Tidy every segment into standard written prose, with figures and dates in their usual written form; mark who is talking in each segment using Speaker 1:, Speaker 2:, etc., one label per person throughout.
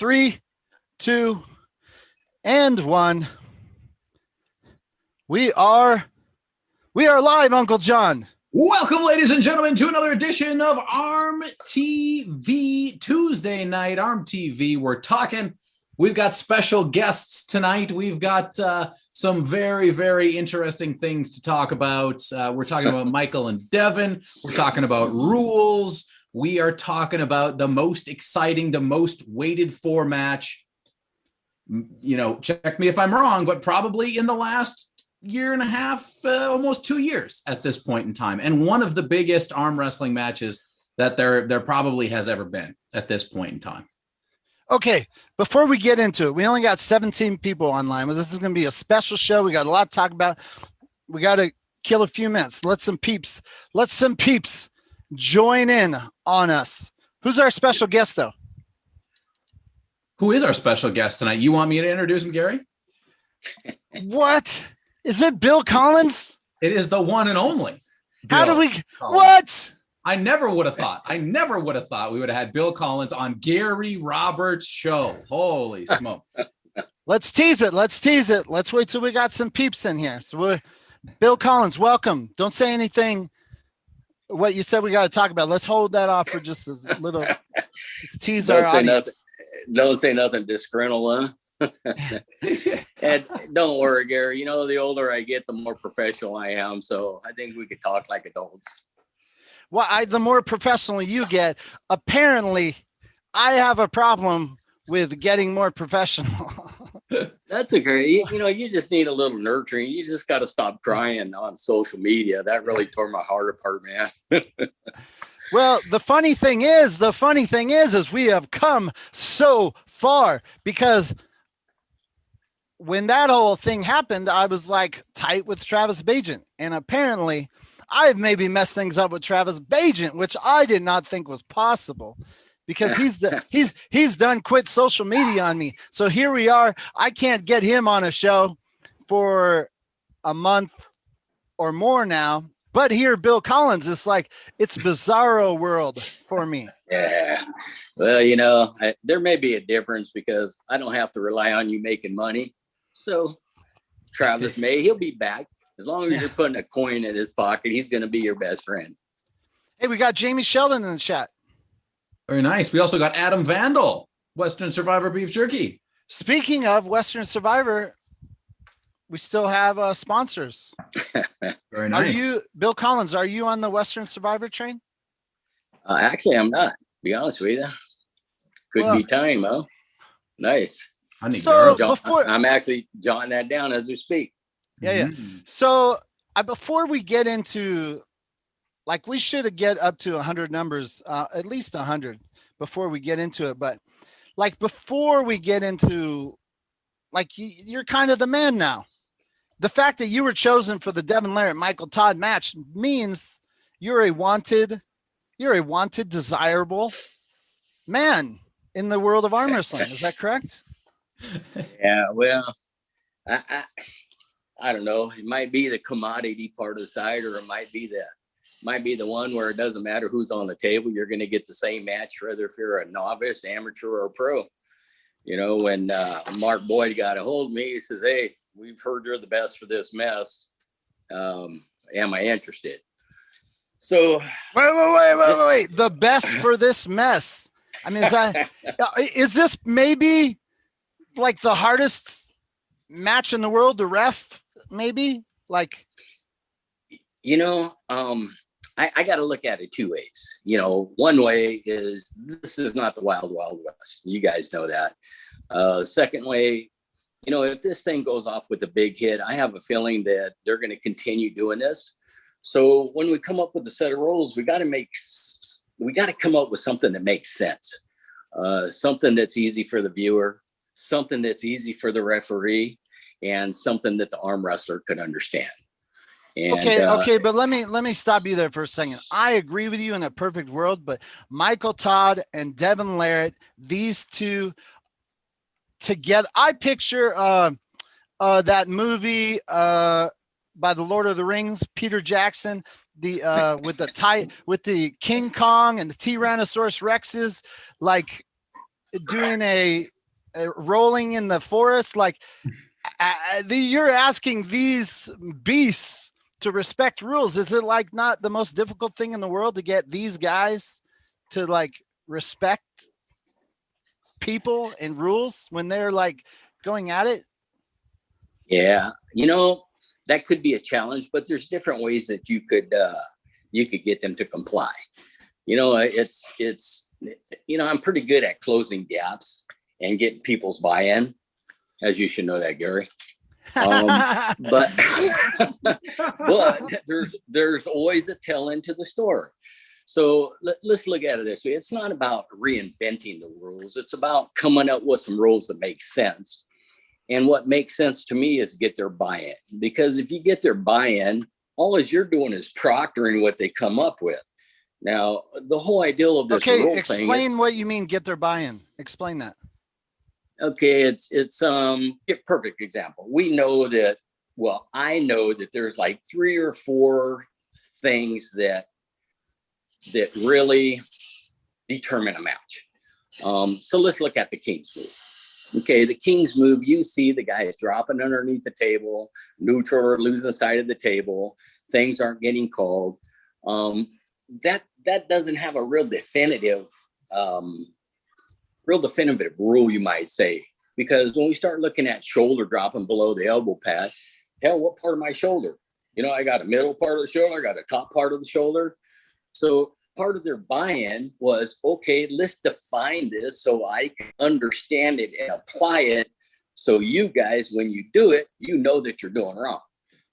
Speaker 1: 3, 2, and 1. We are live, Uncle John.
Speaker 2: Welcome, ladies and gentlemen, to another edition of ARMTV Tuesday night. ARMTV, we're talking. We've got special guests tonight. We've got some very, very interesting things to talk about. We're talking about Michael and Devin. We're talking about rules. We are talking about the most exciting, the most waited for match. You know, check me if I'm wrong, but probably in the last year and a half, almost 2 years at this point in time. And one of the biggest arm wrestling matches that there probably has ever been at this point in time.
Speaker 1: Okay, before we get into it, we only got 17 people online. Well, this is going to be a special show. We got a lot to talk about. We got to kill a few minutes. Let some peeps join in on us. Who's our special guest, though?
Speaker 2: Who is our special guest tonight? You want me to introduce him, Gary?
Speaker 1: What? Is it Bill Collins?
Speaker 2: It is the one and only.
Speaker 1: How do we? What?
Speaker 2: I never would have thought we would have had Bill Collins on Gary Roberts' show. Holy smokes.
Speaker 1: Let's tease it. Let's wait till we got some peeps in here. So Bill Collins, welcome. Don't say anything. What you said we got to talk about. Let's hold that off for just a little. Let's tease our audience.
Speaker 3: Don't say nothing disgruntled, huh? And don't worry, Gary. You know, the older I get, the more professional I am. So I think we could talk like adults.
Speaker 1: Well, the more professional you get, apparently, I have a problem with getting more professional.
Speaker 3: That's okay. You know, you just need a little nurturing. You just got to stop crying on social media. That really tore my heart apart, man.
Speaker 1: Well, the funny thing is we have come so far, because when that whole thing happened, I was like tight with Travis Bagent, and apparently I've maybe messed things up with Travis Bagent, which I did not think was possible, because he's done quit social media on me. So here we are. I can't get him on a show for a month or more now. But here, Bill Collins, it's like it's bizarro world for me.
Speaker 3: Yeah. Well, you know, there may be a difference because I don't have to rely on you making money. So Travis he'll be back. As long as you're putting a coin in his pocket, he's going to be your best friend.
Speaker 1: Hey, we got Jamie Sheldon in the chat.
Speaker 2: Very nice. We also got Adam Vandal, Western Survivor Beef Jerky.
Speaker 1: Speaking of Western Survivor, we still have sponsors.
Speaker 2: Very nice.
Speaker 1: Bill Collins, are you on the Western Survivor train?
Speaker 3: Actually, I'm not. Be honest with you. Could be time, huh? Nice. I'm actually jotting that down as we speak.
Speaker 1: Yeah. So before we get into, like, we should get up to 100 numbers, at least 100 before we get into it. But like, before we get into, like, you're kind of the man now. The fact that you were chosen for the Devin Larratt Michael Todd match means you're a wanted, desirable man in the world of arm wrestling. Is that correct?
Speaker 3: Yeah. Well, I don't know. It might be the commodity part of the side, or it might be the one where it doesn't matter who's on the table. You're going to get the same match, whether if you're a novice, amateur, or a pro. You know, when Mark Boyd got a hold of me, he says, "Hey, we've heard you're the best for this mess. Am I interested?" So
Speaker 1: wait. The best for this mess. I mean, is this maybe like the hardest match in the world to ref? Maybe, like,
Speaker 3: you know, I got to look at it two ways. You know, one way is this is not the Wild Wild West. You guys know that. Second way, you know, if this thing goes off with a big hit, I have a feeling that they're going to continue doing this. So when we come up with a set of rules, we got to come up with something that makes sense. Something that's easy for the viewer, something that's easy for the referee, and something that the arm wrestler could understand. And,
Speaker 1: okay, but let me stop you there for a second. I agree with you in a perfect world, but Michael Todd and Devin Larratt, these two together, I picture that movie by the Lord of the Rings, Peter Jackson, with the King Kong and the Tyrannosaurus Rexes, like doing a rolling in the forest, like you're asking these beasts to respect rules. Is it like not the most difficult thing in the world to get these guys to like respect people and rules when they're like going at it?
Speaker 3: Yeah, you know, that could be a challenge, but there's different ways that you could get them to comply. You know, it's you know, I'm pretty good at closing gaps and getting people's buy-in, as you should know that, Gary. But but there's always a tell into the story. So let's look at it this way. It's not about reinventing the rules. It's about coming up with some rules that make sense. And what makes sense to me is get their buy-in, because if you get their buy-in, all you're doing is proctoring what they come up with. Now, the whole idea of this rule thing.
Speaker 1: Explain what you mean, get their buy-in. Explain that.
Speaker 3: Okay, it's a perfect example. We know that, well, I know that there's like 3 or 4 things that really determine a match. So let's look at the King's move. Okay, the King's move, you see the guy is dropping underneath the table, neutral or losing sight of the table, things aren't getting called. That doesn't have a real definitive rule, you might say, because when we start looking at shoulder dropping below the elbow pad, hell, what part of my shoulder? You know, I got a middle part of the shoulder, I got a top part of the shoulder. So part of their buy-in was, okay, let's define this so I can understand it and apply it. So you guys, when you do it, you know that you're doing wrong.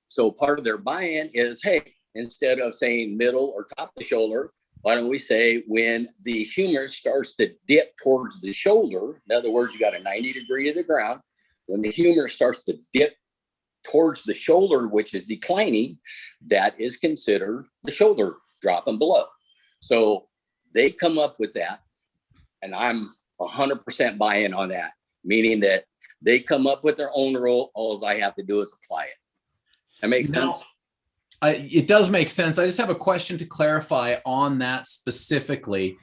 Speaker 3: So part of their buy-in is, hey, instead of saying middle or top of the shoulder, why don't we say when the humerus starts to dip towards the shoulder, in other words, you got a 90 degree to the ground, when the humerus starts to dip towards the shoulder, which is declining, that is considered the shoulder dropping below. So they come up with that, and I'm 100% buy-in on that, meaning that they come up with their own rule. All I have to do is apply it. That makes sense?
Speaker 2: It does make sense. I just have a question to clarify on that specifically.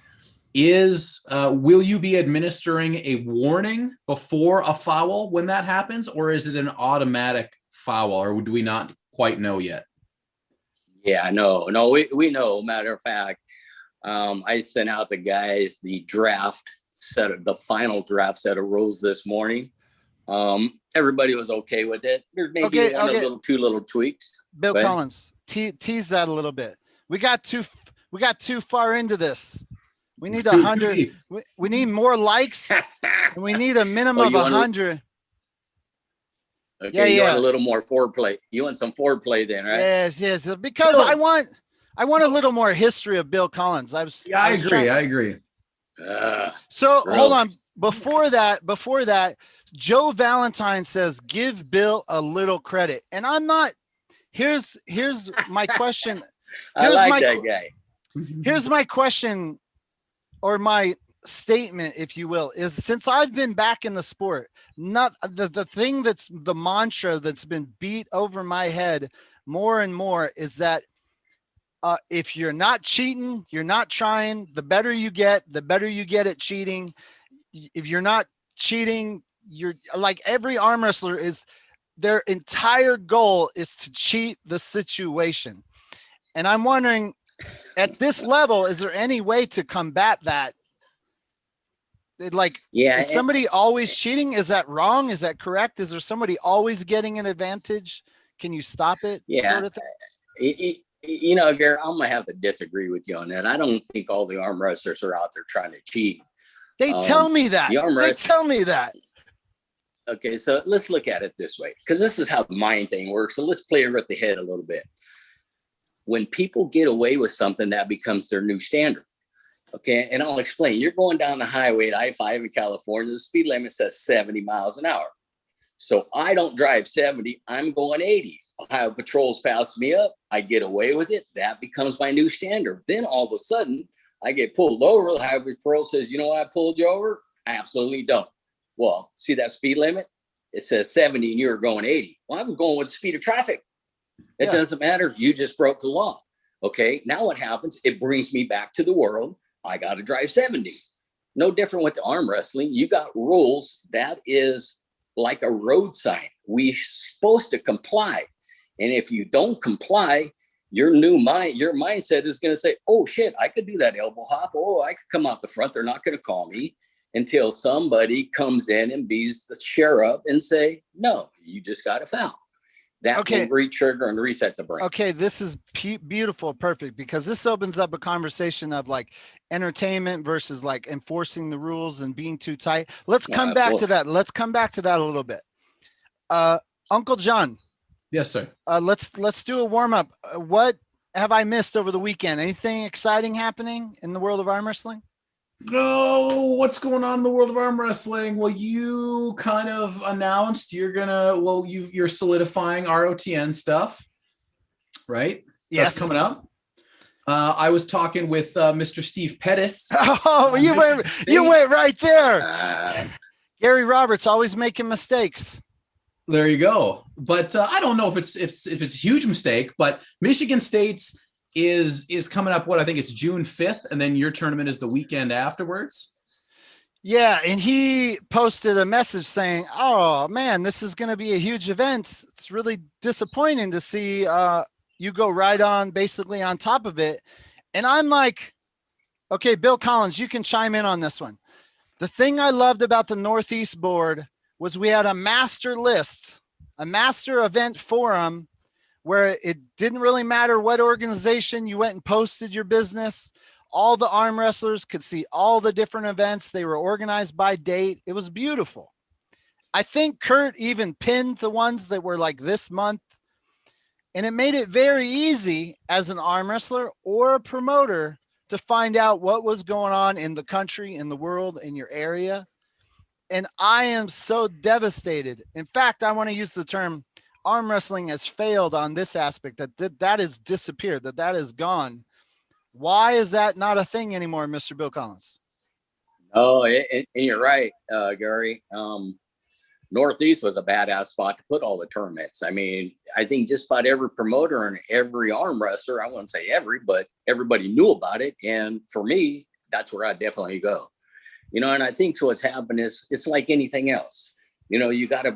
Speaker 2: Will you be administering a warning before a foul when that happens, or is it an automatic foul, or do we not quite know yet?
Speaker 3: Yeah, no, we know. Matter of fact, I sent out the guys the final draft set of rules this morning. Everybody was okay with it. There's maybe two little tweaks.
Speaker 1: Bill Collins, tease that a little bit. We got too far into this. We need 100. We need more likes, and we need a minimum of 100.
Speaker 3: Okay, you want a little more foreplay. You want some foreplay then, right?
Speaker 1: Yes. Because I want a little more history of Bill Collins. I
Speaker 2: agree.
Speaker 1: So really? Hold on. Before that, Joe Valentine says, give Bill a little credit. And I'm not, here's my question.
Speaker 3: I like that guy.
Speaker 1: Here's my question, or my statement, if you will, is since I've been back in the sport, not the thing that's the mantra that's been beat over my head more and more is that if you're not cheating, you're not trying, the better you get at cheating. If you're not cheating, you're like every arm wrestler is, their entire goal is to cheat the situation. And I'm wondering, at this level, is there any way to combat that? Like, is somebody always cheating? Is that wrong? Is that correct? Is there somebody always getting an advantage? Can you stop it?
Speaker 3: Yeah.
Speaker 1: Sort of thing?
Speaker 3: You know, Gary, I'm gonna have to disagree with you on that. I don't think all the arm wrestlers are out there trying to cheat.
Speaker 1: They tell me that. They tell me that.
Speaker 3: Okay, so let's look at it this way, because this is how the mind thing works. So let's play it with the head a little bit. When people get away with something, that becomes their new standard. Okay, and I'll explain. You're going down the highway at I-5 in California. The speed limit says 70 miles an hour. So I don't drive 70. I'm going 80. Ohio patrols pass me up. I get away with it. That becomes my new standard. Then all of a sudden, I get pulled over. The highway patrol says, you know why I pulled you over? I absolutely don't. Well, see that speed limit? It says 70 and you're going 80. Well, I'm going with the speed of traffic. It doesn't matter. You just broke the law. Okay, now what happens? It brings me back to the world. I got to drive 70. No different with the arm wrestling. You got rules. That is like a road sign. We're supposed to comply. And if you don't comply, your mindset is going to say, oh shit, I could do that elbow hop. Oh, I could come out the front. They're not going to call me, until somebody comes in and bees the sheriff and say, no, you just got a foul. That will re-trigger and reset the brain.
Speaker 1: Okay, this is beautiful, perfect, because this opens up a conversation of like entertainment versus like enforcing the rules and being too tight. Let's come back to that. Let's come back to that a little bit. Uncle John.
Speaker 2: Yes, sir.
Speaker 1: Let's do a warm up. What have I missed over the weekend? Anything exciting happening in the world of arm wrestling?
Speaker 2: Oh, what's going on in the world of arm wrestling? Well, you kind of announced you're solidifying ROTN stuff, right?
Speaker 1: Yes.
Speaker 2: That's coming up. I was talking with Mr. Steve Pettis.
Speaker 1: Oh, you went right there. Gary Roberts always making mistakes.
Speaker 2: There you go. But I don't know if it's a huge mistake, but Michigan State's is coming up. What I think it's June 5th, and then your tournament is the weekend afterwards.
Speaker 1: Yeah, and he posted a message saying, "Oh man, this is going to be a huge event. It's really disappointing to see you go right on, basically on top of it." And I'm like, "Okay, Bill Collins, you can chime in on this one." The thing I loved about the Northeast board was we had a master list, a master event forum, where it didn't really matter what organization you went and posted your business. All the arm wrestlers could see all the different events. They were organized by date. It was beautiful. I think Kurt even pinned the ones that were like this month. And it made it very easy as an arm wrestler or a promoter to find out what was going on in the country, in the world, in your area. And I am so devastated. In fact, I want to use the term arm wrestling has failed on this aspect, that has disappeared, that is gone. Why is that not a thing anymore, Mr. Bill Collins?
Speaker 3: Oh, and you're right, Gary. Northeast was a badass spot to put all the tournaments. I mean, I think just about every promoter and every arm wrestler, I wouldn't say every, but everybody knew about it. And for me, that's where I'd definitely go. And I think what's happened is it's like anything else. You had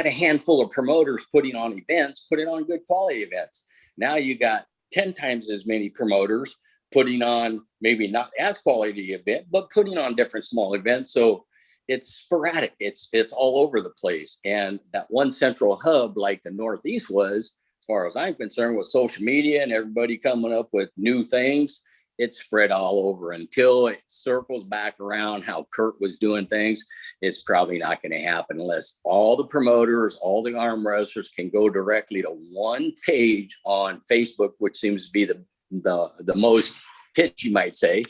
Speaker 3: a handful of promoters putting on events, putting on good quality events. Now you got 10 times as many promoters putting on maybe not as quality event, but putting on different small events. So it's sporadic. It's all over the place. And that one central hub, like the Northeast was, as far as I'm concerned, with social media and everybody coming up with new things, it's spread all over until it circles back around how Kurt was doing things. It's probably not going to happen unless all the promoters, all the arm wrestlers can go directly to one page on Facebook, which seems to be the most hit, you might say.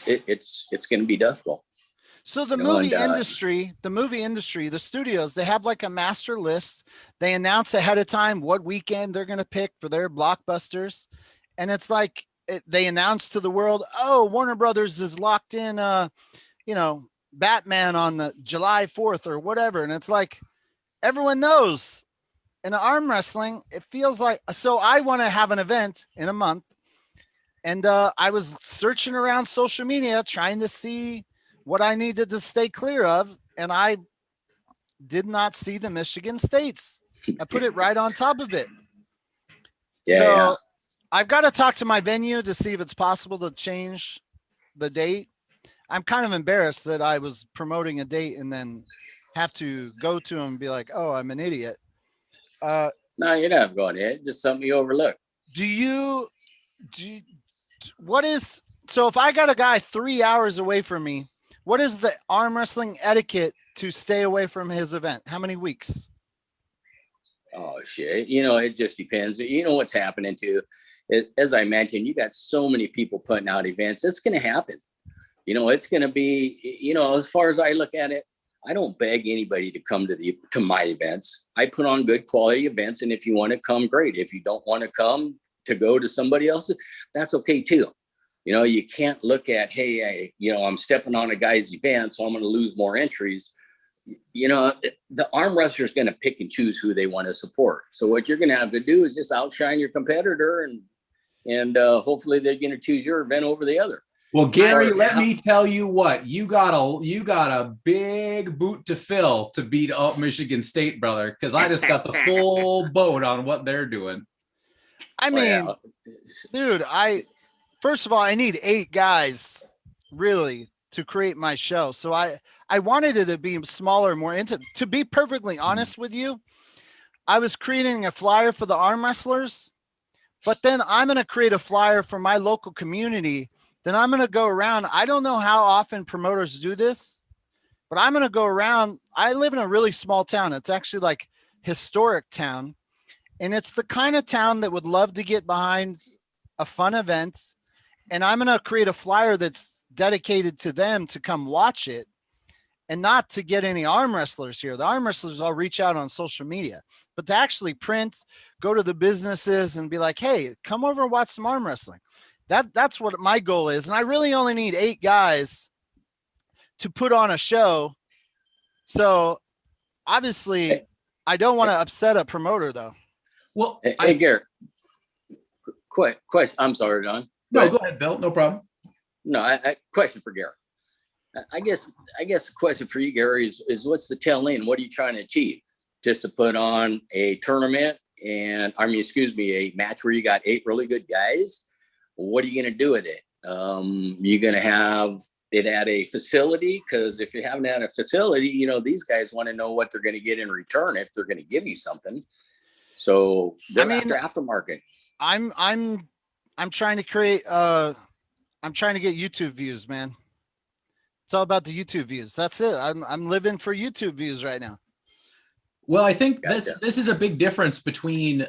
Speaker 3: It's going to be difficult.
Speaker 1: So the movie industry, the studios, they have like a master list. They announce ahead of time what weekend they're going to pick for their blockbusters. And it's like, they announced to the world, oh, Warner Brothers is locked in, Batman on the July 4th or whatever. And it's like, everyone knows. In arm wrestling, it feels like, so I want to have an event in a month. And I was searching around social media, trying to see what I needed to stay clear of. And I did not see the Michigan States. I put it right on top of it.
Speaker 3: Yeah.
Speaker 1: I've got to talk to my venue to see if it's possible to change the date. I'm kind of embarrassed that I was promoting a date and then have to go to them and be like, oh, I'm an idiot.
Speaker 3: No, you're not going in. Just something you overlook.
Speaker 1: So if I got a guy 3 hours away from me, what is the arm wrestling etiquette to stay away from his event? How many weeks?
Speaker 3: Oh, shit. It just depends. What's happening too. As I mentioned, you got so many people putting out events. It's going to happen. It's going to be, as far as I look at it, I don't beg anybody to come to my events. I put on good quality events. And if you want to come, great. If you don't want to come to go to somebody else's, that's okay too. You can't look at, hey, I'm stepping on a guy's event, so I'm going to lose more entries. The arm wrestler is going to pick and choose who they want to support. So what you're going to have to do is just outshine your competitor and hopefully they're going to choose your event over the other.
Speaker 2: Well, Gary, let me tell you what, you got a big boot to fill to beat up Michigan State, brother, because I just got the full boat on what they're doing.
Speaker 1: I mean, dude, first of all, I need 8 guys really to create my show. So I wanted it to be smaller, more intimate. To be perfectly honest with you, I was creating a flyer for the arm wrestlers, but then I'm going to create a flyer for my local community. Then I'm going to go around. I don't know how often promoters do this, but I'm going to go around. I live in a really small town. It's actually like historic town. And it's the kind of town that would love to get behind a fun event. And I'm going to create a flyer that's dedicated to them to come watch it and not to get any arm wrestlers here. The arm wrestlers all reach out on social media, but to actually print, go to the businesses and be like, hey, come over and watch some arm wrestling. That's what my goal is. And I really only need 8 guys to put on a show. So obviously I don't want to upset a promoter though.
Speaker 3: Well, hey, Garrett, question. I'm sorry, Don.
Speaker 2: No, go ahead, Bill. No problem.
Speaker 3: No, I question for Garrett. I guess the question for you, Gary, is what's the tail end? What are you trying to achieve? Just to put on a tournament and a match where you got 8 really good guys? What are you going to do with it? You're going to have it at a facility? Because if you haven't had a facility, these guys want to know what they're going to get in return if they're going to give you something. So they're after aftermarket.
Speaker 1: I'm trying to create. I'm trying to get YouTube views, man. It's all about the YouTube views. That's it. I'm living for YouTube views right now.
Speaker 2: Well, I think this is a big difference between,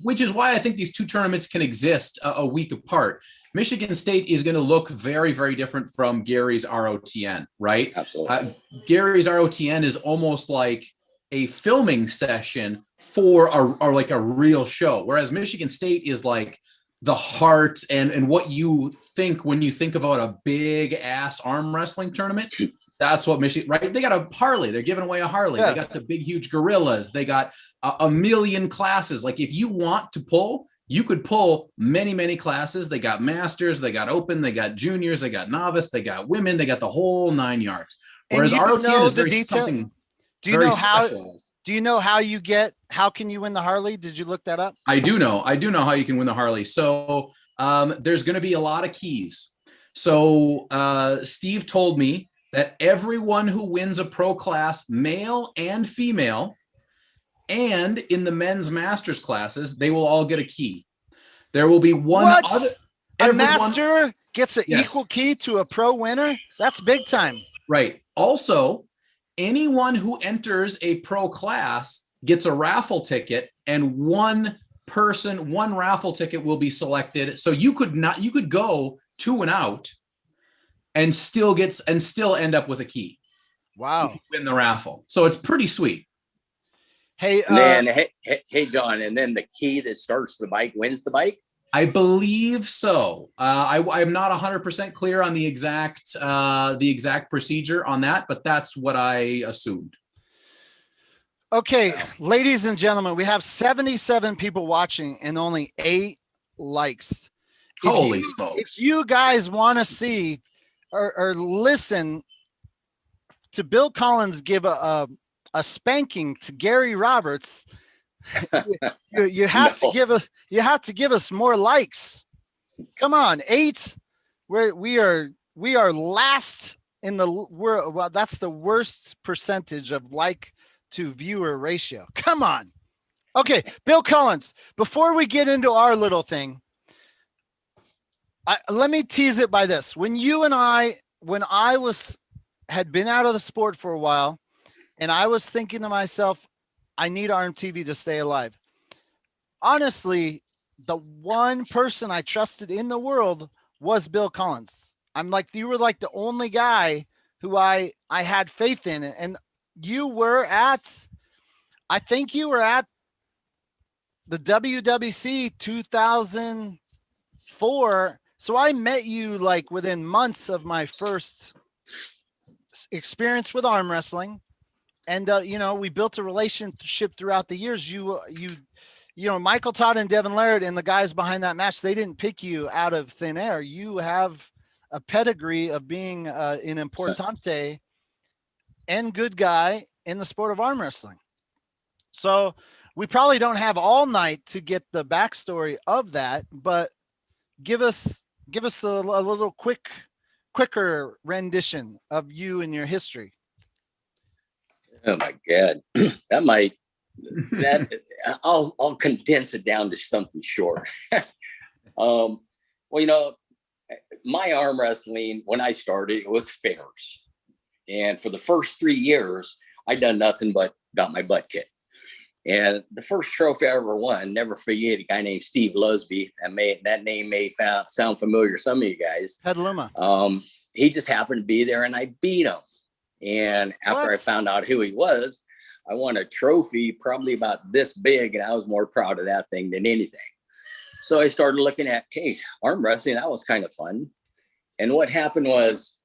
Speaker 2: which is why I think these 2 tournaments can exist a week apart. Michigan State is going to look very, very different from Gary's ROTN, right?
Speaker 3: Absolutely.
Speaker 2: Gary's ROTN is almost like a filming session for a real show, whereas Michigan State is like the heart and what you think when you think about a big ass arm wrestling tournament. That's what Michigan, right? They got a Harley. They're giving away a Harley. Yeah. They got the big, huge gorillas. They got a million classes. Like if you want to pull, you could pull many, many classes. They got masters, they got open, they got juniors, they got novice, they got women, they got the whole 9 yards. Whereas ROTN is very something.
Speaker 1: Do you know how? Specialized. Do you know how can you win the Harley? Did you look that up?
Speaker 2: I do know how you can win the Harley. So there's going to be a lot of keys. So Steve told me that everyone who wins a pro class, male and female, and in the men's masters classes, they will all get a key. There will be one other.
Speaker 1: A master gets an equal key to a pro winner? That's big time.
Speaker 2: Right. Also, anyone who enters a pro class gets a raffle ticket, and one raffle ticket will be selected. So you could go 2 and out and still end up with a key.
Speaker 1: Wow.
Speaker 2: Win the raffle. So it's pretty sweet.
Speaker 3: Hey, hey, John, and then the key that starts the bike wins the bike?
Speaker 2: I believe so. I'm not 100% clear on the exact procedure on that, but that's what I assumed.
Speaker 1: Okay, ladies and gentlemen, we have 77 people watching and only 8 likes.
Speaker 2: Holy smokes.
Speaker 1: If you guys want to see or listen to Bill Collins give a spanking to Gary Roberts, you have to give us more likes. Come on, 8. We are last in the world. Well, that's the worst percentage of like to viewer ratio. Come on. Okay, Bill Collins, before we get into our little thing, let me tease it by this. When I had been out of the sport for a while, and I was thinking to myself, I need ARMTV to stay alive. Honestly, the one person I trusted in the world was Bill Collins. You were like the only guy who I had faith in. And you were I think you were at the WWC 2004. So I met you like within months of my first experience with arm wrestling. And, we built a relationship throughout the years. You Michael Todd and Devin Larratt and the guys behind that match, they didn't pick you out of thin air. You have a pedigree of being an importante and good guy in the sport of arm wrestling. So we probably don't have all night to get the backstory of that, but give us a little quicker rendition of you and your history.
Speaker 3: Oh my God, I'll condense it down to something short. Well, my arm wrestling, when I started, it was fairs. And for the first 3 years, I done nothing but got my butt kicked. And the first trophy I ever won, never forget, a guy named Steve Lusby. That name may sound familiar to some of you guys.
Speaker 1: Petaluma.
Speaker 3: He just happened to be there, and I beat him. And after I found out who he was, I won a trophy probably about this big, and I was more proud of that thing than anything. So I started looking at, hey, arm wrestling, that was kind of fun. And what happened was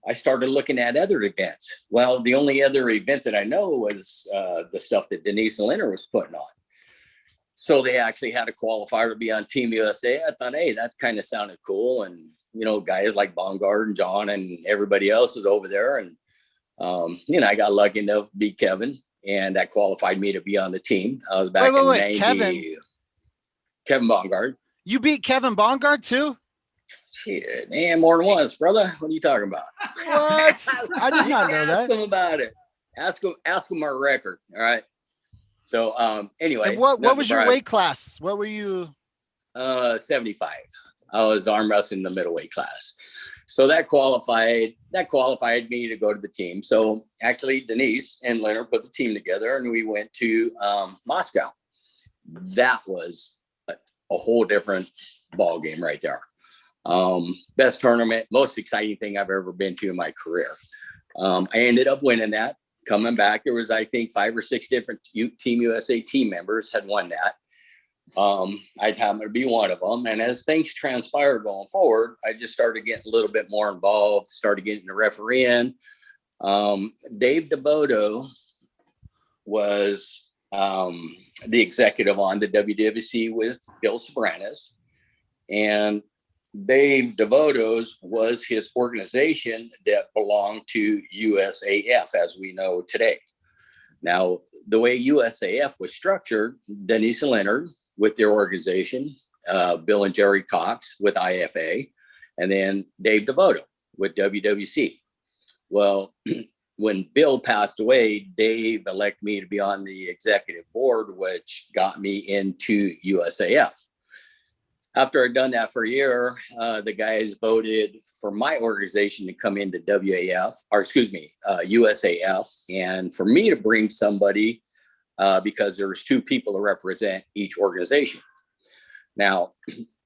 Speaker 3: I started looking at other events. Well, the only other event that I know was the stuff that Denise and Leonard was putting on. So they actually had a qualifier to be on Team USA. I thought, hey, that kind of sounded cool. And, guys like Bongard and John and everybody else was over there. And, I got lucky enough to beat Kevin, and that qualified me to be on the team. I was back in 90. Kevin Bongard.
Speaker 1: You beat Kevin Bongard too?
Speaker 3: Shit, man, more than once, brother. What are you talking about?
Speaker 1: What? I did not know that.
Speaker 3: Ask him about it. Ask him our record. All right. So, anyway.
Speaker 1: And what was your weight class? What were you?
Speaker 3: 75. I was arm wrestling in the middleweight class. So that qualified me to go to the team. So actually Denise and Leonard put the team together, and we went to Moscow. That was a whole different ball game right there. Best tournament, most exciting thing I've ever been to in my career. I ended up winning that. Coming back, there was, I think, 5 or 6 different Team USA team members had won that. I'd happen to be one of them. And as things transpired going forward, I just started getting a little bit more involved, started getting the refereeing. Dave DeVoto was the executive on the WWC with Bill Sobranis. And Dave DeVoto's was his organization that belonged to USAF, as we know today. Now, the way USAF was structured, Denise and Leonard with their organization, Bill and Jerry Cox with IFA, and then Dave DeVoto with WWC. Well, when Bill passed away, Dave elected me to be on the executive board, which got me into USAF. After I'd done that for a year, the guys voted for my organization to come into USAF, and for me to bring somebody because there was 2 people to represent each organization. Now,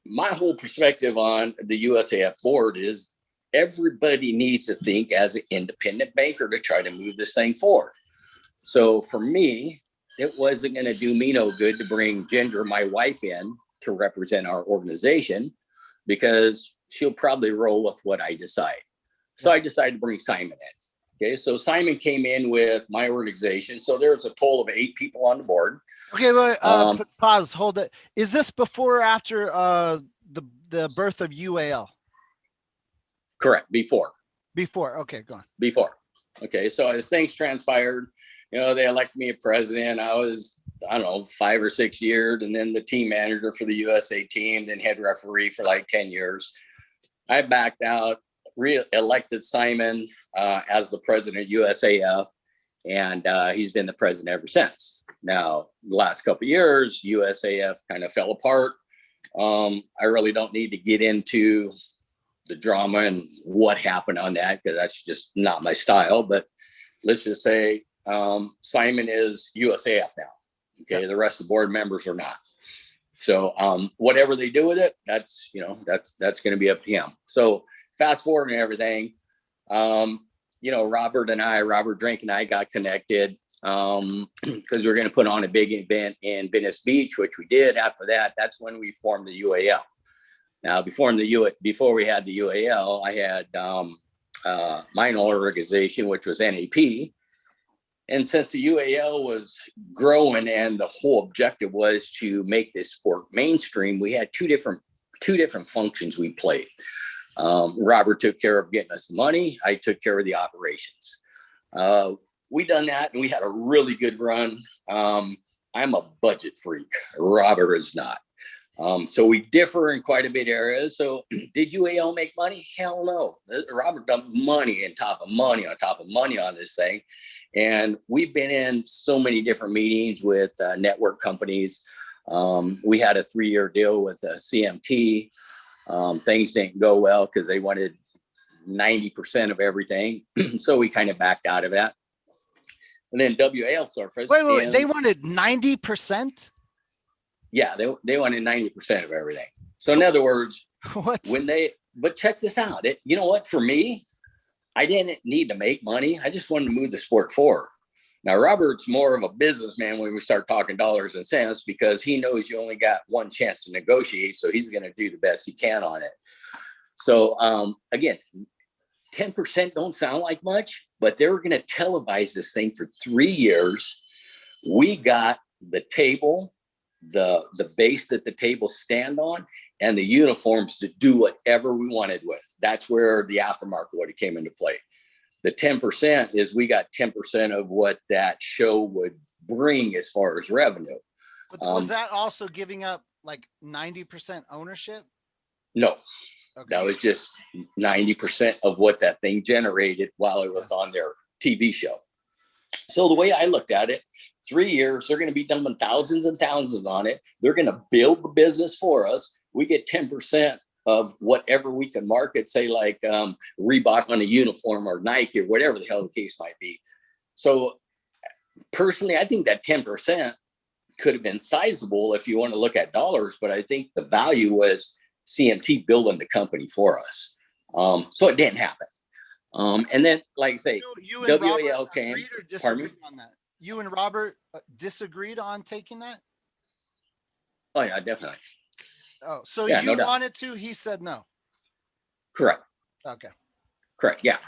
Speaker 3: my whole perspective on the USAF board is everybody needs to think as an independent banker to try to move this thing forward. So for me, it wasn't going to do me no good to bring Ginger, my wife, in to represent our organization, because she'll probably roll with what I decide. So I decided to bring Simon in. Okay, so Simon came in with my organization. So there's a total of 8 people on the board. Okay,
Speaker 1: but pause, hold it. Is this before or after the birth of UAL?
Speaker 3: Correct, before.
Speaker 1: Before, okay, go on.
Speaker 3: Before. Okay, so as things transpired, they elected me a president. I was, 5 or 6 years, and then the team manager for the USA team, then head referee for like 10 years. I backed out, elected Simon as the president of USAF, and he's been the president ever since. Now, the last couple of years, USAF kind of fell apart. I really don't need to get into the drama and what happened on that, because that's just not my style. But let's just say Simon is USAF now. Okay, the rest of the board members are not. So whatever they do with it, that's going to be up to him. So fast forward and everything, Robert Drink and I got connected because we were going to put on a big event in Venice Beach, which we did. After that, that's when we formed the UAL. Now, before we had the UAL, I had my own organization, which was NAP. And since the UAL was growing and the whole objective was to make this sport mainstream, we had two different functions we played. Robert took care of getting us the money. I took care of the operations. We done that and we had a really good run. I'm a budget freak. Robert is not. So we differ in quite a bit of areas. So did UAL make money? Hell no. Robert dumped money on top of money on top of money on this thing. And we've been in so many different meetings with network companies. We had a 3-year deal with CMT. Things didn't go well because they wanted 90% of everything. So we kind of backed out of that. And then WAL surfaced.
Speaker 1: Wait, they wanted 90%?
Speaker 3: Yeah, they wanted 90% of everything. So in other words, but check this out. You know what, for me, I didn't need to make money. I just wanted to move the sport forward. Now, Robert's more of a businessman when we start talking dollars and cents because he knows you only got one chance to negotiate. So he's going to do the best he can on it. So again, 10% don't sound like much, but they were going to televise this thing for 3 years. We got the table, the base that the tables stand on, and the uniforms to do whatever we wanted with. That's where the aftermarket would have came into play. The 10% is we got 10% of what that show would bring as far as revenue.
Speaker 1: But was that also giving up like 90% ownership?
Speaker 3: No,
Speaker 1: okay.
Speaker 3: That was just 90% of what that thing generated while it was on their TV show. So the way I looked at it, 3 years, they're going to be dumping thousands and thousands on it. They're going to build the business for us. We get 10% of whatever we can market, say like Reebok on a uniform or Nike or whatever the hell the case might be. So personally, I think that 10% could have been sizable if you want to look at dollars, but I think the value was CMT building the company for us. So it didn't happen. And then, like I say,
Speaker 1: you and
Speaker 3: WAL
Speaker 1: Robert
Speaker 3: came.
Speaker 1: agreed or disagreed on that? You and Robert disagreed on taking that?
Speaker 3: Oh yeah, definitely.
Speaker 1: Oh, so
Speaker 3: Yeah,
Speaker 1: you
Speaker 3: no
Speaker 1: wanted to, he said no.
Speaker 3: Correct.
Speaker 1: Okay.
Speaker 3: Correct. Yeah.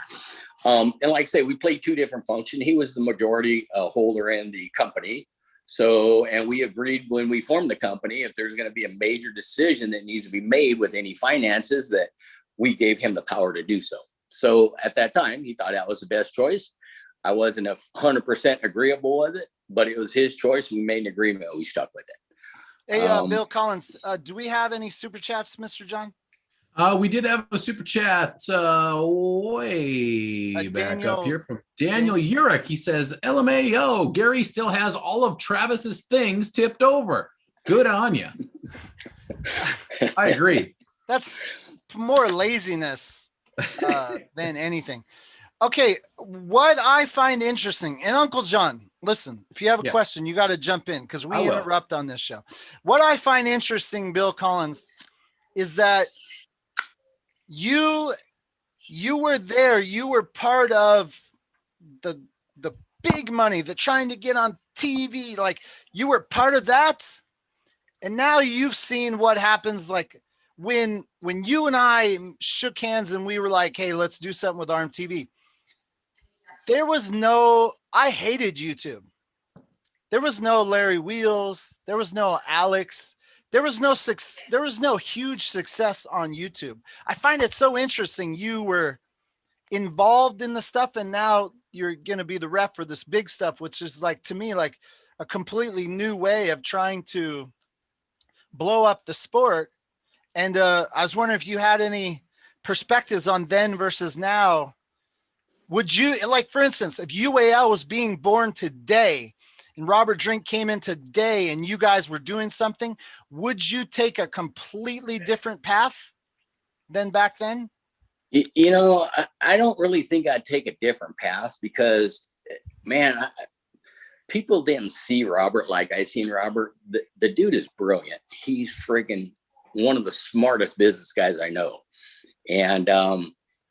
Speaker 3: And like I say, we played two different functions. He was the majority holder in the company. So, and we agreed when we formed the company, if there's going to be a major decision that needs to be made with any finances, that we gave him the power to do so. So at that time, he thought that was the best choice. I wasn't 100% agreeable with it, but it was his choice. We made an agreement. We stuck with it.
Speaker 1: Hey, Bill Collins, do we have any super chats, Mr. John?
Speaker 2: We did have a super chat way back up here from Daniel Urich. He says, LMAO, Gary still has all of Travis's things tipped over. Good on you. I agree.
Speaker 1: That's more laziness than anything. Okay, what I find interesting, and Uncle John, listen, if you have a question, you got to jump in because we interrupt on this show. What I find interesting, Bill Collins, is that you were there, you were part of the big money, the trying to get on TV, like you were part of that. And now you've seen what happens, like when you and I shook hands and we were like, hey, let's do something with ARMTV. There was I hated YouTube. There was no Larry Wheels. There was no Alex. There was no huge success on YouTube. I find it so interesting. You were involved in the stuff and now you're going to be the ref for this big stuff, which is like, to me, like a completely new way of trying to blow up the sport. And I was wondering if you had any perspectives on then versus now. Would you, like, for instance, if UAL was being born today and Robert Drink came in today and you guys were doing something, would you take a completely different path than back then?
Speaker 3: You know, I don't really think I'd take a different path because, man, people didn't see Robert like I seen Robert. The dude is brilliant. He's freaking one of the smartest business guys I know. And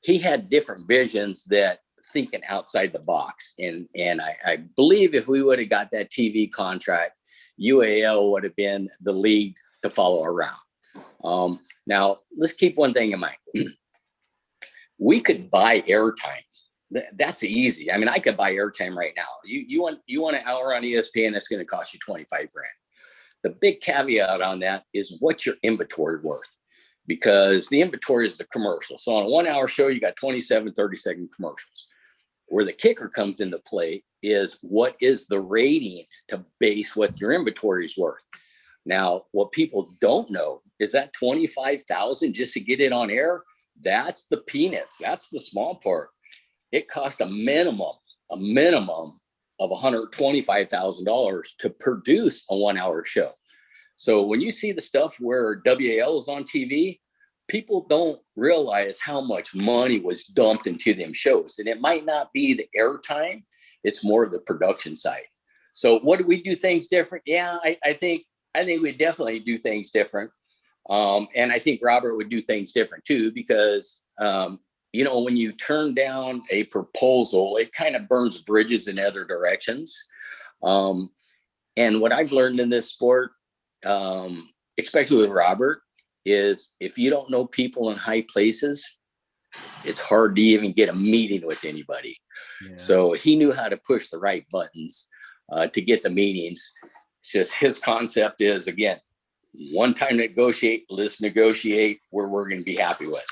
Speaker 3: he had different visions that thinking outside the box. And I believe if we would have got that TV contract, UAL would have been the league to follow around. Now, let's keep one thing in mind. We could buy airtime that's easy. I mean, I could buy airtime right now. You want an hour on ESPN, it's going to cost you 25 grand. The big caveat on that is what's your inventory worth, because the inventory is the commercial. So on a 1 hour show, you got 27, 30-second commercials. Where the kicker comes into play is what is the rating to base what your inventory is worth. Now, what people don't know is that 25,000 just to get it on air, that's the peanuts. That's the small part. It cost a minimum of $125,000 to produce a 1 hour show. So when you see the stuff where WAL is on TV, people don't realize how much money was dumped into them shows. And it might not be the airtime, it's more of the production side. So what do we do things different? Yeah, I think we definitely do things different. And I think Robert would do things different too, because you know, when you turn down a proposal, it kind of burns bridges in other directions. And what I've learned in this sport, especially with Robert, is if you don't know people in high places, it's hard to even get a meeting with anybody. Yeah. So he knew how to push the right buttons to get the meetings. It's just his concept is, again, one time negotiate, let's negotiate where we're going to be happy with.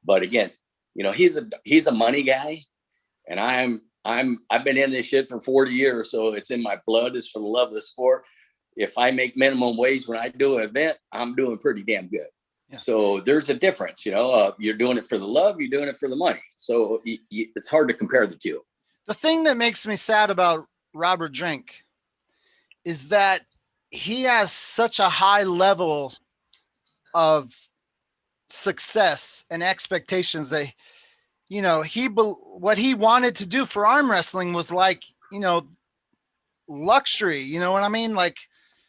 Speaker 3: But again, you know, he's a money guy, and I've been in this shit for 40 years, so it's in my blood. It's for the love of the sport. If I make minimum wage when I do an event, I'm doing pretty damn good. Yeah. So there's a difference, you know. You're doing it for the love, you're doing it for the money. So it's hard to compare the two.
Speaker 1: The thing that makes me sad about Robert Drink is that he has such a high level of success and expectations that, you know, what he wanted to do for arm wrestling was like, you know, luxury, you know what I mean? Like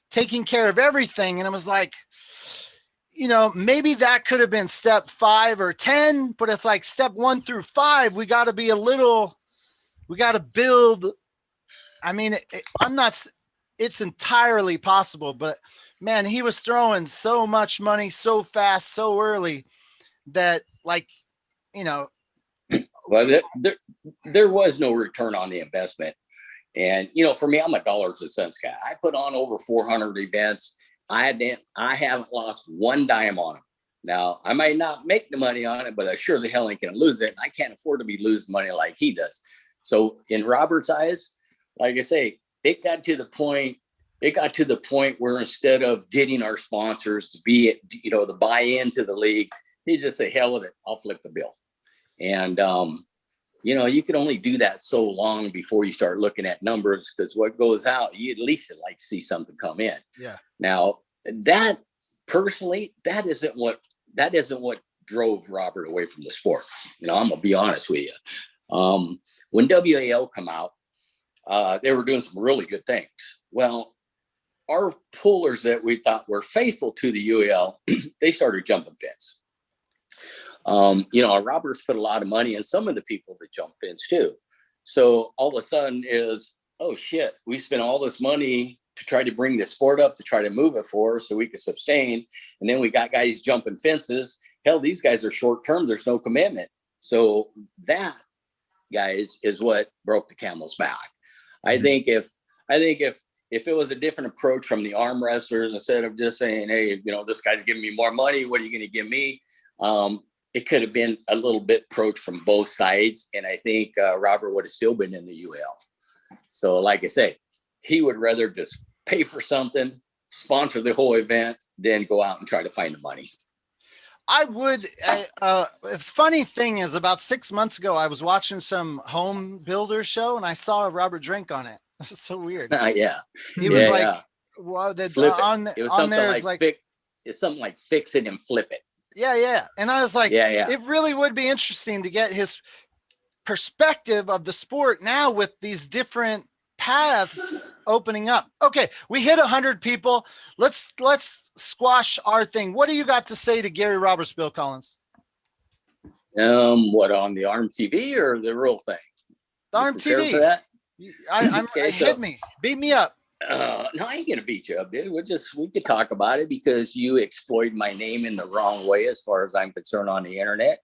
Speaker 1: taking care of everything. And it was like, you know, maybe that could have been step 5 or 10, but it's like step 1 through 5. We got to build. I mean, it's entirely possible, but man, he was throwing so much money so fast, so early that, like, you know,
Speaker 3: well, there was no return on the investment. And, you know, for me, I'm a dollars and cents guy. I put on over 400 events. I haven't lost one dime on them. Now, I might not make the money on it, but I sure the hell ain't going to lose it. And I can't afford to be losing money like he does. So in Robert's eyes, like I say, it got to the point where instead of getting our sponsors to be, you know, the buy-in to the league, he just say, hell with it, I'll flip the bill. And, you know, you can only do that so long before you start looking at numbers, because what goes out, you at least like to see something come in. Yeah. Now, that personally, that isn't what drove Robert away from the sport. You know, I'm gonna be honest with you. When WAL come out, they were doing some really good things. Well, our pullers that we thought were faithful to the UAL, they started jumping fence. You know, Robert's put a lot of money in some of the people that jump fence too. So all of a sudden is, oh shit, we spent all this money to try to bring the sport up, to try to move it for us so we could sustain. And then we got guys jumping fences. Hell, these guys are short term. There's no commitment. So that, guys, is what broke the camel's back. I think if it was a different approach from the arm wrestlers, instead of just saying, hey, you know, this guy's giving me more money, what are you going to give me? It could have been a little bit approach from both sides. And I think Robert would have still been in the UL. So like I say, he would rather just pay for something, sponsor the whole event, than go out and try to find the money.
Speaker 1: I would. The funny thing is, about 6 months ago, I was watching some home builder show and I saw Robert Drink on it. It was so weird.
Speaker 3: Yeah.
Speaker 1: He was like, well, on there is like,
Speaker 3: it's something like fix it and flip it.
Speaker 1: Yeah. And I was like, it really would be interesting to get his perspective of the sport now with these different paths opening up. Okay, we hit 100 people. Let's squash our thing. What do you got to say to Gary Roberts, Bill Collins?
Speaker 3: What, on the ARMTV or the real thing?
Speaker 1: The ARMTV. Hit me. Beat me up.
Speaker 3: No, I ain't gonna beat you up, dude. We could talk about it because you exploited my name in the wrong way as far as I'm concerned on the internet.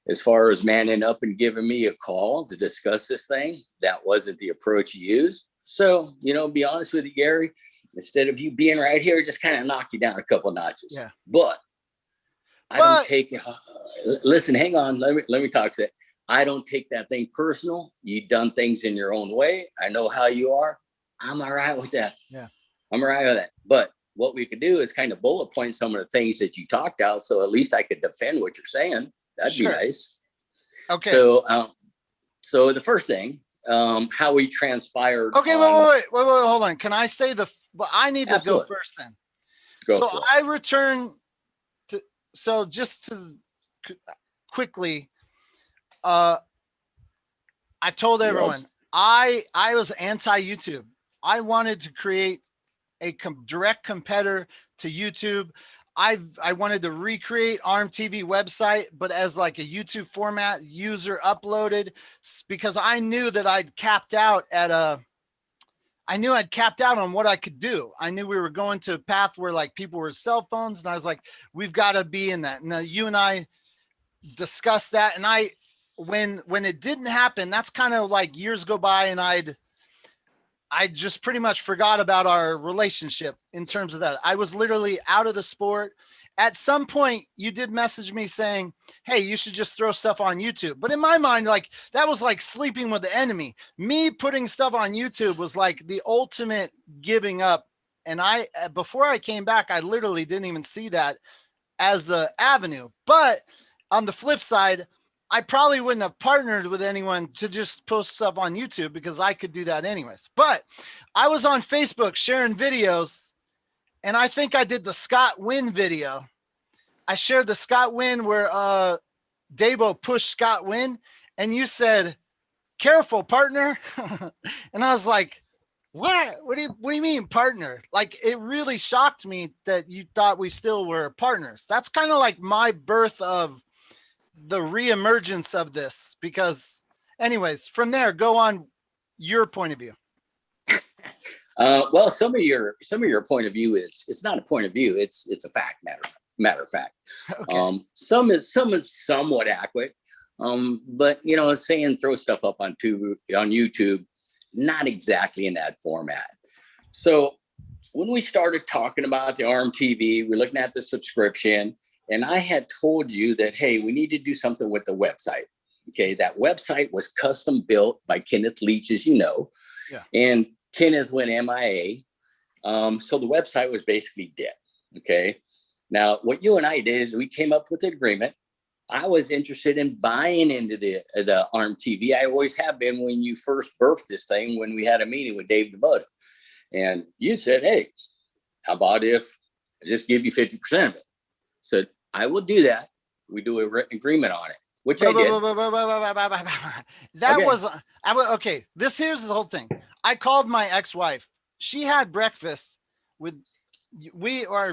Speaker 3: as far as manning up and giving me a call to discuss this thing, that wasn't the approach you used. So, you know, be honest with you, Gary, instead of you being right here, just kind of knock you down a couple notches.
Speaker 1: Yeah.
Speaker 3: But I don't take it. Listen, hang on. Let me talk to it. I don't take that thing personal. You done things in your own way. I know how you are. I'm all right with that.
Speaker 1: Yeah.
Speaker 3: I'm all right with that. But what we could do is kind of bullet point some of the things that you talked out. So at least I could defend what you're saying. That'd be nice.
Speaker 1: Okay.
Speaker 3: So the first thing, how we transpired.
Speaker 1: Okay. Wait, hold on. Can I say well, I need to go first then. So I return to, so just to quickly, I told everyone I was anti-YouTube. I wanted to create a direct competitor to YouTube. I wanted to recreate ARMTV website, but as like a YouTube format, user uploaded, because I knew that I'd capped out on what I could do. I knew we were going to a path where like people were cell phones, and I was like, we've got to be in that. And you and I discussed that. And when it didn't happen, that's kind of like years go by, and I just pretty much forgot about our relationship in terms of that. I was literally out of the sport. At some point, you did message me saying, hey, you should just throw stuff on YouTube. But in my mind, like that was like sleeping with the enemy. Me putting stuff on YouTube was like the ultimate giving up. And before I came back, I literally didn't even see that as an avenue. But on the flip side, I probably wouldn't have partnered with anyone to just post stuff on YouTube because I could do that anyways. But I was on Facebook sharing videos, and I think I did the Scott Wynn video. I shared the Scott Wynn where Dabo pushed Scott Wynn, and you said, careful, partner. And I was like, what? What do you mean, partner? Like, it really shocked me that you thought we still were partners. That's kind of like my birth of the reemergence of this, because anyways, from there, go on your point of view.
Speaker 3: Well, some of your point of view it's not a point of view. It's a fact, matter of fact. Okay. Some is somewhat accurate. But you know, saying throw stuff up on YouTube, not exactly in that format. So when we started talking about the ARMTV, we're looking at the subscription. And I had told you that, hey, we need to do something with the website. Okay, that website was custom built by Kenneth Leach, as you know. Yeah. And Kenneth went MIA. So the website was basically dead. Okay. Now, what you and I did is we came up with an agreement. I was interested in buying into the ARMTV. I always have been when you first birthed this thing, when we had a meeting with Dave DeBoda. And you said, hey, how about if I just give you 50% of it? So I will do that. We do a written agreement on it, which I did.
Speaker 1: Okay. Here's the whole thing. I called my ex-wife. She had breakfast with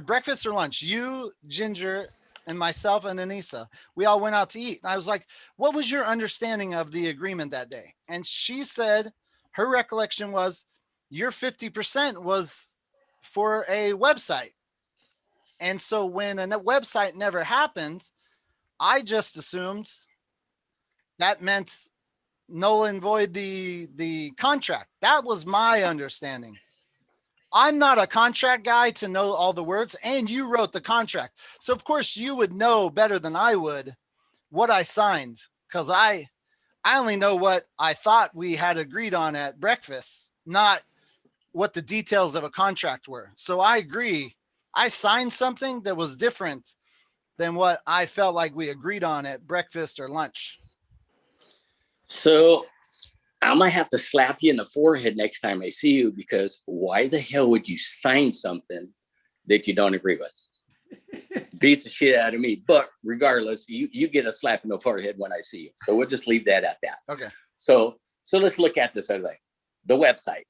Speaker 1: breakfast or lunch. You, Ginger, and myself and Anissa. We all went out to eat. And I was like, what was your understanding of the agreement that day? And she said her recollection was your 50% was for a website. And so when a website never happens, I just assumed that meant null and void the contract. That was my understanding. I'm not a contract guy to know all the words, and you wrote the contract. So of course you would know better than I would what I signed, because I only know what I thought we had agreed on at breakfast, not what the details of a contract were. So I agree. I signed something that was different than what I felt like we agreed on at breakfast or lunch.
Speaker 3: So I might have to slap you in the forehead next time I see you, because why the hell would you sign something that you don't agree with? Beats the shit out of me. But regardless, you get a slap in the forehead when I see you. So we'll just leave that at that.
Speaker 1: Okay.
Speaker 3: So let's look at this other thing. The website.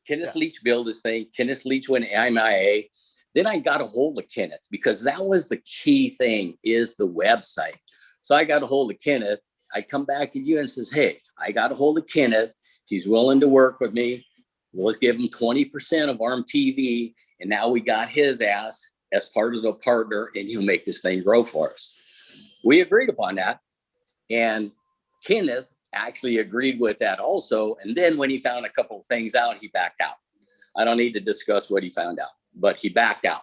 Speaker 3: Kenneth Leach built this thing. Kenneth Leach went MIA. Then I got a hold of Kenneth, because that was the key thing, is the website. So I got a hold of Kenneth. I come back to you and says, hey, I got a hold of Kenneth. He's willing to work with me. We'll give him 20% of ARMTV. And now we got his ass as part of the partner, and he'll make this thing grow for us. We agreed upon that. And Kenneth actually agreed with that also. And then when he found a couple of things out, he backed out. I don't need to discuss what he found out, but he backed out.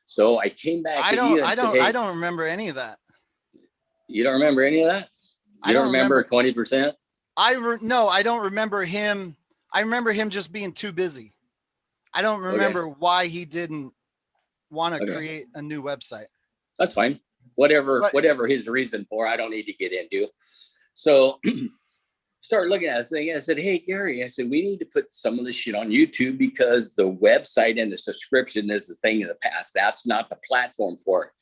Speaker 3: So I came back to you and said, hey,
Speaker 1: I don't remember any of that.
Speaker 3: You don't remember any of that? You don't remember 20%?
Speaker 1: No, I don't remember him. I remember him just being too busy. I don't remember why he didn't want to create a new website.
Speaker 3: That's fine. Whatever his reason for, I don't need to get into. So started looking at this thing. I said, hey, Gary, I said, we need to put some of this shit on YouTube because the website and the subscription is the thing of the past. That's not the platform for it.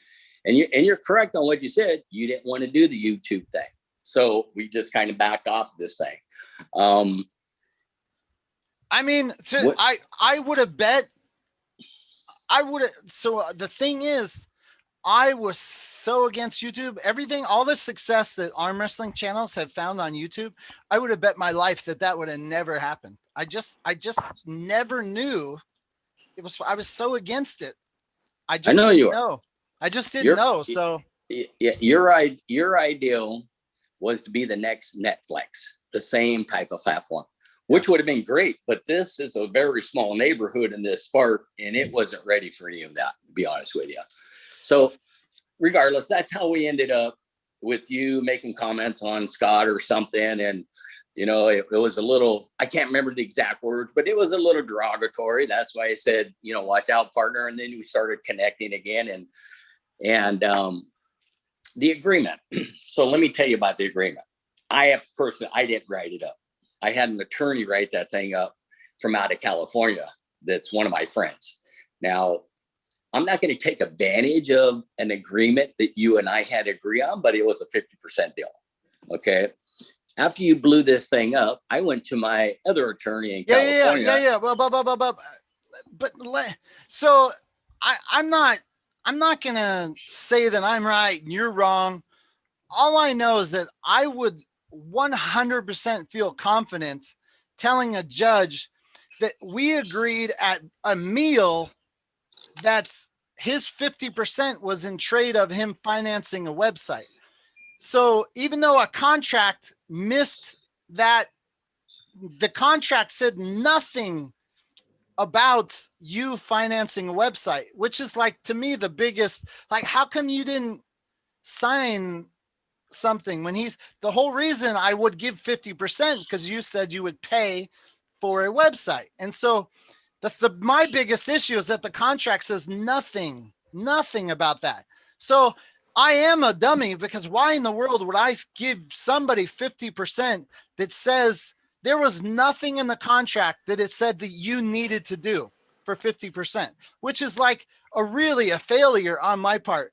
Speaker 3: And you're correct on what you said. You didn't want to do the YouTube thing. So we just kind of backed off this thing.
Speaker 1: I mean, I would have bet. So the thing is, I was so against YouTube. Everything, all the success that arm wrestling channels have found on YouTube, I would have bet my life that would have never happened. I just never knew. I was so against it. I just didn't know. I just didn't know. So
Speaker 3: yeah, your ideal was to be the next Netflix, the same type of platform, which would have been great. But this is a very small neighborhood in this part, and it wasn't ready for any of that, to be honest with you. So regardless, that's how we ended up with you making comments on Scott or something. And, you know, it was a little, I can't remember the exact words, but it was a little derogatory. That's why I said, you know, watch out, partner. And then we started connecting again. And the agreement. So let me tell you about the agreement. I didn't write it up. I had an attorney write that thing up from out of California. That's one of my friends. Now, I'm not going to take advantage of an agreement that you and I had to agree on, but it was a 50% deal. Okay. After you blew this thing up, I went to my other attorney in California.
Speaker 1: Yeah. Well, but so I'm not going to say that I'm right and you're wrong. All I know is that I would 100% feel confident telling a judge that we agreed at a meal that's his 50% was in trade of him financing a website. So even though a contract missed that, the contract said nothing about you financing a website, which is like, to me, the biggest, like, how come you didn't sign something when the whole reason I would give 50% because you said you would pay for a website. And so my biggest issue is that the contract says nothing about that. So I am a dummy because why in the world would I give somebody 50% that says there was nothing in the contract that it said that you needed to do for 50%, which is like a failure on my part.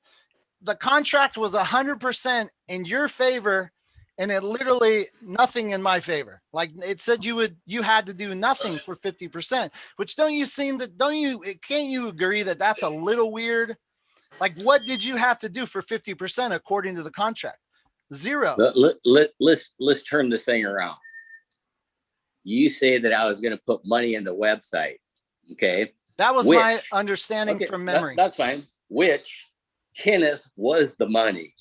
Speaker 1: The contract was 100% in your favor and it literally nothing in my favor. Like it said you had to do nothing for 50%, which can't you agree that that's a little weird? Like what did you have to do for 50% according to the contract? Zero.
Speaker 3: Let's turn this thing around. You say that I was going to put money in the website. Okay.
Speaker 1: That was my understanding from memory.
Speaker 3: That's fine. Which Kenneth was the money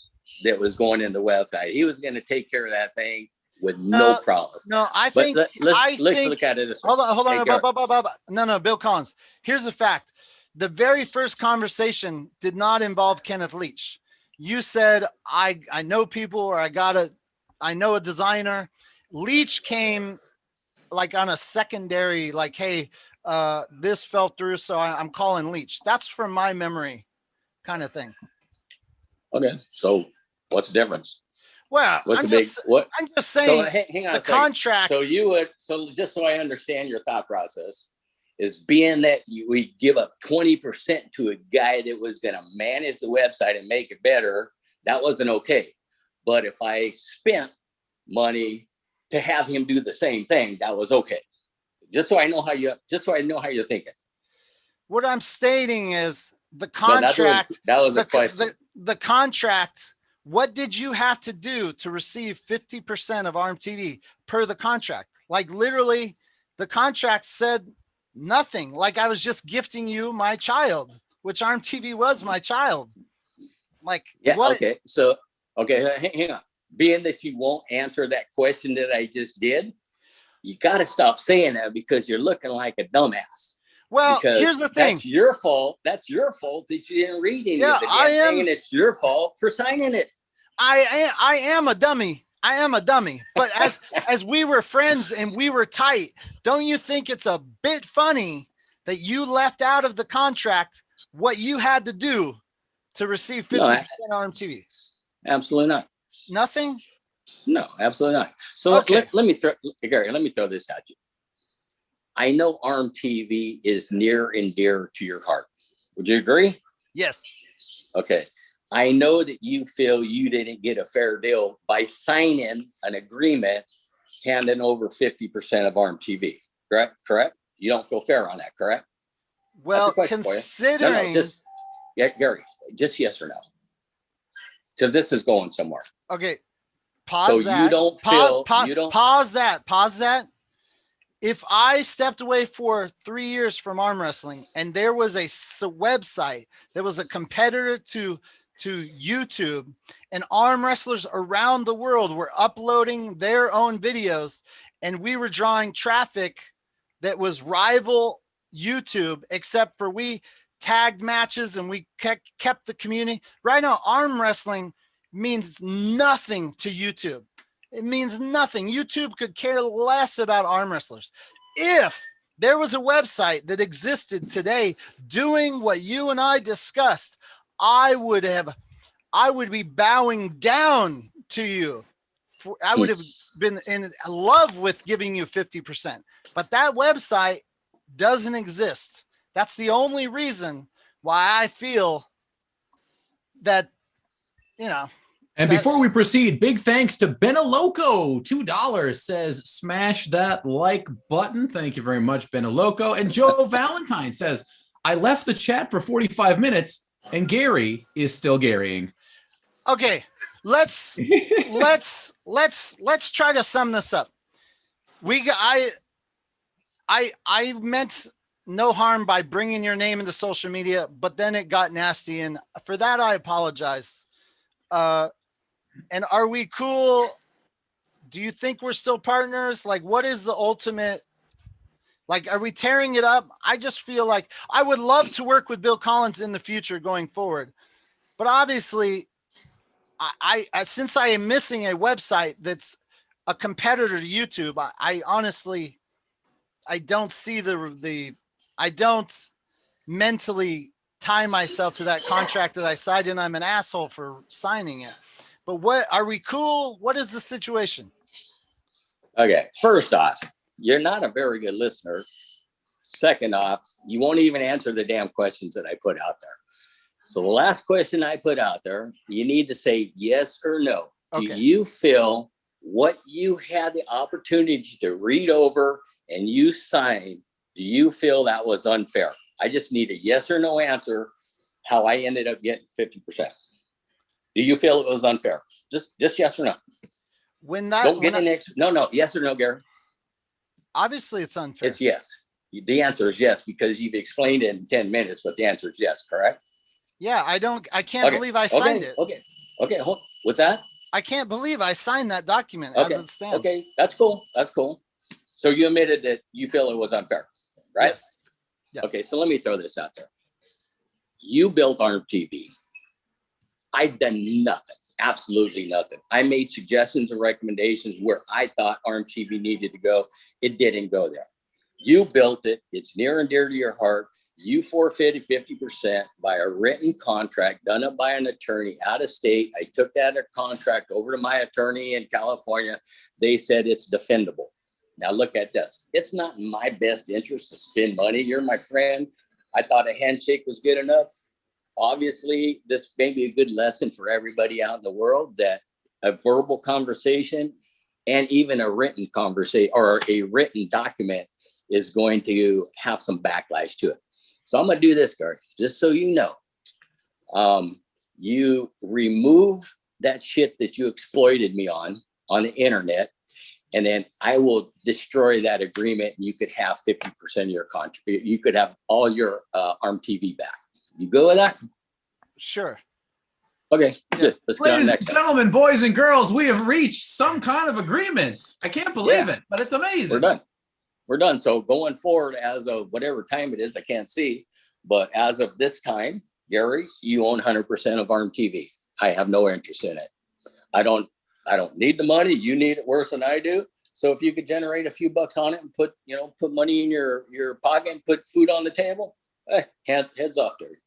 Speaker 3: that was going in the website. He was going to take care of that thing with no problems.
Speaker 1: No, I think
Speaker 3: let's look at it this way.
Speaker 1: Hold on. No, Bill Collins. Here's the fact. The very first conversation did not involve Kenneth Leach. You said, I know people, or I know a designer. Leach came like on a secondary, like, hey, this fell through, so I'm calling Leach. That's from my memory kind of thing.
Speaker 3: Okay, so what's the difference?
Speaker 1: Well,
Speaker 3: I'm just saying. So hang on a second.
Speaker 1: Contract.
Speaker 3: So just so I understand your thought process, is being that we give up 20% to a guy that was going to manage the website and make it better, that wasn't okay. But if I spent money to have him do the same thing, that was okay. Just so I know how you're thinking. What
Speaker 1: I'm stating is the contract.
Speaker 3: That was a question.
Speaker 1: The contract. What did you have to do to receive 50% of ARMTV per the contract? Like literally, the contract said nothing. Like I was just gifting you my child, which ARMTV was my child. Like
Speaker 3: yeah. What? Okay. So hang on. being that you won't answer that question that I just did, you got to stop saying that because you're looking like a dumbass.
Speaker 1: Well,
Speaker 3: Because
Speaker 1: here's the thing.
Speaker 3: That's your fault. That's your fault that you didn't read any of the damn thing, and it's your fault for signing it.
Speaker 1: I am a dummy. I am a dummy. But as we were friends and we were tight, don't you think it's a bit funny that you left out of the contract what you had to do to receive 50% ARMTV?
Speaker 3: Absolutely not.
Speaker 1: Nothing?
Speaker 3: No, absolutely not. So
Speaker 1: Okay.
Speaker 3: let me throw, Gary, let me throw this at you. I know ARMTV is near and dear to your heart. Would you agree?
Speaker 1: Yes.
Speaker 3: Okay. I know that you feel you didn't get a fair deal by signing an agreement handing over 50% of ARMTV. Correct? You don't feel fair on that, correct?
Speaker 1: Well, considering
Speaker 3: Gary, just yes or no. Because this is going somewhere.
Speaker 1: Okay. Pause
Speaker 3: so
Speaker 1: that.
Speaker 3: You don't feel you don't
Speaker 1: pause that. If I stepped away for 3 years from arm wrestling and there was a website that was a competitor to YouTube, and arm wrestlers around the world were uploading their own videos, and we were drawing traffic that was rival YouTube, except for we tagged matches and we kept the community. Right now, arm wrestling means nothing to YouTube. It means nothing. YouTube could care less about arm wrestlers. If there was a website that existed today doing what you and I discussed, I would be bowing down to you. I would have been in love with giving you 50%, but that website doesn't exist. That's the only reason why I feel that, you know.
Speaker 2: And before we proceed, big thanks to Benaloco, $2 says, smash that like button. Thank you very much, Benaloco. And Joe Valentine says, I left the chat for 45 minutes and Gary is still Garying.
Speaker 1: Okay, let's try to sum this up. I meant no harm by bringing your name into social media, but then it got nasty, and for that I apologize. And are we cool? Do you think we're still partners? Like, what is the ultimate? Like, are we tearing it up? I just feel like I would love to work with Bill Collins in the future going forward, but obviously, I since I am missing a website that's a competitor to YouTube, I honestly, I don't see I don't mentally tie myself to that contract that I signed, and I'm an asshole for signing it. But what, are we cool? What is the situation?
Speaker 3: Okay, first off, you're not a very good listener. Second off, you won't even answer the damn questions that I put out there. So the last question I put out there, you need to say yes or no. Okay. Do you feel what you had the opportunity to read over and you signed, do you feel that was unfair? I just need a yes or no answer how I ended up getting 50%. Do you feel it was unfair? Just yes or no. No, yes or no, Gary.
Speaker 1: Obviously it's unfair.
Speaker 3: It's yes. The answer is yes, because you've explained it in 10 minutes, but the answer is yes, correct?
Speaker 1: Yeah, I can't believe I signed it.
Speaker 3: Okay. What's that?
Speaker 1: I can't believe I signed that document as it stands.
Speaker 3: Okay, that's cool. So you admitted that you feel it was unfair, right?
Speaker 1: Yes. Yeah.
Speaker 3: Okay, so let me throw this out there. You built ARMTV. I've done nothing, absolutely nothing. I made suggestions and recommendations where I thought ARMTV needed to go. It didn't go there. You built it. It's near and dear to your heart. You forfeited 50% by a written contract done up by an attorney out of state. I took that contract over to my attorney in California. They said it's defendable. Now look at this. It's not in my best interest to spend money. You're my friend. I thought a handshake was good enough. Obviously, this may be a good lesson for everybody out in the world that a verbal conversation and even a written conversation or a written document is going to have some backlash to it. So I'm going to do this, Gary, just so you know. You remove that shit that you exploited me on the internet, and then I will destroy that agreement, and you could have 50% of your contract. You could have all your ARMTV back. You go with that?
Speaker 1: Sure.
Speaker 3: Okay, good. Let's get on
Speaker 2: Ladies and
Speaker 3: next time.
Speaker 2: gentlemen, boys and girls, we have reached some kind of agreement. I can't believe it, but it's amazing.
Speaker 3: We're done. We're done. So going forward, as of whatever time it is, I can't see, but as of this time, Gary, you own 100% of ARMTV. I have no interest in it. I don't need the money. You need it worse than I do. So if you could generate a few bucks on it and put money in your pocket and put food on the table, heads off, Gary.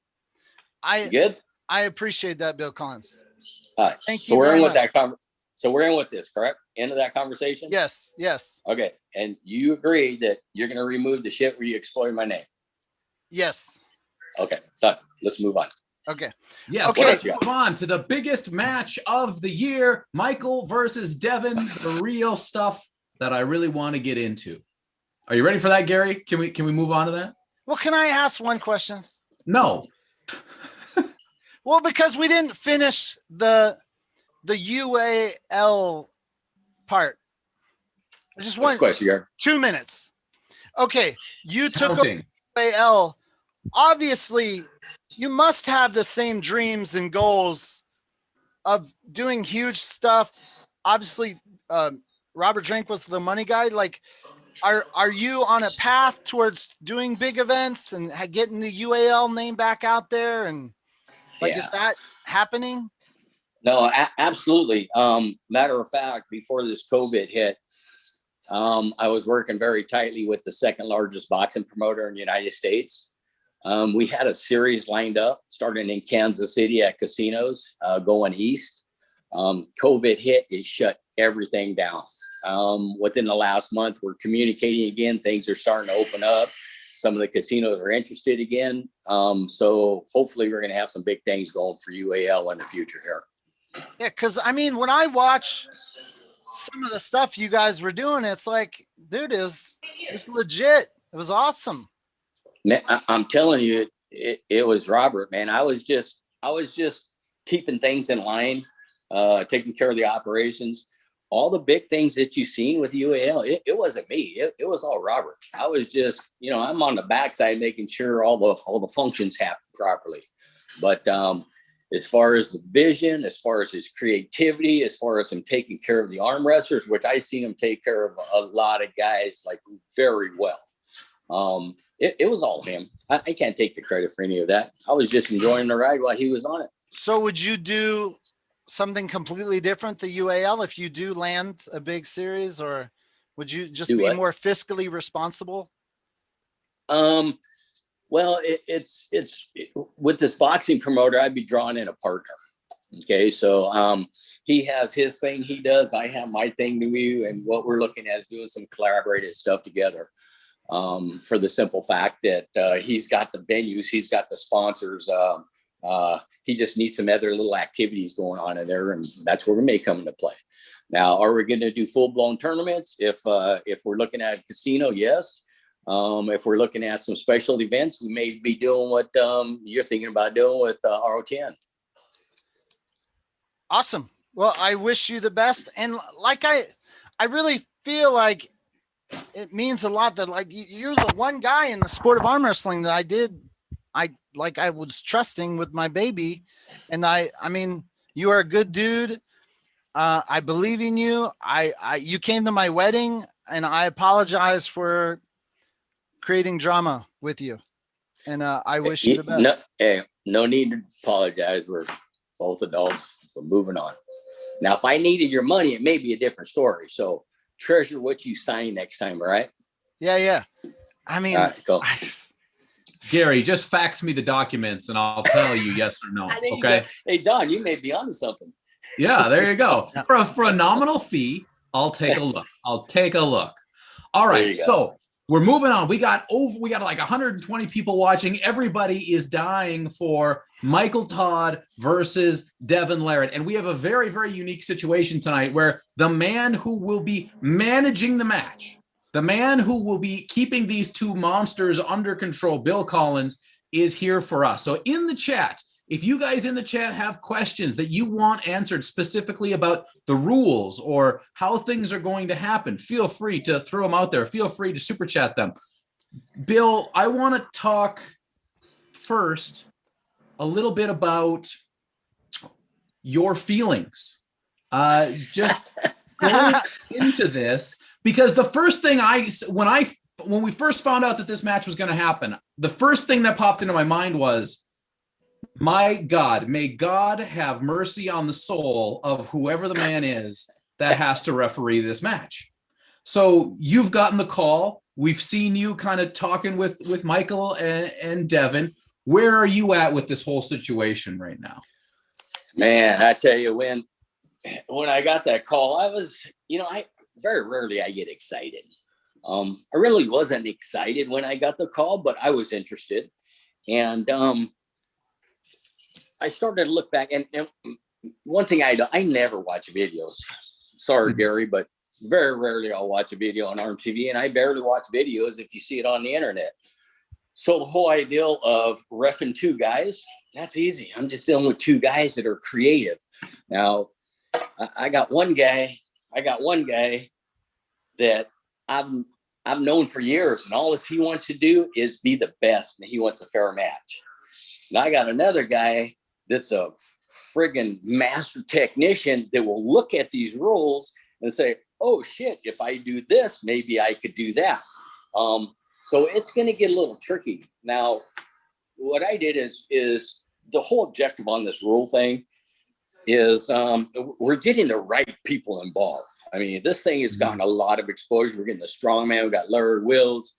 Speaker 3: You good?
Speaker 1: I appreciate that, Bill Collins.
Speaker 3: All right.
Speaker 1: Thank
Speaker 3: so
Speaker 1: you.
Speaker 3: We're in with that So we're in with this, correct? End of that conversation?
Speaker 1: Yes. Yes.
Speaker 3: Okay. And you agree that you're going to remove the shit where you exploit my name?
Speaker 1: Yes.
Speaker 3: Okay. Done. Let's move on.
Speaker 1: Okay.
Speaker 2: Yes.
Speaker 1: Okay.
Speaker 2: Let's move on to the biggest match of the year, Michael versus Devin, the real stuff that I really want to get into. Are you ready for that, Gary? Can we move on to that?
Speaker 1: Well, can I ask one question?
Speaker 2: No.
Speaker 1: Well, because we didn't finish the UAL part. I just want 2 minutes. Okay, you took UAL. Obviously, you must have the same dreams and goals of doing huge stuff. Obviously, Robert Drink was the money guy. Like, are you on a path towards doing big events and getting the UAL name back out there? And is that happening?
Speaker 3: No, absolutely. Matter of fact, before this COVID hit, I was working very tightly with the second largest boxing promoter in the United States. We had a series lined up starting in Kansas City at casinos going east. COVID hit, it shut everything down. Within the last month, we're communicating again. Things are starting to open up. Some of the casinos are interested again. So hopefully we're going to have some big things going for UAL in the future here.
Speaker 1: Yeah, because I mean, when I watch some of the stuff you guys were doing, it's like, dude, it's legit. It was awesome.
Speaker 3: Man, I'm telling you, it was Robert, man. I was just keeping things in line, taking care of the operations. All the big things that you've seen with UAL, it wasn't me. It was all Robert. I was just, I'm on the backside making sure all the functions happen properly. But as far as the vision, as far as his creativity, as far as him taking care of the arm wrestlers, which I seen him take care of a lot of guys like very well. It was all him. I can't take the credit for any of that. I was just enjoying the ride while he was on it.
Speaker 1: So would you do something completely different, the UAL, if you do land a big series, or would you just be more fiscally responsible?
Speaker 3: Well, it's with this boxing promoter, I'd be drawing in a partner. Okay. So, he has his thing he does. I have my thing to do. And what we're looking at is doing some collaborative stuff together. For the simple fact that, he's got the venues, he's got the sponsors, he just needs some other little activities going on in there, and that's where we may come into play. Now, are we going to do full-blown tournaments? If we're looking at a casino, yes. If we're looking at some special events, we may be doing what you're thinking about doing with ROTN.
Speaker 1: Awesome. Well, I wish you the best, and like I really feel like it means a lot that like you're the one guy in the sport of arm wrestling that I was trusting with my baby. And I mean, you are a good dude. I believe in you. You came to my wedding, and I apologize for creating drama with you. And I wish you the best.
Speaker 3: No need to apologize. We're both adults. We're moving on. Now, if I needed your money, it may be a different story. So treasure what you sign next time, all right?
Speaker 1: Yeah. I mean,
Speaker 3: all right, go.
Speaker 2: Gary, just fax me the documents and I'll tell you yes or no. Okay.
Speaker 3: Hey, John, you may be onto something.
Speaker 2: Yeah, there you go. For a nominal fee, I'll take a look. All right. So we're moving on. We got like 120 people watching. Everybody is dying for Michael Todd versus Devin Larratt. And we have a very, very unique situation tonight where the man who will be managing the match, the man who will be keeping these two monsters under control, Bill Collins, is here for us. So in the chat, if you guys in the chat have questions that you want answered specifically about the rules or how things are going to happen, feel free to throw them out there. Feel free to super chat them. Bill, I want to talk first a little bit about your feelings. Just going into this, because the first thing when we first found out that this match was going to happen, the first thing that popped into my mind was, my God, may God have mercy on the soul of whoever the man is that has to referee this match. So you've gotten the call. We've seen you kind of talking with Michael and Devin. Where are you at with this whole situation right now?
Speaker 3: Man, I tell you, when I got that call, I was, I very rarely I get excited. I really wasn't excited when I got the call, but I was interested. And I started to look back, and one thing I never watch videos. Sorry, Gary, but very rarely I'll watch a video on ARMTV, and I barely watch videos if you see it on the internet. So the whole idea of reffing two guys, that's easy. I'm just dealing with two guys that are creative. Now, I got one guy that I've known for years, and all he wants to do is be the best, and he wants a fair match. And I got another guy that's a friggin' master technician that will look at these rules and say, oh shit, if I do this, maybe I could do that. So it's going to get a little tricky. Now, what I did is the whole objective on this rule thing is we're getting the right people involved. I mean, this thing has gotten a lot of exposure. We're getting the strongman. We got Larratt Wills.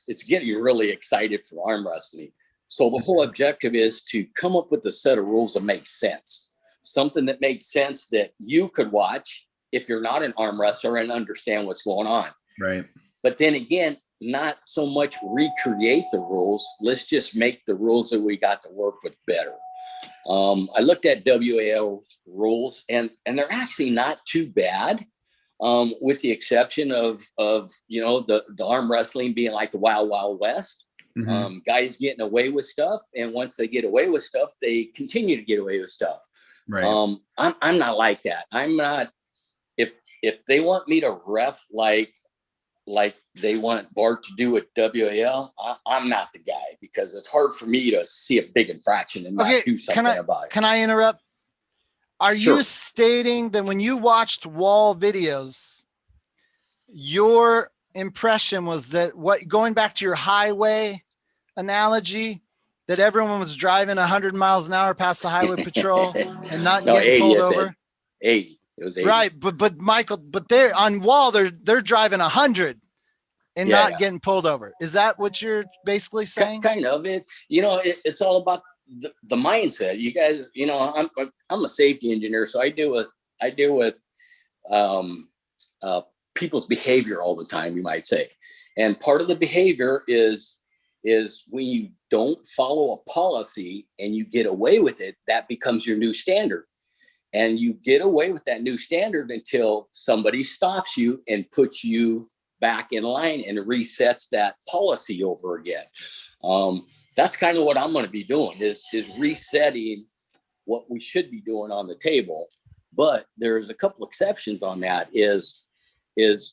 Speaker 3: It's getting you really excited for arm wrestling. So the whole objective is to come up with a set of rules that make sense. Something that makes sense that you could watch if you're not an arm wrestler and understand what's going on. Right. But then again, not so much recreate the rules. Let's just make the rules that we got to work with better. I looked at WAL rules, and they're actually not too bad, with the exception of the arm wrestling being like the Wild Wild West. Mm-hmm. Guys getting away with stuff, and once they get away with stuff, they continue to get away with stuff. Right. I'm not like that. I'm not. If they want me to ref like they want Bart to do with WAL, I'm not the guy, because it's hard for me to see a big infraction and not do something about it.
Speaker 1: Can I interrupt? Are
Speaker 3: Sure.
Speaker 1: you stating that when you watched WAL videos, your impression was that going back to your highway analogy, that everyone was driving 100 miles an hour past the highway patrol and not getting pulled over?
Speaker 3: 80. It was 80.
Speaker 1: Right, but Michael, they're on WAL, they're driving 100 and not getting pulled over. Is that what you're basically saying?
Speaker 3: Kind of. It's all about the mindset. You guys, I'm a safety engineer, so I deal with people's behavior all the time, you might say. And part of the behavior is when you don't follow a policy and you get away with it, that becomes your new standard. And you get away with that new standard until somebody stops you and puts you back in line and resets that policy over again. That's kind of what I'm going to be doing is resetting what we should be doing on the table. But there's a couple exceptions on that is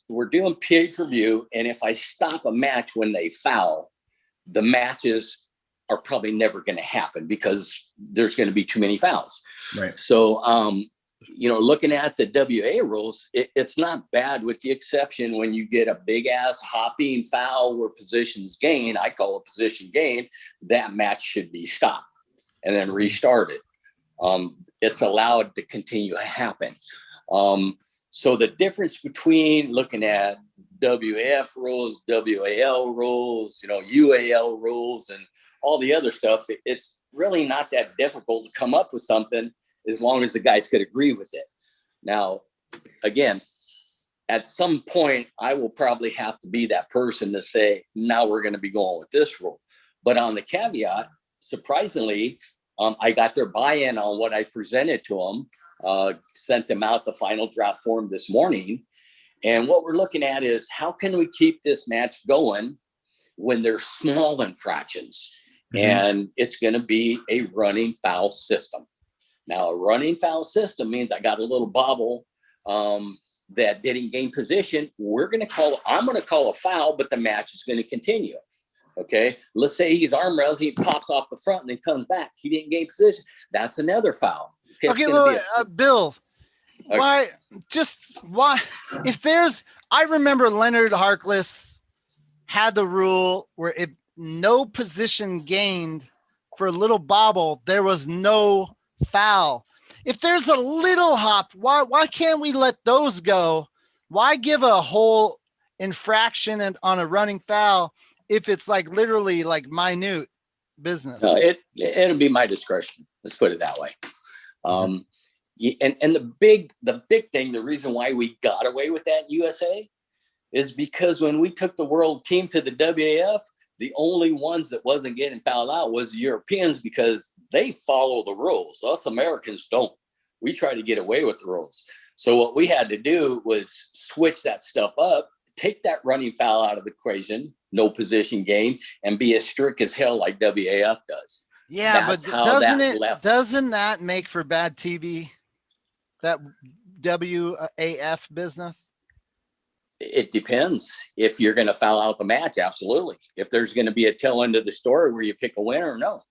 Speaker 3: we're doing pay-per-view. And if I stop a match when they foul, the matches are probably never going to happen because there's going to be too many fouls. Right. So, looking at the WA rules, it's not bad, with the exception when you get a big ass hopping foul where positions gain, I call it position gain, that match should be stopped and then restarted. It's allowed to continue to happen. So the difference between looking at WAF rules, WAL rules, UAL rules, and all the other stuff, it's really not that difficult to come up with something as long as the guys could agree with it. Now, again, at some point, I will probably have to be that person to say, now we're going to be going with this rule. But on the caveat, surprisingly, I got their buy-in on what I presented to them, sent them out the final draft form this morning. And what we're looking at is how can we keep this match going when there's small infractions? Mm-hmm. And it's going to be a running foul system. Now, a running foul system means I got a little bobble that didn't gain position. I'm going to call a foul, but the match is going to continue. Okay. Let's say he's arm wrestling, he pops off the front and then comes back. He didn't gain position. That's another foul. It's
Speaker 1: Okay,
Speaker 3: going to
Speaker 1: well,
Speaker 3: be
Speaker 1: Bill,
Speaker 3: Okay.
Speaker 1: why, if there's, I remember Leonard Harkless had the rule where if no position gained for a little bobble, there was no foul. If there's a little hop, why can't we let those go? Why give a whole infraction on a running foul if it's like literally like minute business?
Speaker 3: it'll be my discretion. Let's put it that way. And the big thing, the reason why we got away with that in USA is because when we took the world team to the WAF, the only ones that wasn't getting fouled out was the Europeans, because they follow the rules. Us Americans don't. We try to get away with the rules. So what we had to do was switch that stuff up, take that running foul out of the equation, no position gain, and be as strict as hell like WAF does.
Speaker 1: Yeah,
Speaker 3: That's
Speaker 1: but
Speaker 3: how that left.
Speaker 1: doesn't that make for bad TV? That WAF business?
Speaker 3: It depends. If you're going to foul out the match, absolutely. If there's going to be a tail end of the story where you pick a winner, no.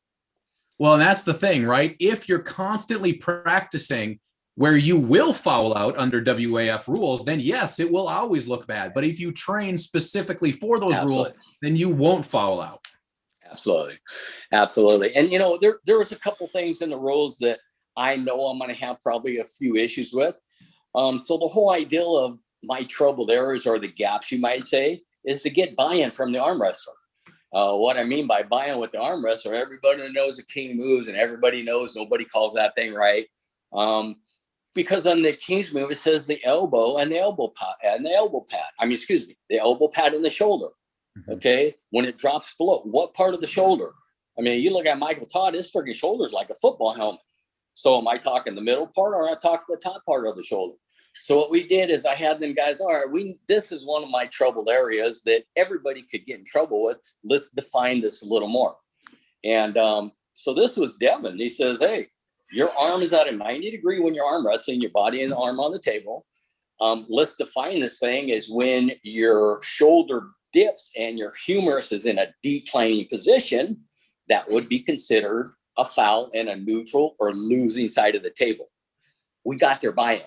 Speaker 2: Well, and that's the thing, right? If you're constantly practicing where you will foul out under WAF rules, then yes, it will always look bad. But if you train specifically for those rules, then you won't foul out.
Speaker 3: Absolutely. And, you know, there was a couple things in the rules that I know I'm going to have probably a few issues with. So the whole idea of my troubled areas, or the gaps, you might say, is to get buy-in from the arm wrestler. What I mean by buy-in with the arm wrestler, everybody knows the king moves, and everybody knows nobody calls that thing right. Because on the king's move, it says the elbow and the elbow pad and the elbow pad. The elbow pad and the shoulder. Okay. When it drops below, what part of the shoulder? I mean, you look at Michael Todd, his freaking shoulder's like a football helmet. So am I talking the middle part, or am I talking the top part of the shoulder? So what we did is I had them guys, all right, this is one of my troubled areas that everybody could get in trouble with. Let's define this a little more. And so this was Devin. He says, hey, your arm is at a 90-degree when you're arm wrestling, your body and the arm on the table. Let's define this thing as when your shoulder dips and your humerus is in a declining position. That would be considered a foul and a neutral or losing side of the table. We got their buy-in.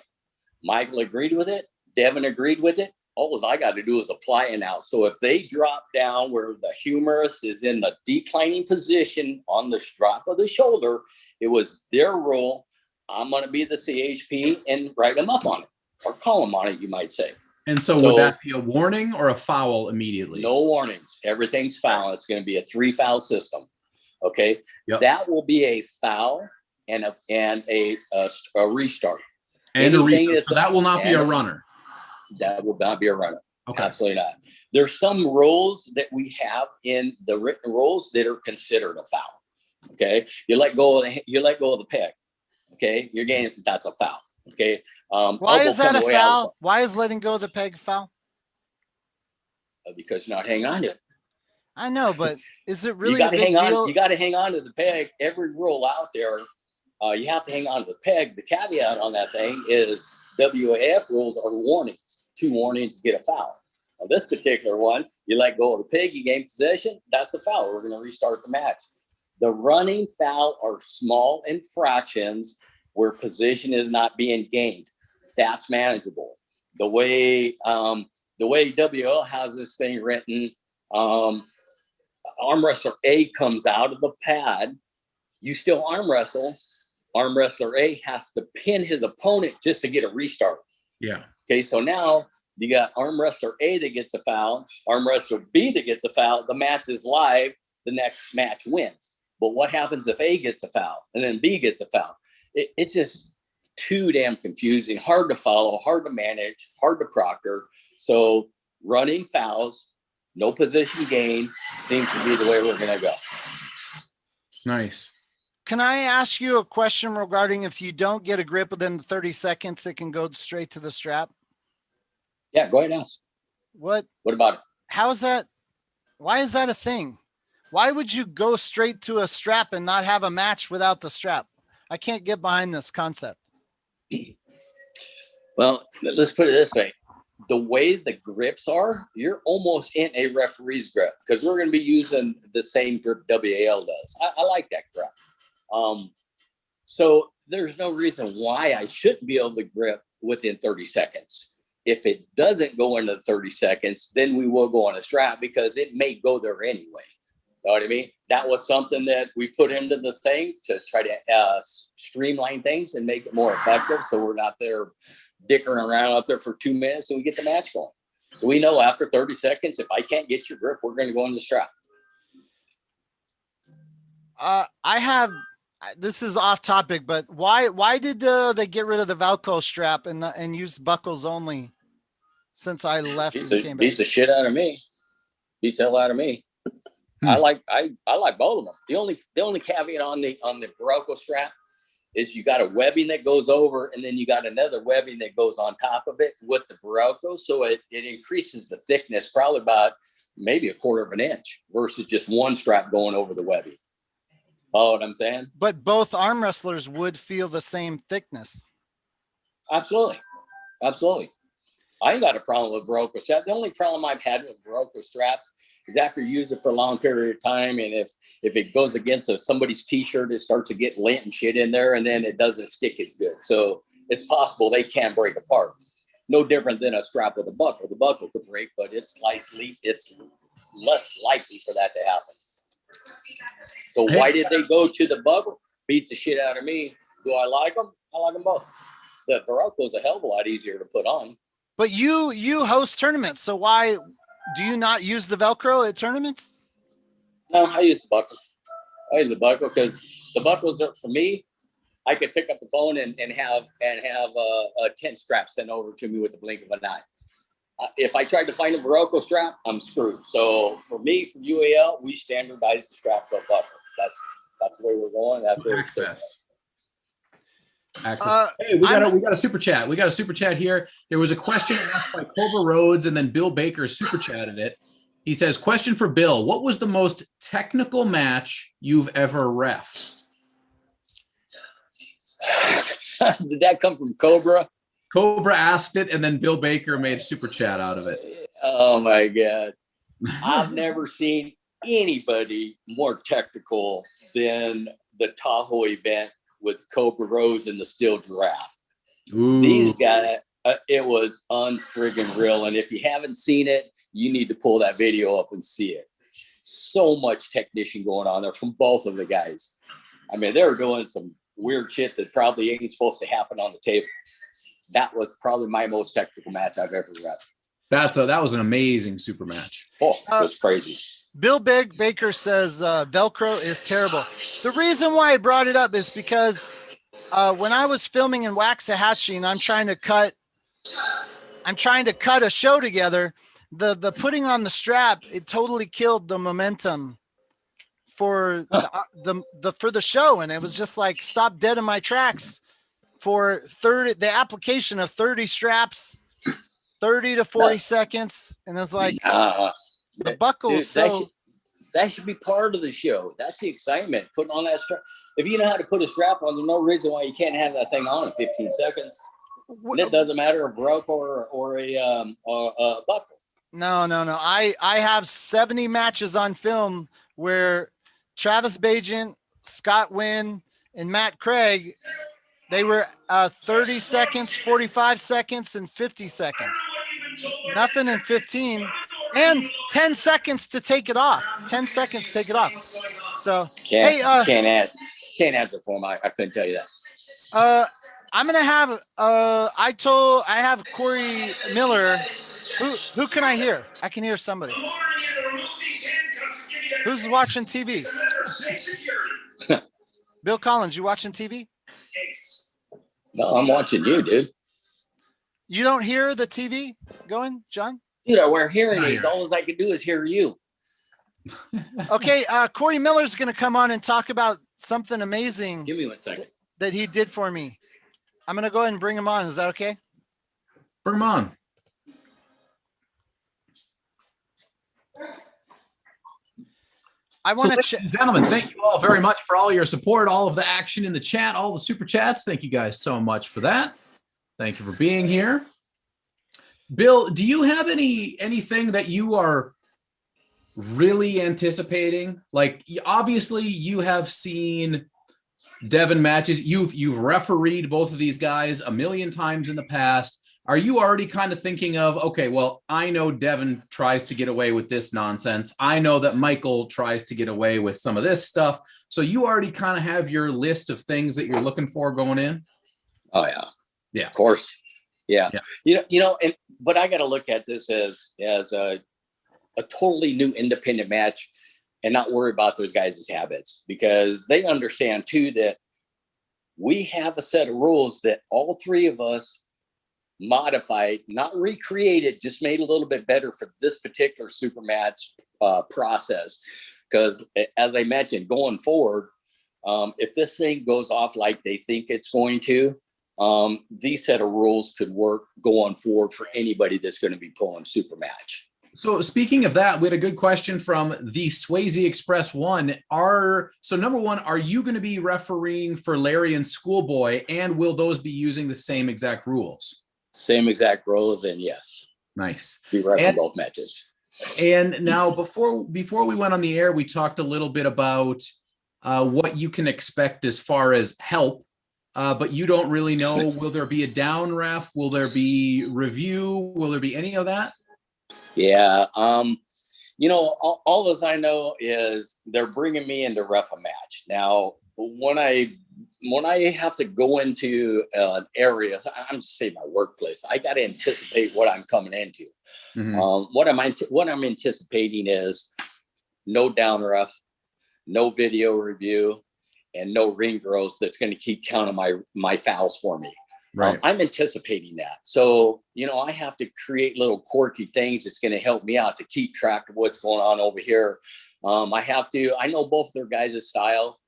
Speaker 3: Michael agreed with it. Devin agreed with it. All I got to do is apply it now. So if they drop down where the humerus is in the declining position on the drop of the shoulder, it was their rule. I'm going to be the CHP and write them up on it, or call them on it, you might say.
Speaker 2: And so would that be a warning or a foul immediately? No
Speaker 3: warnings. Everything's foul. It's going to be a 3-foul system. Okay.
Speaker 2: Yep.
Speaker 3: That will be a foul and a restart.
Speaker 2: And a restart. So that will not be a runner.
Speaker 3: That will not be a runner.
Speaker 2: Okay.
Speaker 3: Absolutely not. There's some rules that we have in the written rules that are considered a foul. Okay. You let go of the peg. Okay. You're getting, that's a foul. Okay.
Speaker 1: Why is that a foul? Why is letting go of the peg foul?
Speaker 3: Because you're not hanging on to it.
Speaker 1: I know, but is it really
Speaker 3: a big deal? You got to hang on to the peg. Every rule out there, you have to hang on to the peg. The caveat on that thing is WAF rules are warnings. 2 warnings to get a foul. On this particular one, you let go of the peg, you gain possession, that's a foul. We're going to restart the match. The running foul are small infractions where position is not being gained. That's manageable. The way WL has this thing written, arm wrestler A comes out of the pad, you still arm wrestle. Arm wrestler A has to pin his opponent just to get a restart.
Speaker 2: Yeah.
Speaker 3: Okay, so now you got arm wrestler A that gets a foul, arm wrestler B that gets a foul. The match is live. The next match wins. But what happens if A gets a foul and then B gets a foul? It's just too damn confusing, hard to follow, hard to manage, hard to proctor. So running fouls, no position gain seems to be the way we're going to go.
Speaker 2: Nice.
Speaker 1: Can I ask you a question regarding if you don't get a grip within 30 seconds, it can go straight to the strap?
Speaker 3: Yeah, go ahead and ask.
Speaker 1: What
Speaker 3: about it?
Speaker 1: How is that? Why is that a thing? Why would you go straight to a strap and not have a match without the strap? I can't get behind this concept.
Speaker 3: Well, let's put it this way. The way the grips are, you're almost in a referee's grip because we're going to be using the same grip WAL does. I like that grip. So there's no reason why I shouldn't be able to grip within 30 seconds. If it doesn't go into 30 seconds, then we will go on a strap because it may go there anyway. You know what I mean? That was something that we put into the thing to try to streamline things and make it more effective. So we're not there dickering around out there for 2 minutes and we get the match going. So we know after 30 seconds, if I can't get your grip, we're going to go on the strap.
Speaker 1: This is off topic, but why did they get rid of the Velcro strap and use buckles only since I left and came back?
Speaker 3: Beats the shit out of me. Beats the hell out of me. I like both of them. The only caveat on the Barocco strap is you got a webbing that goes over, and then you got another webbing that goes on top of it with the Barocco, so it increases the thickness probably about maybe a quarter of an inch versus just one strap going over the webbing. Follow what I'm saying?
Speaker 1: But both arm wrestlers would feel the same thickness.
Speaker 3: Absolutely. I ain't got a problem with Barocco strap. The only problem I've had with Barocco straps is after you use it for a long period of time, and if it goes against somebody's t-shirt, it starts to get lint and shit in there, and then it doesn't stick as good. So it's possible they can break apart. No different than a strap with a buckle. The buckle could break, but it's less likely for that to happen. So why did they go to the buckle? Beats the shit out of me. Do I like them? I like them both. The Barocco is a hell of a lot easier to put on.
Speaker 1: But you host tournaments, so why do you not use the Velcro at tournaments?
Speaker 3: No, I use the buckle. I use the buckle because the buckles are, for me, I could pick up the phone and have a 10 strap sent over to me with the blink of an eye. If I tried to find a Barocco strap, I'm screwed. So for me, for UAL, we standardize the strap to a buckle. That's the way we're going. That's where
Speaker 2: access. Hey, we got a super chat. We got a super chat here. There was a question asked by Cobra Rhodes, and then Bill Baker super chatted it. He says, question for Bill: what was the most technical match you've ever reffed?
Speaker 3: Did that come from Cobra?
Speaker 2: Cobra asked it, and then Bill Baker made a super chat out of it.
Speaker 3: Oh my God. I've never seen anybody more technical than the Tahoe event with Cobra Rose and the Steel Giraffe.
Speaker 2: Ooh.
Speaker 3: These guys, it was unfriggin' real. And if you haven't seen it, you need to pull that video up and see it. So much technician going on there from both of the guys. I mean, they were doing some weird shit that probably ain't supposed to happen on the table. That was probably my most technical match I've ever ref.
Speaker 2: That was an amazing super match.
Speaker 3: Oh, it was crazy.
Speaker 1: Bill Baker says Velcro is terrible. The reason why I brought it up is because when I was filming in Waxahachie and I'm trying to cut a show together, the putting on the strap, it totally killed the momentum for the show, and it was just like stop dead in my tracks for the application of 30 straps, 30 to 40 seconds, and it's like the buckles.
Speaker 3: Dude, that should be part of the show. That's the excitement, putting on that strap. If you know how to put a strap on, there's no reason why you can't have that thing on in 15 seconds. And it doesn't matter a broke or a buckle.
Speaker 1: No. I have 70 matches on film where Travis Bajent, Scott Wynn, and Matt Craig, they were 30 seconds, 45 seconds, and 50 seconds. Nothing in 15. And 10 seconds to take it off. 10 seconds to take it off. So
Speaker 3: can't answer for him. I couldn't tell you
Speaker 1: that. I'm gonna have I have Corey Miller. Who can I hear? I can hear somebody. Who's watching TV? Bill Collins, you watching TV?
Speaker 3: No, I'm watching you, dude.
Speaker 1: You don't hear the TV going, John?
Speaker 3: Dude, I wear hearing aids. All I can do is hear you.
Speaker 1: Okay, Corey Miller's going to come on and talk about something amazing.
Speaker 3: Give me 1 second.
Speaker 1: That he did for me. I'm going to go ahead and bring him on. Is that okay?
Speaker 2: Bring him on.
Speaker 1: I want to
Speaker 2: ladies and gentlemen, thank you all very much for all your support, all of the action in the chat, all the super chats. Thank you guys so much for that. Thank you for being here. Bill, do you have anything that you are really anticipating? Like, obviously you have seen Devin matches. You've refereed both of these guys a million times in the past. Are you already kind of thinking of, okay, well, I know Devin tries to get away with this nonsense. I know that Michael tries to get away with some of this stuff. So you already kind of have your list of things that you're looking for going in?
Speaker 3: Oh yeah.
Speaker 2: Yeah.
Speaker 3: Of course. Yeah. But I got to look at this as a totally new independent match and not worry about those guys' habits, because they understand too that we have a set of rules that all three of us modified, not recreated, just made a little bit better for this particular super match process. Because as I mentioned, going forward, if this thing goes off like they think it's going to, these set of rules could work going forward for anybody that's going to be pulling super match.
Speaker 2: So speaking of that, we had a good question from the Swayze Express one. So number one, are you going to be refereeing for Larry and Schoolboy, and will those be using the same exact rules?
Speaker 3: Same exact rules, and yes.
Speaker 2: Nice.
Speaker 3: Be refereeing both matches.
Speaker 2: And now before we went on the air, we talked a little bit about what you can expect as far as help, but you don't really know, will there be a down ref? Will there be review? Will there be any of that?
Speaker 3: Yeah. All this I know is they're bringing me in to ref a match. Now, when I have to go into an area, I'm just saying my workplace, I got to anticipate what I'm coming into.
Speaker 2: Mm-hmm.
Speaker 3: What I'm anticipating is no down ref, no video review, and no ring girls that's going to keep counting my fouls for me.
Speaker 2: Right.
Speaker 3: I'm anticipating that. So, I have to create little quirky things that's going to help me out to keep track of what's going on over here. I know both their guys' style,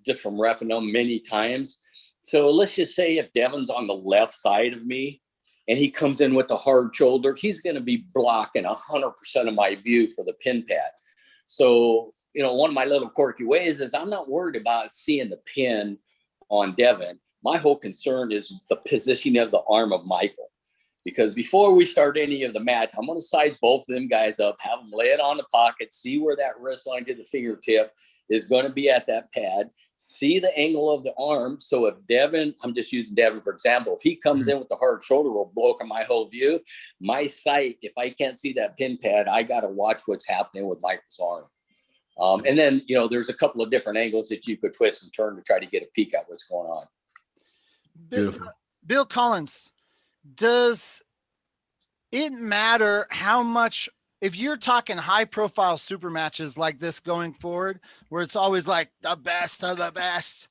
Speaker 3: just from reffing them many times. So let's just say if Devin's on the left side of me and he comes in with the hard shoulder, he's going to be blocking 100% of my view for the pin pad. So, one of my little quirky ways is I'm not worried about seeing the pin on Devin. My whole concern is the positioning of the arm of Michael, because before we start any of the match, I'm going to size both of them guys up, have them lay it on the pocket, see where that wrist line to the fingertip is going to be at that pad, see the angle of the arm. So if Devin, I'm just using Devin for example, if he comes in with the hard shoulder roll blocking my whole view, my sight, if I can't see that pin pad, I got to watch what's happening with Michael's arm. And then, there's a couple of different angles that you could twist and turn to try to get a peek at what's going on.
Speaker 2: Beautiful.
Speaker 1: Bill Collins, does it matter how much, if you're talking high profile super matches like this going forward, where it's always like the best of the best,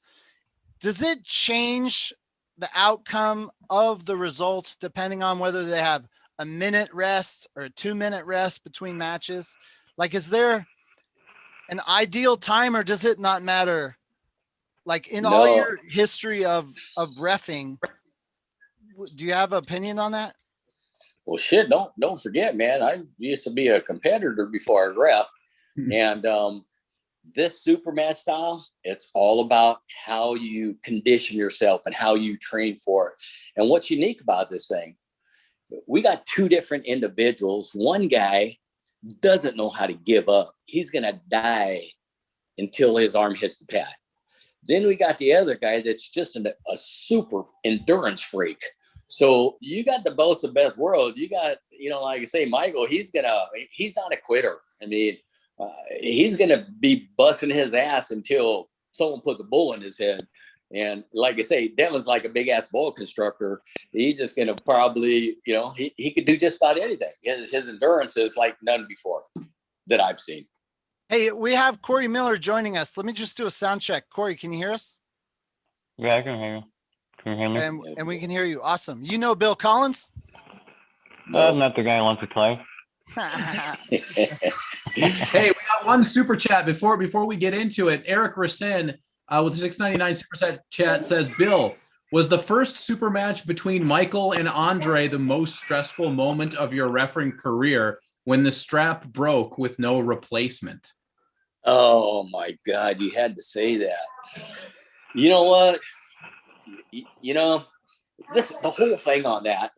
Speaker 1: does it change the outcome of the results depending on whether they have a minute rest or a 2-minute rest between matches? Like, is there an ideal time, or does it not matter? Like all your history of reffing, do you have an opinion on that?
Speaker 3: Well, shit, don't forget, man. I used to be a competitor before I ref. And this super match style, it's all about how you condition yourself and how you train for it. And what's unique about this thing, we got two different individuals. One guy doesn't know how to give up. He's going to die until his arm hits the pad. Then we got the other guy that's just a super endurance freak. So you got the both of the best world. You got, like I say, Michael, he's not a quitter. I mean, he's going to be busting his ass until someone puts a bull in his head. And like I say, Devin's like a big ass ball constructor. He's just going to probably, he could do just about anything. His endurance is like none before that I've seen.
Speaker 1: Hey, we have Corey Miller joining us. Let me just do a sound check. Corey, can you hear us?
Speaker 4: Yeah, I can hear you. Can you hear me?
Speaker 1: And we can hear you. Awesome. You know Bill Collins?
Speaker 4: Not the guy who wants to play.
Speaker 2: Hey, we got one super chat before we get into it. Eric Racine with the $6.99 super chat says, Bill, was the first super match between Michael and Andre the most stressful moment of your refereeing career when the strap broke with no replacement?
Speaker 3: Oh my God, you had to say that. You know what? The whole thing on that,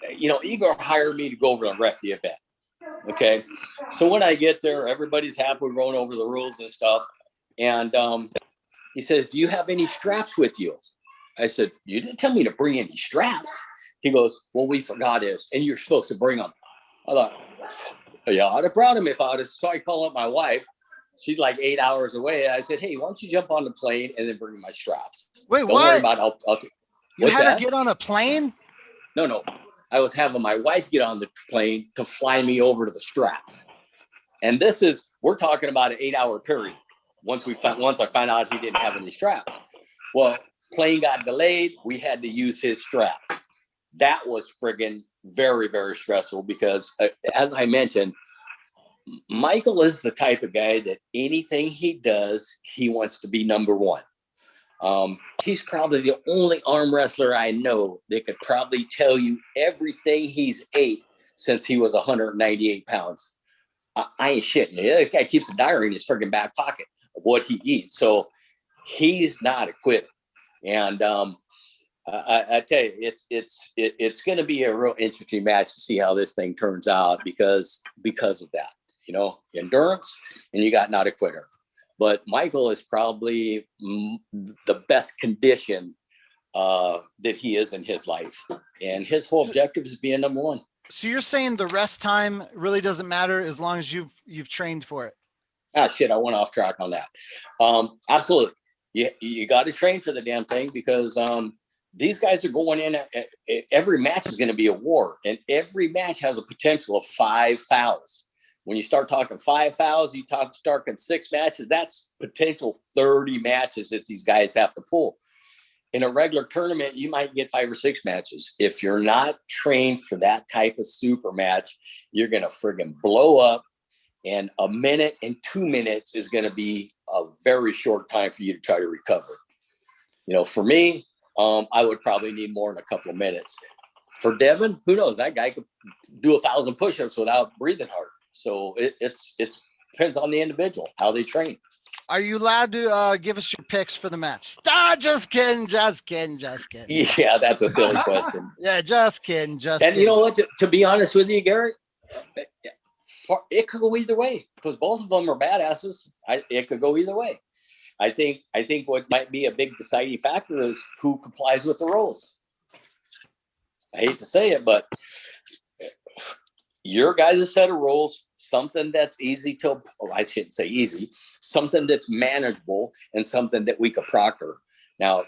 Speaker 3: Igor hired me to go over and ref the event. Okay. So when I get there, everybody's happy rolling over the rules and stuff. And He says, do you have any straps with you? I said, you didn't tell me to bring any straps. He goes, well, we forgot this, and you're supposed to bring them. I thought, yeah, I'd have brought them if I would have. So I called up my wife. She's like 8 hours away. I said, hey, why don't you jump on the plane and then bring my straps?
Speaker 1: Wait,
Speaker 3: Don't
Speaker 1: what?
Speaker 3: worry about it.
Speaker 1: You had her get on a plane?
Speaker 3: No. I was having my wife get on the plane to fly me over to the straps. And we're talking about an 8-hour period. Once I found out he didn't have any straps. Well, plane got delayed. We had to use his straps. That was friggin' very, very stressful because, as I mentioned, Michael is the type of guy that anything he does, he wants to be number one. He's probably the only arm wrestler I know that could probably tell you everything he's ate since he was 198 pounds. I ain't shitting you. That guy keeps a diary in his friggin' back pocket of what he eats. So he's not a quitter. And I tell you, it's going to be a real interesting match to see how this thing turns out because of that. You know, endurance, and you got not a quitter. But Michael is probably the best condition that he is in his life. And his whole objective is being number one.
Speaker 1: So you're saying the rest time really doesn't matter as long as you've trained for it?
Speaker 3: Ah, shit, I went off track on that. Absolutely. You got to train for the damn thing because these guys are going in. Every match is going to be a war, and every match has a potential of 5 fouls. When you start talking 5 fouls, you start talking 6 matches. That's potential 30 matches that these guys have to pull. In a regular tournament, you might get 5 or 6 matches. If you're not trained for that type of super match, you're going to friggin' blow up. And a minute and 2 minutes is going to be a very short time for you to try to recover. You know, for me, I would probably need more than a couple of minutes. For Devin, who knows? That guy could do 1,000 push-ups without breathing hard. So it depends on the individual, how they train.
Speaker 1: Are you allowed to give us your picks for the match? Just kidding.
Speaker 3: Yeah, that's a silly question.
Speaker 1: Yeah, just kidding.
Speaker 3: And you know what? To be honest with you, Gary, it could go either way because both of them are badasses. It could go either way. I think what might be a big deciding factor is who complies with the rules. I hate to say it, but your guys' set of rules, something that's easy to, I shouldn't say easy, something that's manageable and something that we could proctor. Now,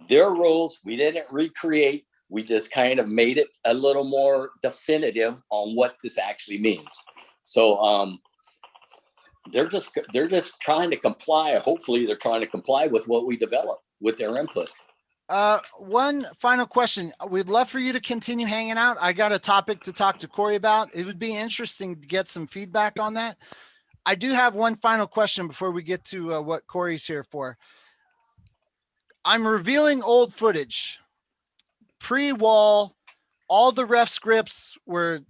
Speaker 3: their rules, we didn't recreate. We just kind of made it a little more definitive on what this actually means. So they're just trying to comply. Hopefully they're trying to comply with what we develop with their input.
Speaker 1: One final question. We'd love for you to continue hanging out. I got a topic to talk to Corey about. It would be interesting to get some feedback on that. I do have one final question before we get to what Corey's here for. I'm revealing old footage. Pre-wall, all the ref scripts were,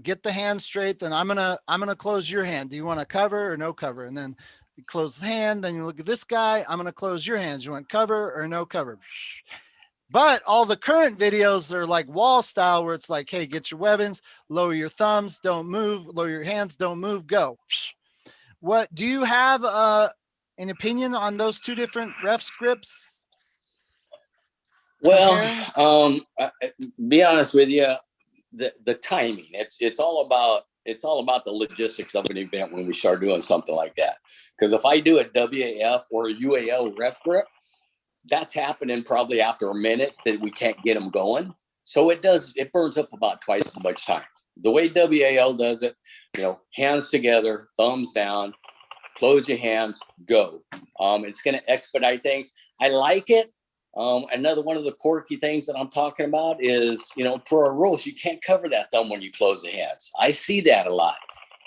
Speaker 1: get the hand straight, then I'm gonna close your hand. Do you want to cover or no cover? And then you close the hand, then you look at this guy, I'm gonna close your hands. You want cover or no cover? But all the current videos are like wall style where it's like, hey, get your weapons, lower your thumbs, don't move, lower your hands, don't move, go. What do you have an opinion on those two different ref scripts?
Speaker 3: Well, be honest with you, the timing, it's all about the logistics of an event when we start doing something like that. Because if I do a WAF or a UAL ref grip, that's happening probably after a minute that we can't get them going. So it burns up about twice as much time. The way WAL does it, hands together, thumbs down, close your hands, go. It's going to expedite things. I like it. Another one of the quirky things that I'm talking about is, for our rules, you can't cover that thumb when you close the hands. I see that a lot.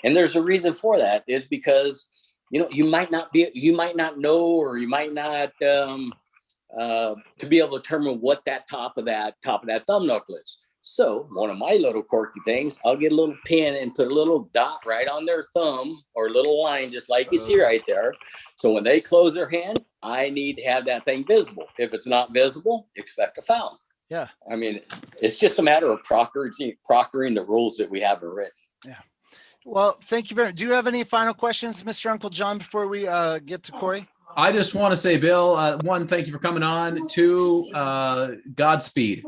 Speaker 3: And there's a reason for that is because, you might not know, or you might not, to be able to determine what that top of that thumb knuckle is. So one of my little quirky things, I'll get a little pin and put a little dot right on their thumb, or a little line, just like you see right there. So when they close their hand, I need to have that thing visible. If it's not visible, expect a foul.
Speaker 1: Yeah.
Speaker 3: I mean, it's just a matter of proctoring the rules that we have written.
Speaker 1: Yeah. Well, thank you very much. Do you have any final questions, Mr. Uncle John, before we get to Corey?
Speaker 2: I just want to say, Bill, one, thank you for coming on. Two, Godspeed.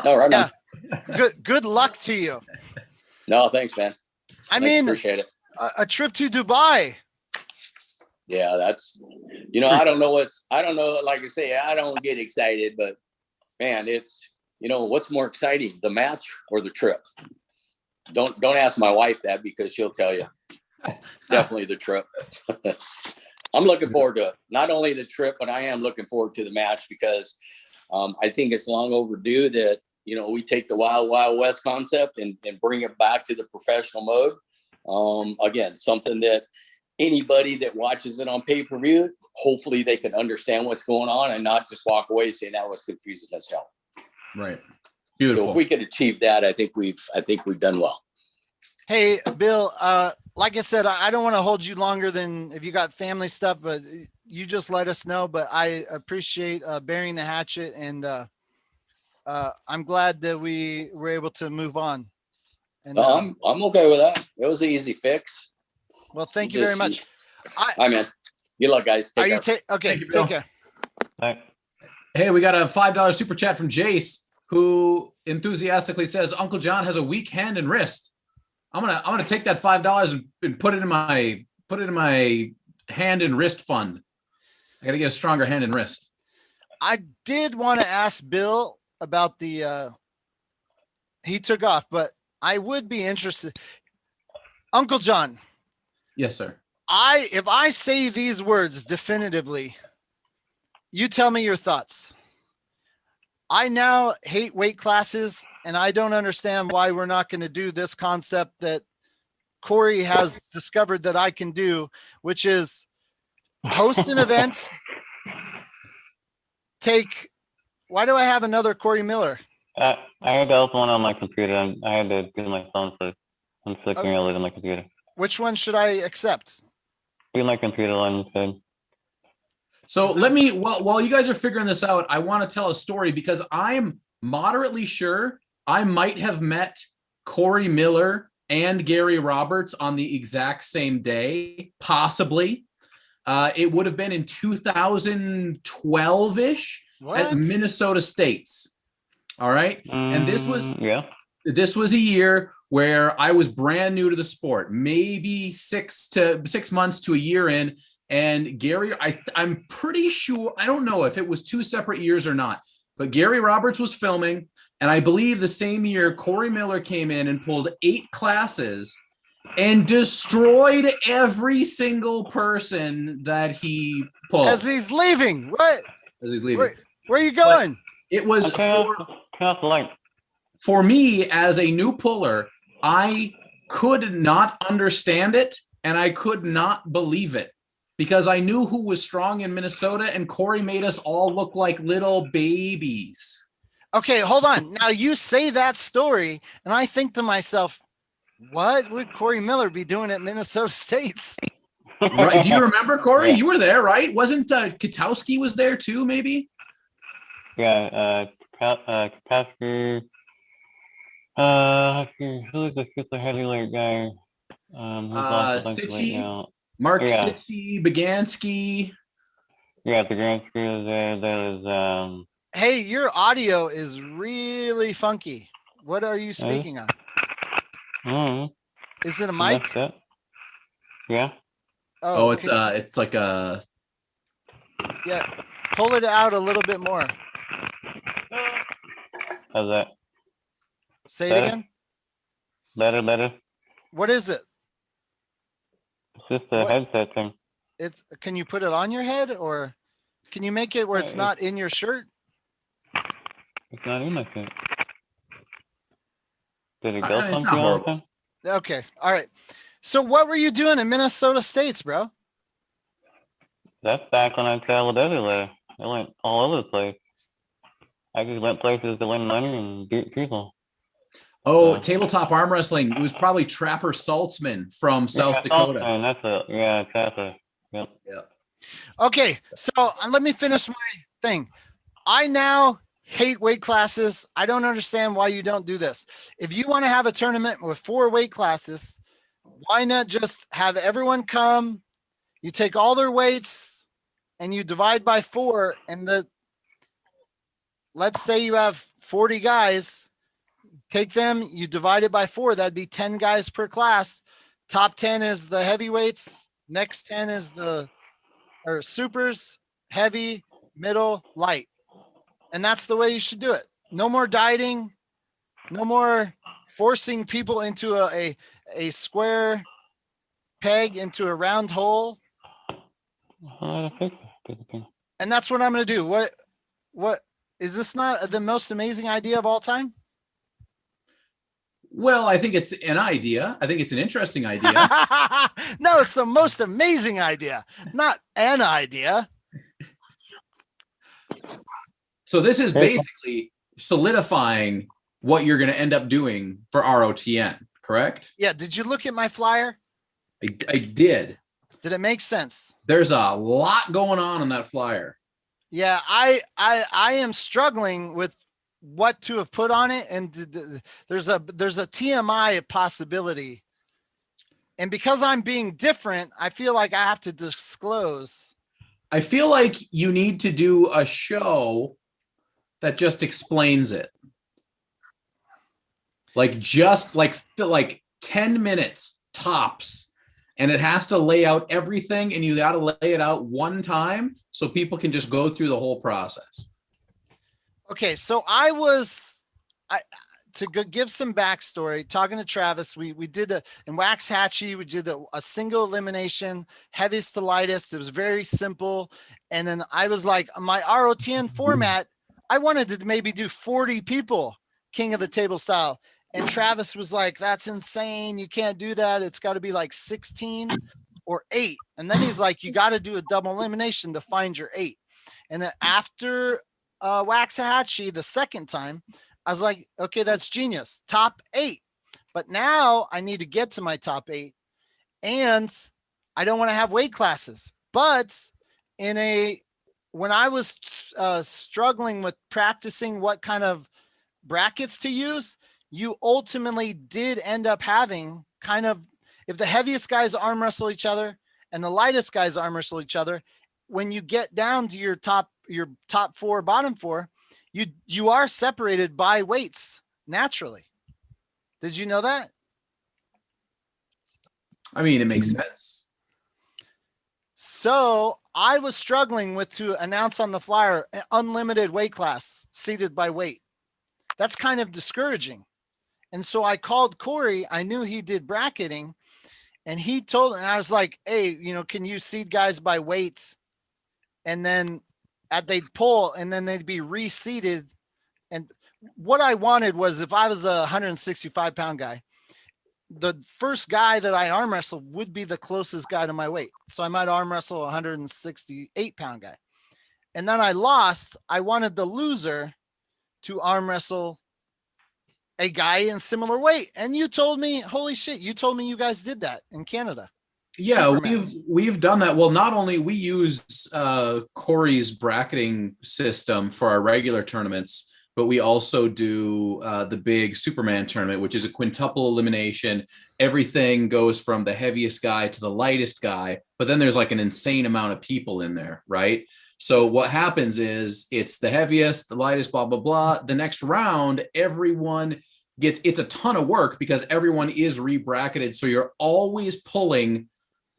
Speaker 3: No, right
Speaker 1: Yeah.
Speaker 3: on.
Speaker 1: Good luck to you.
Speaker 3: No, thanks, man.
Speaker 1: I mean,
Speaker 3: appreciate it.
Speaker 1: A trip to Dubai.
Speaker 3: Yeah, that's, I don't know, like I say, I don't get excited, but man, it's, what's more exciting, the match or the trip? Don't ask my wife that, because she'll tell you. Definitely the trip. I'm looking forward to it. Not only the trip, but I am looking forward to the match, because I think it's long overdue that, we take the Wild Wild West concept and bring it back to the professional mode. Again, something that anybody that watches it on pay-per-view, hopefully they can understand what's going on and not just walk away saying that was confusing as hell.
Speaker 2: Right. Beautiful.
Speaker 3: So if we could achieve that, I think we've done well.
Speaker 1: Hey, Bill, like I said, I don't want to hold you longer than if you got family stuff, but you just let us know. But I appreciate burying the hatchet, and I'm glad that we were able to move on. And
Speaker 3: I'm okay with that. It was an easy fix.
Speaker 1: Well, thank you very much.
Speaker 3: Hi, man. Good luck, guys. Take care.
Speaker 1: Okay,
Speaker 2: you,
Speaker 1: take care.
Speaker 4: Thanks.
Speaker 2: Hey, we got a $5 super chat from Jace, who enthusiastically says Uncle John has a weak hand and wrist. I'm gonna take that $5 and put it in my hand and wrist fund. I gotta get a stronger hand and wrist.
Speaker 1: I did want to ask Bill about the he took off, but I would be interested. Uncle John.
Speaker 2: Yes, sir.
Speaker 1: If I say these words definitively, you tell me your thoughts. I now hate weight classes, and I don't understand why we're not going to do this concept that Corey has discovered that I can do, which is host an event. Why do I have another Corey Miller?
Speaker 4: I had to open one on my computer, and I had to do my phone, so I'm flicking
Speaker 1: Okay.
Speaker 4: earlier on my computer.
Speaker 1: Which one should I accept?
Speaker 4: Do my computer line instead.
Speaker 2: So let me, while you guys are figuring this out, I want to tell a story, because I'm moderately sure I might have met Corey Miller and Gary Roberts on the exact same day, possibly. It would have been in 2012-ish at Minnesota States. All right. And this was a year where I was brand new to the sport, maybe 6 months to a year in. And Gary, I'm pretty sure, I don't know if it was 2 separate years or not, but Gary Roberts was filming. And I believe the same year, Corey Miller came in and pulled 8 classes and destroyed every single person that he pulled.
Speaker 1: As he's leaving. What?
Speaker 2: As he's leaving.
Speaker 1: Where are you going?
Speaker 2: But it was for me as a new puller. I could not understand it, and I could not believe it, because I knew who was strong in Minnesota, and Corey made us all look like little babies.
Speaker 1: Okay, hold on. Now you say that story, and I think to myself, what would Corey Miller be doing at Minnesota States?
Speaker 2: Right? Do you remember, Corey?
Speaker 4: Yeah.
Speaker 2: You were there, right? Wasn't Katowski was there too, maybe?
Speaker 4: Yeah, Katowski. Who's the super heavyweight guy?
Speaker 2: Sitchy, Mark Sitchy, Bagansky.
Speaker 4: Yeah, Bagansky is there. There's
Speaker 1: Hey, your audio is really funky. What are you speaking on? Is it a mic?
Speaker 4: Yeah.
Speaker 2: Oh, it's like a.
Speaker 1: Yeah, pull it out a little bit more.
Speaker 4: How's that?
Speaker 1: Say it again.
Speaker 4: Better.
Speaker 1: What is it?
Speaker 4: It's just a headset thing.
Speaker 1: Can you put it on your head, or can you make it where it's not in your shirt?
Speaker 4: It's not in my shirt. Did it go something all the time?
Speaker 1: Okay. All right. So what were you doing in Minnesota States, bro?
Speaker 4: That's back when I traveled everywhere. I went all over the place. I just went places to win money and beat people.
Speaker 2: Oh, tabletop arm wrestling. It was probably Trapper Saltzman from South Dakota.
Speaker 4: That's it. Yeah, Trapper. Yep.
Speaker 2: Yeah.
Speaker 1: Okay, so let me finish my thing. I now hate weight classes. I don't understand why you don't do this. If you want to have a tournament with 4 weight classes, why not just have everyone come? You take all their weights, and you divide by 4, and let's say you have 40 guys, take them, you divide it by 4, that'd be 10 guys per class. Top 10 is the heavyweights, next 10 is or supers, heavy, middle, light. And that's the way you should do it. No more dieting, no more forcing people into a square peg into a round hole. And that's what I'm going to do. What is this not the most amazing idea of all time?
Speaker 2: Well, I think it's an idea. I think it's an interesting idea.
Speaker 1: No, it's the most amazing idea, not an idea.
Speaker 2: So this is basically solidifying what you're going to end up doing for ROTN, correct?
Speaker 1: Yeah. Did you look at my flyer?
Speaker 2: I did.
Speaker 1: Did it make sense?
Speaker 2: There's a lot going on in that flyer.
Speaker 1: Yeah, I am struggling with what to have put on it, and there's a TMI possibility, and because I'm being different, I feel like I have to disclose.
Speaker 2: I feel like you need to do a show that just explains it, like just like 10 minutes tops, and it has to lay out everything, and you got to lay it out one time so people can just go through the whole process.
Speaker 1: Okay, so to give some backstory, talking to Travis, we did in Waxahachie, we did a single elimination, heaviest to lightest. It was very simple. And then I was like, my ROTN format, I wanted to maybe do 40 people, king of the table style. And Travis was like, that's insane. You can't do that. It's got to be like 16 or 8. And then he's like, you got to do a double elimination to find your 8. And then after Waxahachie the second time, I was like, okay, that's genius. Top 8. But now I need to get to my top 8, and I don't want to have weight classes. But when I was struggling with practicing what kind of brackets to use, you ultimately did end up having kind of, if the heaviest guys arm wrestle each other and the lightest guys arm wrestle each other, when you get down to your top 4, bottom 4, you are separated by weights naturally. Did you know that?
Speaker 2: I mean, it makes sense.
Speaker 1: So I was struggling to announce on the flyer an unlimited weight class seated by weight. That's kind of discouraging. And so I called Corey. I knew he did bracketing, and I was like, hey, can you seed guys by weight? And then they'd pull, and then they'd be reseated. And what I wanted was, if I was a 165-pound guy, the first guy that I arm wrestle would be the closest guy to my weight. So I might arm wrestle a 168-pound guy. And then I wanted the loser to arm wrestle a guy in similar weight. And you told me, holy shit, you told me you guys did that in Canada.
Speaker 2: Yeah,
Speaker 1: Superman.
Speaker 2: we've done that. Well, not only we use Corey's bracketing system for our regular tournaments, but we also do the big Superman tournament, which is a quintuple elimination. Everything goes from the heaviest guy to the lightest guy, but then there's like an insane amount of people in there, right? So what happens is it's the heaviest, the lightest, blah, blah, blah. The next round, everyone it's a ton of work because everyone is re-bracketed. So you're always pulling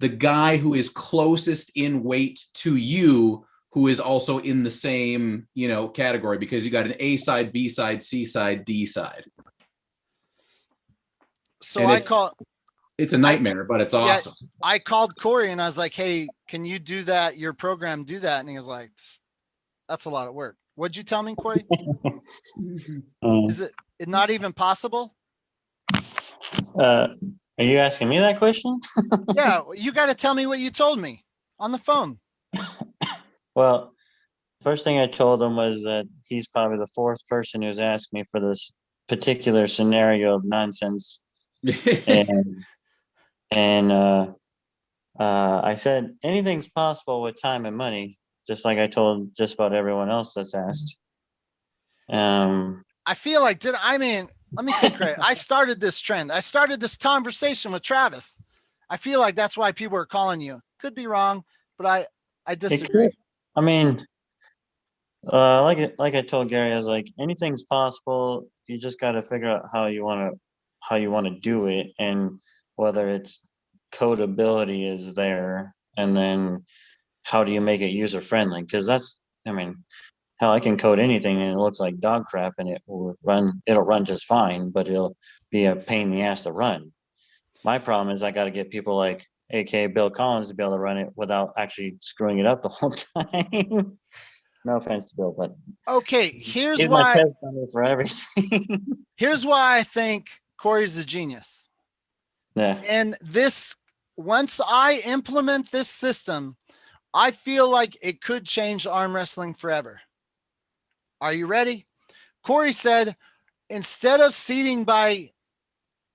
Speaker 2: the guy who is closest in weight to you, who is also in the same, category, because you got an A side, B side, C side, D side.
Speaker 1: So
Speaker 2: it's a nightmare, but it's awesome.
Speaker 1: I called Corey and I was like, hey, can you do that? Your program do that? And he was like, that's a lot of work. What'd you tell me, Corey? Is it not even possible?
Speaker 5: Are you asking me that question?
Speaker 1: Yeah, you got to tell me what you told me on the phone.
Speaker 5: Well, first thing I told him was that he's probably the 4th person who's asked me for this particular scenario of nonsense. and I said anything's possible with time and money, just like I told just about everyone else that's asked.
Speaker 1: I feel like let me take credit. I started this trend. I started this conversation with Travis. I feel like that's why people are calling you. Could be wrong, but I disagree.
Speaker 5: I mean, like I told Gary, I was like, anything's possible. You just got to figure out how you want to do it, and whether it's codability is there, and then how do you make it user friendly? Because that's, I mean, hell, I can code anything and it looks like dog crap, and it'll run just fine, but it'll be a pain in the ass to run. My problem is I got to get people like AK Bill Collins to be able to run it without actually screwing it up the whole time. No offense to Bill, but
Speaker 1: Okay, here's
Speaker 5: he's my
Speaker 1: why.
Speaker 5: test dummy for everything.
Speaker 1: Here's why I think Corey's a genius.
Speaker 5: Yeah.
Speaker 1: And this, once I implement this system, I feel like it could change arm wrestling forever. Are you ready? Corey said, instead of seating by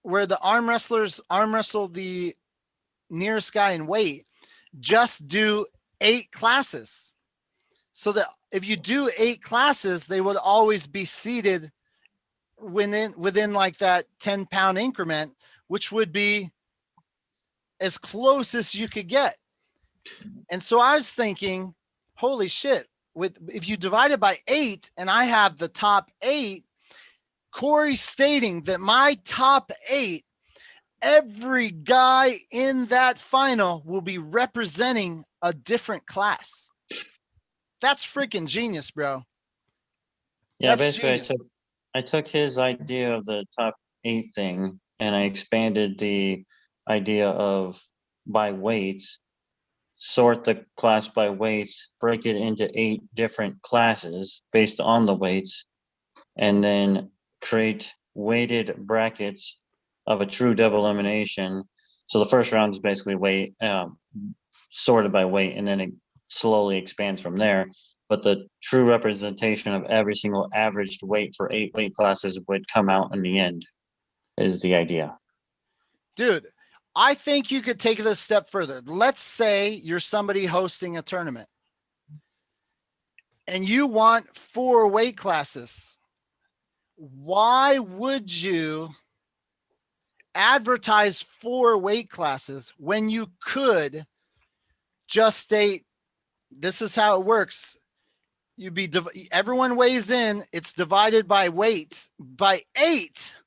Speaker 1: where the arm wrestlers arm wrestle the nearest guy in weight, just do 8 classes. So that if you do 8 classes, they would always be seated within like that 10-pound increment, which would be as close as you could get. And so I was thinking, holy shit, if you divide it by 8 and I have the top 8, Corey stating that my top 8, every guy in that final will be representing a different class. That's freaking genius, bro.
Speaker 5: Yeah,
Speaker 1: That's
Speaker 5: basically
Speaker 1: genius.
Speaker 5: I took his idea of the top 8 thing and I expanded the idea of by weights, sort the class by weights, break it into 8 different classes based on the weights, and then create weighted brackets of a true double elimination. So the first round is basically weight, sorted by weight, and then it slowly expands from there. But the true representation of every single averaged weight for 8 weight classes would come out in the end, is the idea.
Speaker 1: Dude, I think you could take it a step further. Let's say you're somebody hosting a tournament and you want 4 weight classes. Why would you advertise 4 weight classes when you could just state, this is how it works? Everyone weighs in, it's divided by weight by 8.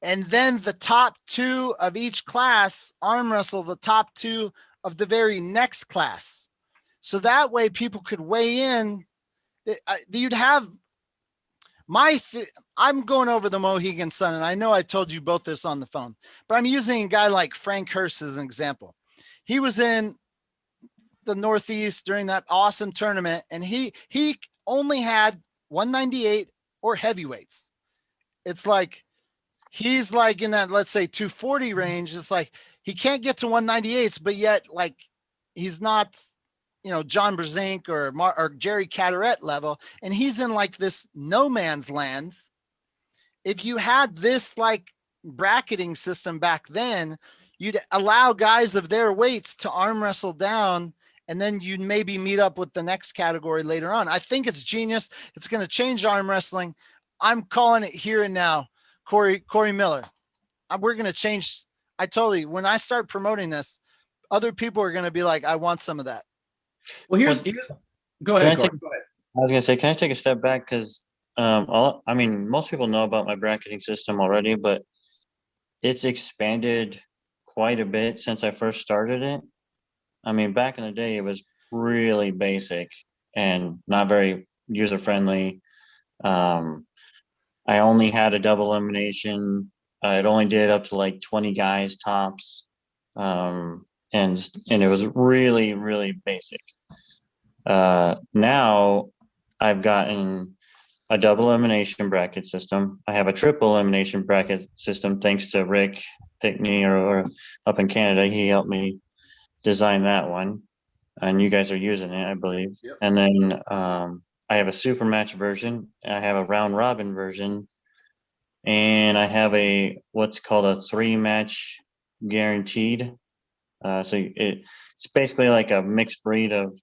Speaker 1: And then the top 2 of each class arm wrestle the top 2 of the very next class. So that way people could weigh in. You'd have I'm going over the Mohegan Sun, and I know I told you both this on the phone, but I'm using a guy like Frank Hurst as an example. He was in the Northeast during that awesome tournament, and he only had 198 or heavyweights. It's like he's like in that, let's say, 240 range. It's like he can't get to 198s, but yet like he's not, John Brzenk or Jerry Caderet level, and he's in like this no man's land. If you had this like bracketing system back then, you'd allow guys of their weights to arm wrestle down, and then you'd maybe meet up with the next category later on. I think it's genius. It's going to change arm wrestling. I'm calling it here and now. Corey Miller, we're going to change. When I start promoting this, other people are going to be like, I want some of that.
Speaker 2: Well, go ahead, Corey. Go ahead.
Speaker 5: I was going to say, can I take a step back? Because, most people know about my bracketing system already, but it's expanded quite a bit since I first started it. I mean, back in the day, it was really basic and not very user-friendly. I only had a double elimination. It only did up to like 20 guys tops. And it was really, really basic. Now I've gotten a double elimination bracket system. I have a triple elimination bracket system, thanks to Rick Pickney or up in Canada. He helped me design that one, and you guys are using it, I believe.
Speaker 2: Yep.
Speaker 5: And then I have a super match version. I have a round robin version, and I have what's called a 3-match guaranteed. So it's basically like a mixed breed of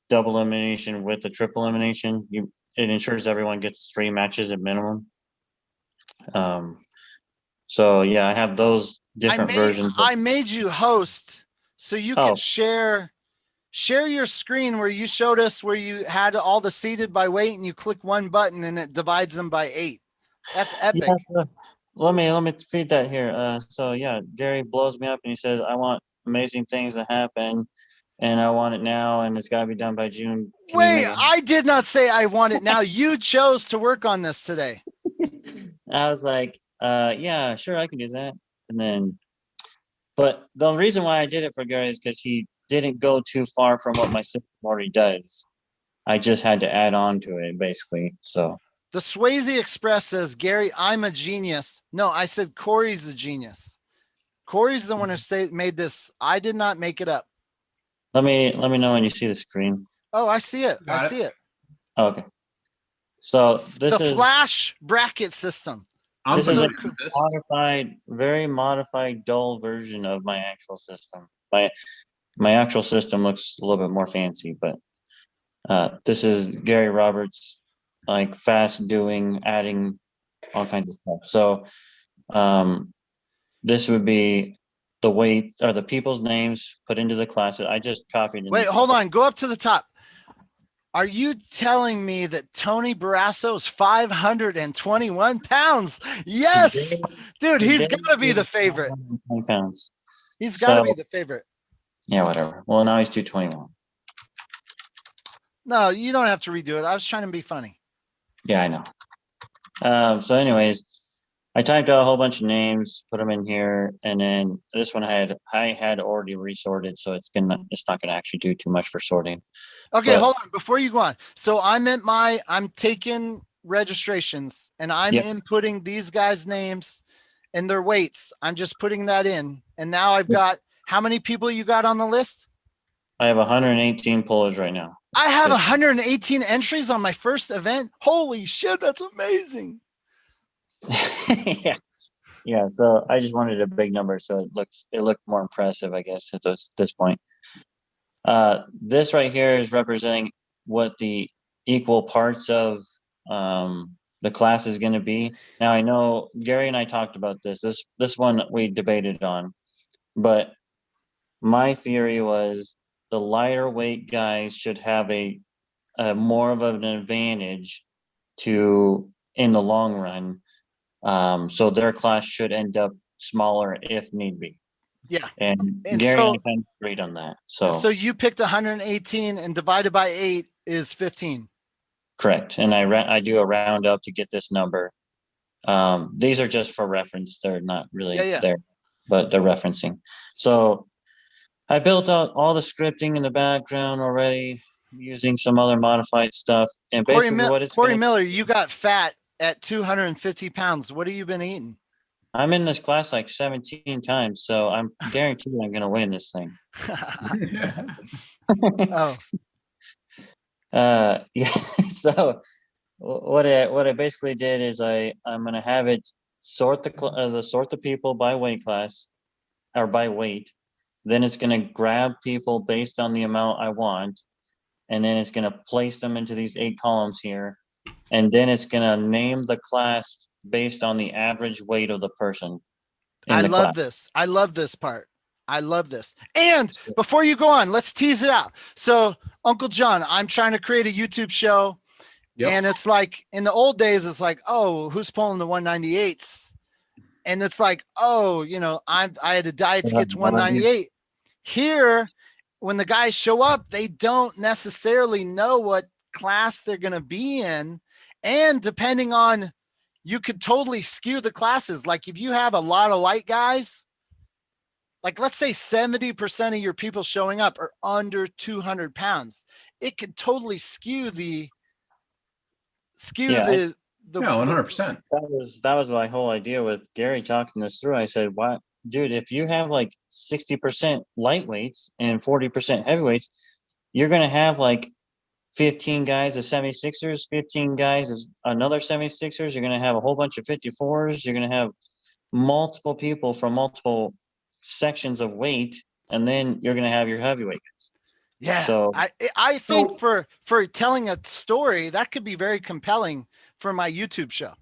Speaker 5: double elimination with the triple elimination. It ensures everyone gets 3 matches at minimum. So yeah, I have those different versions.
Speaker 1: I made you host so you could share share your screen where you showed us where you had all the seated by weight and you click one button and it divides them by 8. That's epic.
Speaker 5: Yeah, let me feed that here. So yeah, Gary blows me up and he says, I want amazing things to happen and I want it now and it's got to be done by June. Can you
Speaker 1: Wait,
Speaker 5: make it
Speaker 1: I did not say I want it now. You chose to work on this today.
Speaker 5: I was like, yeah, sure, I can do that. And then, but the reason why I did it for Gary is because he didn't go too far from what my system already does. I just had to add on to it, basically. So
Speaker 1: The Swayze Express says, Gary, I'm a genius. No, I said Corey's a genius. Corey's the one who made this. I did not make it up.
Speaker 5: let me know when you see the screen.
Speaker 1: Oh, I see it. I see it.
Speaker 5: Okay. So this
Speaker 1: the
Speaker 5: is
Speaker 1: flash bracket system.
Speaker 2: I'm
Speaker 5: this is a
Speaker 2: familiar with this.
Speaker 5: modified, very modified, dull version of my actual system. My actual system looks a little bit more fancy, but this is Gary Roberts, like fast doing, adding all kinds of stuff. So this would be the weight or the people's names put into the classes. I just copied.
Speaker 1: Wait, hold on. Go up to the top. Are you telling me that Tony Barrasso is 521 pounds? Yes, dude, he's got to be the favorite.
Speaker 5: Pounds.
Speaker 1: He's got to be the favorite.
Speaker 5: Yeah, whatever. Well, now he's 221.
Speaker 1: No, you don't have to redo it. I was trying to be funny.
Speaker 5: Yeah, I know. So anyways, I typed out a whole bunch of names, put them in here, and then this one I had already resorted, so it's not gonna actually do too much for sorting.
Speaker 1: Okay,
Speaker 5: But-
Speaker 1: hold on. Before you go on. So I'm taking registrations and I'm
Speaker 5: Yep.
Speaker 1: inputting these guys' names and their weights. I'm just putting that in. And now I've got, how many people you got on the list?
Speaker 5: I have 118 pullers right now.
Speaker 1: I have
Speaker 5: Yes.
Speaker 1: 118 entries on my first event. Holy shit, that's amazing.
Speaker 5: Yeah. So I just wanted a big number, so it looked more impressive, I guess, at this point. This right here is representing what the equal parts of the class is going to be. Now I know Gary and I talked about this. This one we debated on, but my theory was the lighter weight guys should have a more of an advantage in the long run. So their class should end up smaller if need be.
Speaker 1: Yeah.
Speaker 5: And
Speaker 1: And
Speaker 5: Gary
Speaker 1: so-
Speaker 5: and I kind of agreed on that. So
Speaker 1: you picked 118 and divided by 8 is 15.
Speaker 5: correct. And I do a round up to get this number. These are just for reference. They're not really
Speaker 1: Yeah.
Speaker 5: there, but they're referencing. So I built out all the scripting in the background already using some other modified stuff. And basically what it's
Speaker 1: Corey
Speaker 5: gonna-
Speaker 1: Miller, you got fat at 250 pounds. What have you been eating?
Speaker 5: I'm in this class like 17 times, so I'm guaranteed I'm going to win this thing.
Speaker 1: Oh,
Speaker 5: Yeah. So what I basically did is I'm going to have it sort the people by weight class or by weight. Then it's going to grab people based on the amount I want, and then it's going to place them into these 8 columns here, and then it's going to name the class based on the average weight of the person.
Speaker 1: I love this. I love this part. I love this. And before you go on, let's tease it out. So, Uncle John, I'm trying to create a YouTube show.
Speaker 2: Yep.
Speaker 1: And it's like in the old days, it's like, oh, who's pulling the 198s? And it's like, oh, I had to diet to get to 198. Here, when the guys show up, they don't necessarily know what class they're going to be in. And depending on, you could totally skew the classes. Like if you have a lot of light guys, like let's say 70% of your people showing up are under 200 pounds, it could totally skew the
Speaker 2: 100%.
Speaker 5: That was my whole idea with Gary talking this through. I said, "What, dude? If you have like 60% lightweights and 40% heavyweights, you're gonna have like 15 guys as 76ers, 15 guys as another 76ers. You're gonna have a whole bunch of 54s. You're gonna have multiple people from multiple sections of weight, and then you're gonna have your heavyweights."
Speaker 1: Yeah.
Speaker 5: So
Speaker 1: I think for telling a story, that could be very compelling for my YouTube show.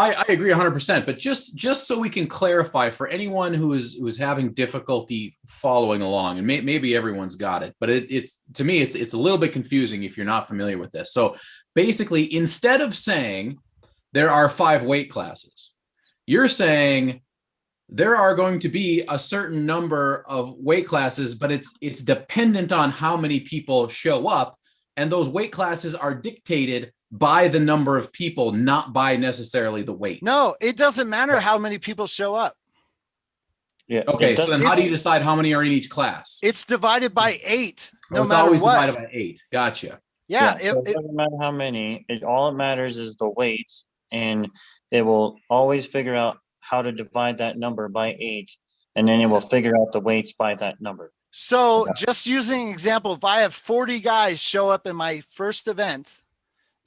Speaker 2: I agree 100%, but just so we can clarify for anyone who's having difficulty following along, and maybe everyone's got it, but it's to me it's a little bit confusing if you're not familiar with this. So basically, instead of saying there are 5 weight classes, you're saying there are going to be a certain number of weight classes, but it's dependent on how many people show up, and those weight classes are dictated by the number of people, not by necessarily the weight.
Speaker 1: No, it doesn't matter how many people show up.
Speaker 5: Yeah.
Speaker 2: Okay, so then how do you decide how many are in each class?
Speaker 1: It's divided by 8, no
Speaker 2: it's
Speaker 1: matter
Speaker 2: always
Speaker 1: what.
Speaker 2: divided by 8. Gotcha.
Speaker 1: Yeah,
Speaker 5: so it doesn't matter how many. All it matters is the weights, and it will always figure out how to divide that number by 8, and then it will figure out the weights by that number.
Speaker 1: So just using an example, if I have 40 guys show up in my first event,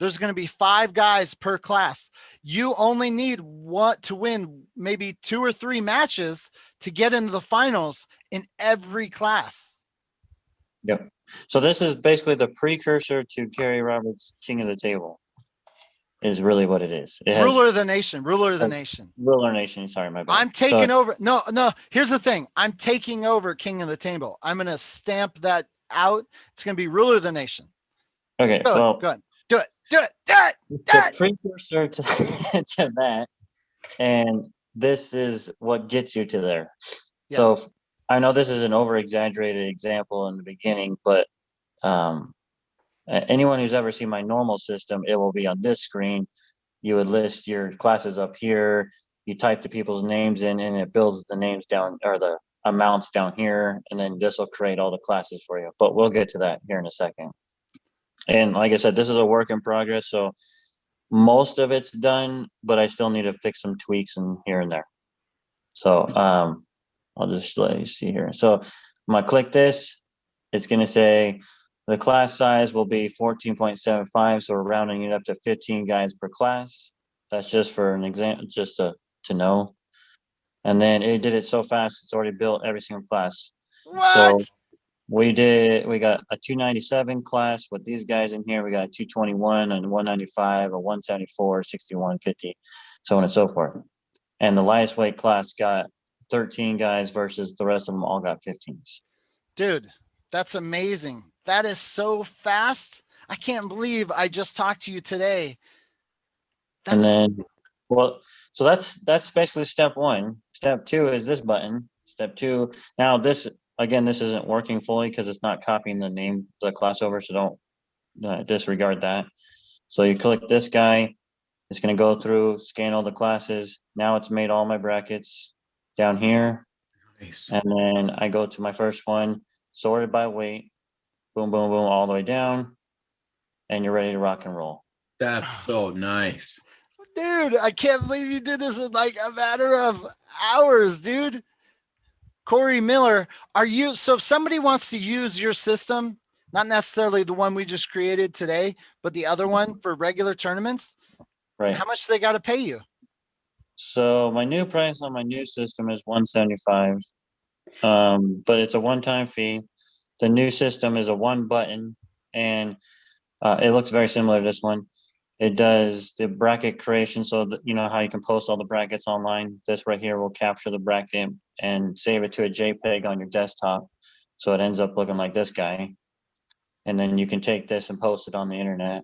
Speaker 1: there's going to be 5 guys per class. You only need to win maybe 2 or 3 matches to get into the finals in every class.
Speaker 5: Yep. So this is basically the precursor to Gary Roberts' King of the Table, is really what it is. It has
Speaker 1: Ruler of the nation, ruler of the nation.
Speaker 5: Ruler Nation. Sorry, my bad.
Speaker 1: I'm taking over. No, here's the thing. I'm taking over King of the Table. I'm going to stamp that out. It's going to be ruler of the nation.
Speaker 5: Okay, well,
Speaker 1: go ahead. Do it.
Speaker 5: the precursor to, to that, and this is what gets you to there.
Speaker 1: Yeah.
Speaker 5: So I know this is an over-exaggerated example in the beginning, but anyone who's ever seen my normal system, it will be on this screen. You would list your classes up here. You type the people's names in, and it builds the names down, or the amounts down here, and then this will create all the classes for you. But we'll get to that here in a second. And like I said, this is a work in progress, so most of it's done, but I still need to fix some tweaks in here and there. So I'll just let you see here. So I'm gonna click this. It's gonna say the class size will be 14.75, so we're rounding it up to 15 guys per class. That's just for an example, just to know. And then it did it so fast, it's already built every single class.
Speaker 1: What?
Speaker 5: So we got a 297 class with these guys in here. We got a 221 and 195, a 174, 61, 50, so on and so forth. And the lightest weight class got 13 guys versus the rest of them all got 15s.
Speaker 1: Dude, that's amazing. That is so fast. I can't believe I just talked to you today.
Speaker 5: And then, well, so that's basically step 1. Step 2 is this button. Step 2. Now this, again, this isn't working fully because it's not copying the name, the class over, so don't disregard that. So you click this guy. It's going to go through, scan all the classes. Now it's made all my brackets down here.
Speaker 2: Nice.
Speaker 5: And then I go to my first one, sorted by weight. Boom, boom, boom, all the way down. And you're ready to rock and roll.
Speaker 2: That's so nice.
Speaker 1: Dude, I can't believe you did this in like a matter of hours, dude. Corey Miller, so if somebody wants to use your system, not necessarily the one we just created today, but the other one for regular tournaments,
Speaker 5: Right.
Speaker 1: how much they got to pay you?
Speaker 5: So my new price on my new system is $175, but it's a one-time fee. The new system is a 1 button, and it looks very similar to this one. It does the bracket creation, so that, you know how you can post all the brackets online. This right here will capture the bracket and save it to a JPEG on your desktop, so it ends up looking like this guy. And then you can take this and post it on the internet.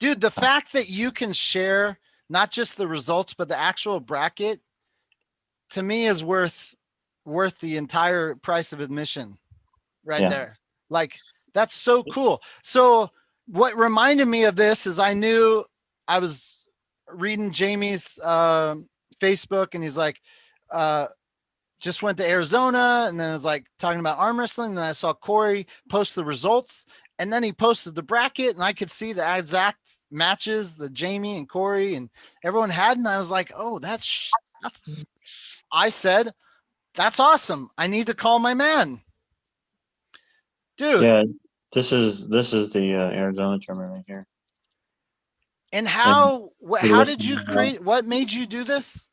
Speaker 1: Dude, the fact that you can share not just the results, but the actual bracket, to me, is worth the entire price of admission right there. Like, that's so cool. So what reminded me of this is I was reading Jamie's Facebook, and he's like, just went to Arizona, and then I was like talking about arm wrestling. And then I saw Corey post the results, and then he posted the bracket, and I could see the exact matches that Jamie and Corey and everyone had. And I was like, oh, I said, that's awesome. I need to call my man. Dude.
Speaker 5: Yeah, this is the Arizona tournament right here.
Speaker 1: And how did you create, what made you do this?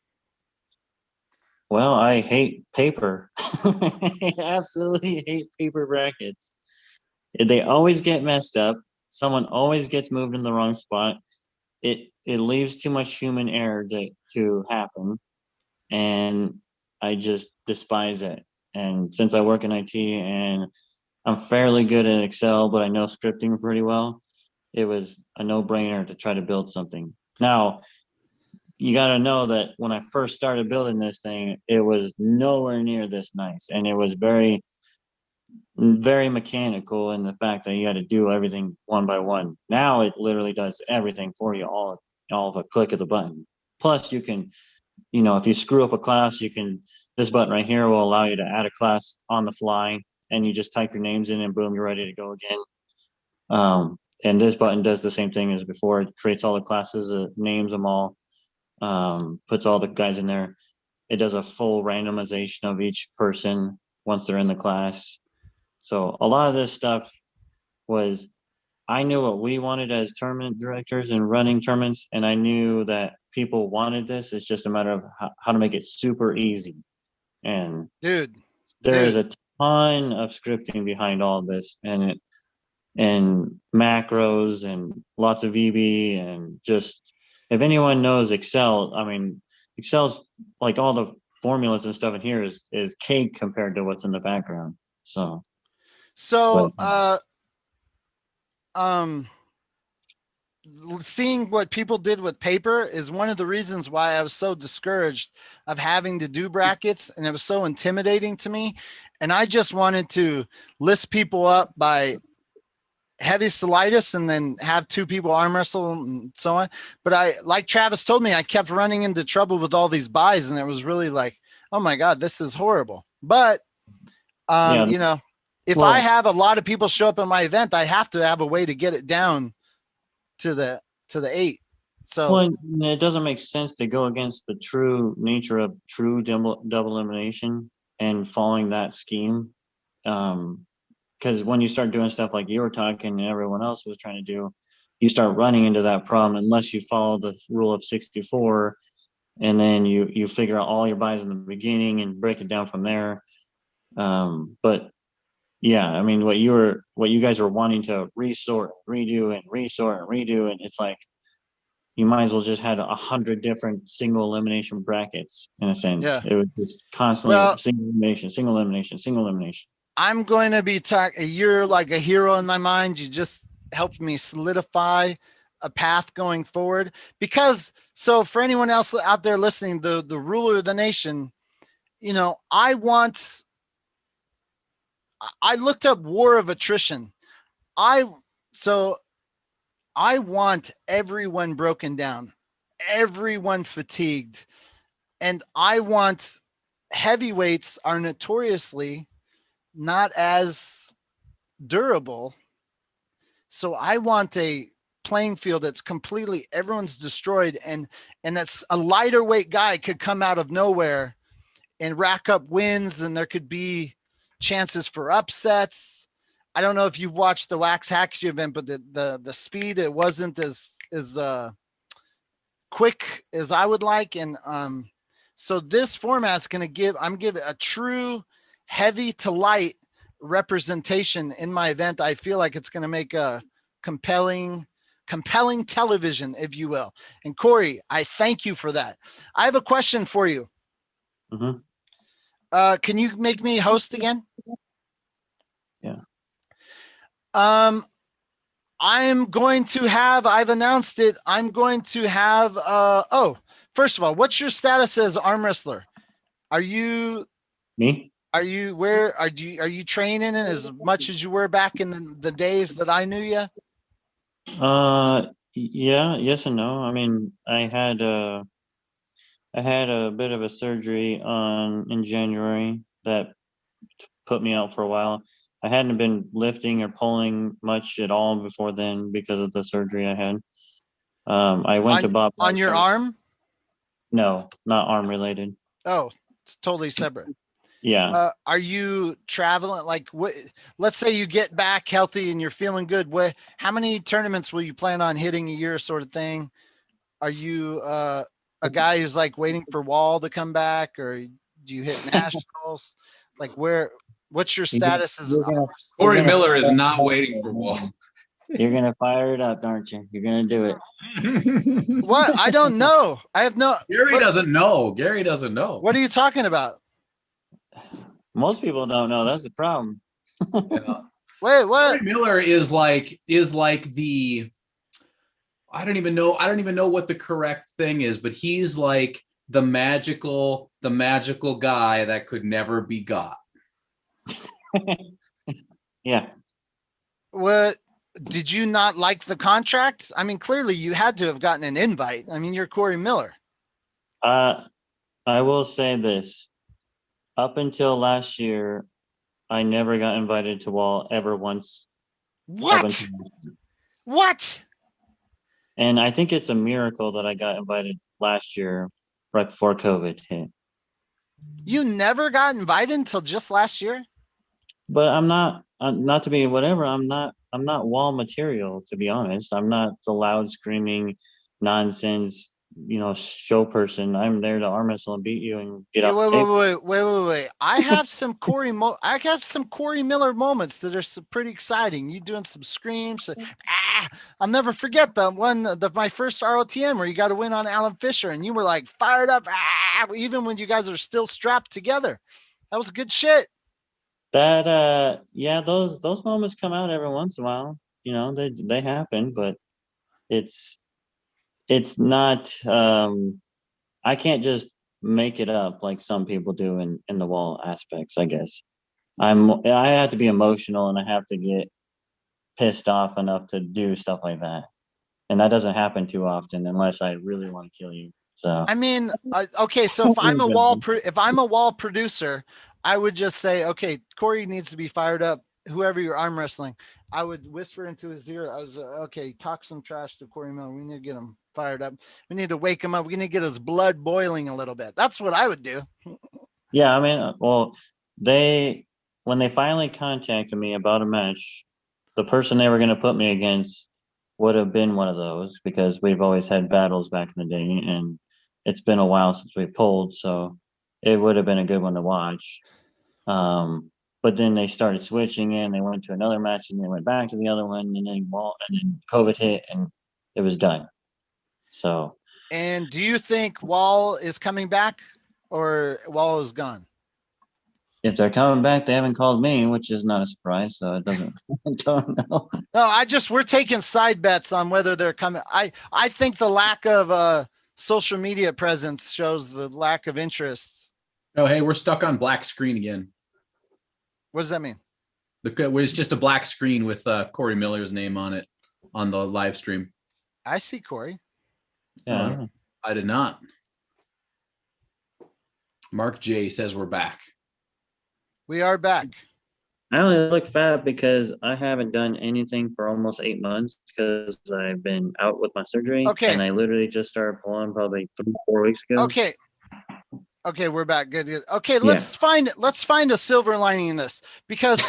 Speaker 5: Well, I hate paper. I absolutely hate paper brackets. They always get messed up. Someone always gets moved in the wrong spot. it leaves too much human error to happen, and I just despise it. And since I work in IT and I'm fairly good at Excel, but I know scripting pretty well, it was a no-brainer to try to build something. Now, you got to know that when I first started building this thing, it was nowhere near this nice, and it was very, very mechanical in the fact that you had to do everything one by one. Now it literally does everything for you, all of a click of the button. Plus, you can, if you screw up a class, this button right here will allow you to add a class on the fly, and you just type your names in, and boom, you're ready to go again. And this button does the same thing as before. It creates all the classes, names them all, puts all the guys in there. It does a full randomization of each person once they're in the class. So a lot of this stuff was, I knew what we wanted as tournament directors and running tournaments, and I knew that people wanted this. It's just a matter of how to make it super easy. And there is a ton of scripting behind all this, and macros and lots of VB, and just, if anyone knows Excel, I mean, Excel's like all the formulas and stuff in here is cake compared to what's in the background. So
Speaker 1: seeing what people did with paper is one of the reasons why I was so discouraged of having to do brackets, and it was so intimidating to me. And I just wanted to list people up by heavy solitis and then have two people arm wrestle and so on. But like Travis told me, I kept running into trouble with all these buys, and it was really like, oh my God, this is horrible. But, if I have a lot of people show up at my event, I have to have a way to get it down to the 8. So
Speaker 5: it doesn't make sense to go against the true nature of true double elimination and following that scheme. Because when you start doing stuff like you were talking and everyone else was trying to do, you start running into that problem unless you follow the rule of 64, and then you figure out all your buys in the beginning and break it down from there. But yeah, I mean, what you guys were wanting to resort, redo, and it's like, you might as well just had 100 different single elimination brackets in a sense.
Speaker 1: Yeah.
Speaker 5: It was just constantly single elimination.
Speaker 1: I'm going to be you're like a hero in my mind. You just helped me solidify a path going forward. Because, so for anyone else out there listening, the ruler of the nation, I looked up war of attrition. I want everyone broken down, everyone fatigued, and I want heavyweights are notoriously not as durable. So I want a playing field that's completely, everyone's destroyed, and that's a lighter weight guy could come out of nowhere and rack up wins, and there could be chances for upsets. I don't know if you've watched the Wax Hacks event, but the speed, it wasn't as quick as I would like. And so this format is going to I'm giving a true heavy to light representation in my event. I feel like it's going to make a compelling television, if you will. And Corey, I thank you for that. I have a question for you.
Speaker 5: Mm-hmm.
Speaker 1: Can you make me host again?
Speaker 5: Yeah.
Speaker 1: I've announced it. I'm going to have, first of all, what's your status as arm wrestler? Are you
Speaker 5: me?
Speaker 1: Are you training as much as you were back in the days that I knew you?
Speaker 5: Yeah, yes and no. I mean, I had a bit of a surgery in January that put me out for a while. I hadn't been lifting or pulling much at all before then because of the surgery I had. I went to Bob
Speaker 1: on your arm.
Speaker 5: No, not arm related.
Speaker 1: Oh, it's totally separate.
Speaker 5: Yeah.
Speaker 1: Are you traveling? Like, let's say you get back healthy and you're feeling good. How many tournaments will you plan on hitting a year, sort of thing? Are you a guy who's like waiting for WAL to come back, or do you hit nationals? Like, what's your status as
Speaker 2: Corey Miller is not waiting for WAL.
Speaker 5: You're gonna fire it up, aren't you? You're gonna do it.
Speaker 1: What? I don't know. I have no.
Speaker 2: Gary doesn't know. Gary doesn't know.
Speaker 1: What are you talking about?
Speaker 5: Most people don't know. That's the problem.
Speaker 2: Yeah.
Speaker 1: Wait,
Speaker 2: Corey
Speaker 1: what?
Speaker 2: Miller is like the I don't even know what the correct thing is, but he's like the magical guy that could never be got.
Speaker 5: Yeah.
Speaker 1: What? Did you not like the contract? I mean, clearly you had to have gotten an invite. I mean, you're Corey Miller.
Speaker 5: I will say this. Up until last year, I never got invited to WAL ever once.
Speaker 1: What? What?
Speaker 5: And I think it's a miracle that I got invited last year, right before COVID hit.
Speaker 1: You never got invited until just last year?
Speaker 5: But I'm not to be whatever. I'm not WAL material, to be honest. I'm not the loud screaming nonsense, show person. I'm there to arm wrestle and beat you and get
Speaker 1: Hey,
Speaker 5: off the table.
Speaker 1: wait. I have some Corey Miller moments that are pretty exciting. You doing some screams. I'll never forget the one, my first ROTM where you got to win on Alan Fisher and you were like fired up, even when you guys are still strapped together. That was good shit.
Speaker 5: That yeah, those moments come out every once in a while. They happen, but it's not I can't just make it up like some people do in the WAL aspects, I guess. I have to be emotional and I have to get pissed off enough to do stuff like that. And that doesn't happen too often unless I really want to kill you. So
Speaker 1: I mean, okay, so if I'm a WAL producer, I would just say, okay, Corey needs to be fired up. Whoever you're arm wrestling, I would whisper into his ear. I was okay. Talk some trash to Corey Miller. We need to get him fired up. We need to wake him up. We need to get his blood boiling a little bit. That's what I would do.
Speaker 5: yeah, I mean, well, when they finally contacted me about a match, the person they were going to put me against would have been one of those because we've always had battles back in the day, and it's been a while since we pulled, so it would have been a good one to watch. But then they started switching it and they went to another match and they went back to the other one and then COVID hit and it was done. So.
Speaker 1: And do you think WAL is coming back or WAL is gone?
Speaker 5: If they're coming back, they haven't called me, which is not a surprise. So it doesn't, I don't know.
Speaker 1: No, we're taking side bets on whether they're coming. I think the lack of social media presence shows the lack of interest.
Speaker 2: Oh, hey, we're stuck on black screen again.
Speaker 1: What does that mean?
Speaker 2: It's just a black screen with Corey Miller's name on it on the live stream.
Speaker 1: I see Corey.
Speaker 5: Yeah,
Speaker 2: I did not. Mark J says we're back.
Speaker 1: We are back.
Speaker 5: I only look fat because I haven't done anything for almost 8 months because I've been out with my surgery.
Speaker 1: Okay.
Speaker 5: And I literally just started pulling probably 3-4 weeks ago.
Speaker 1: Okay, we're back. Good. Okay, let's find a silver lining in this because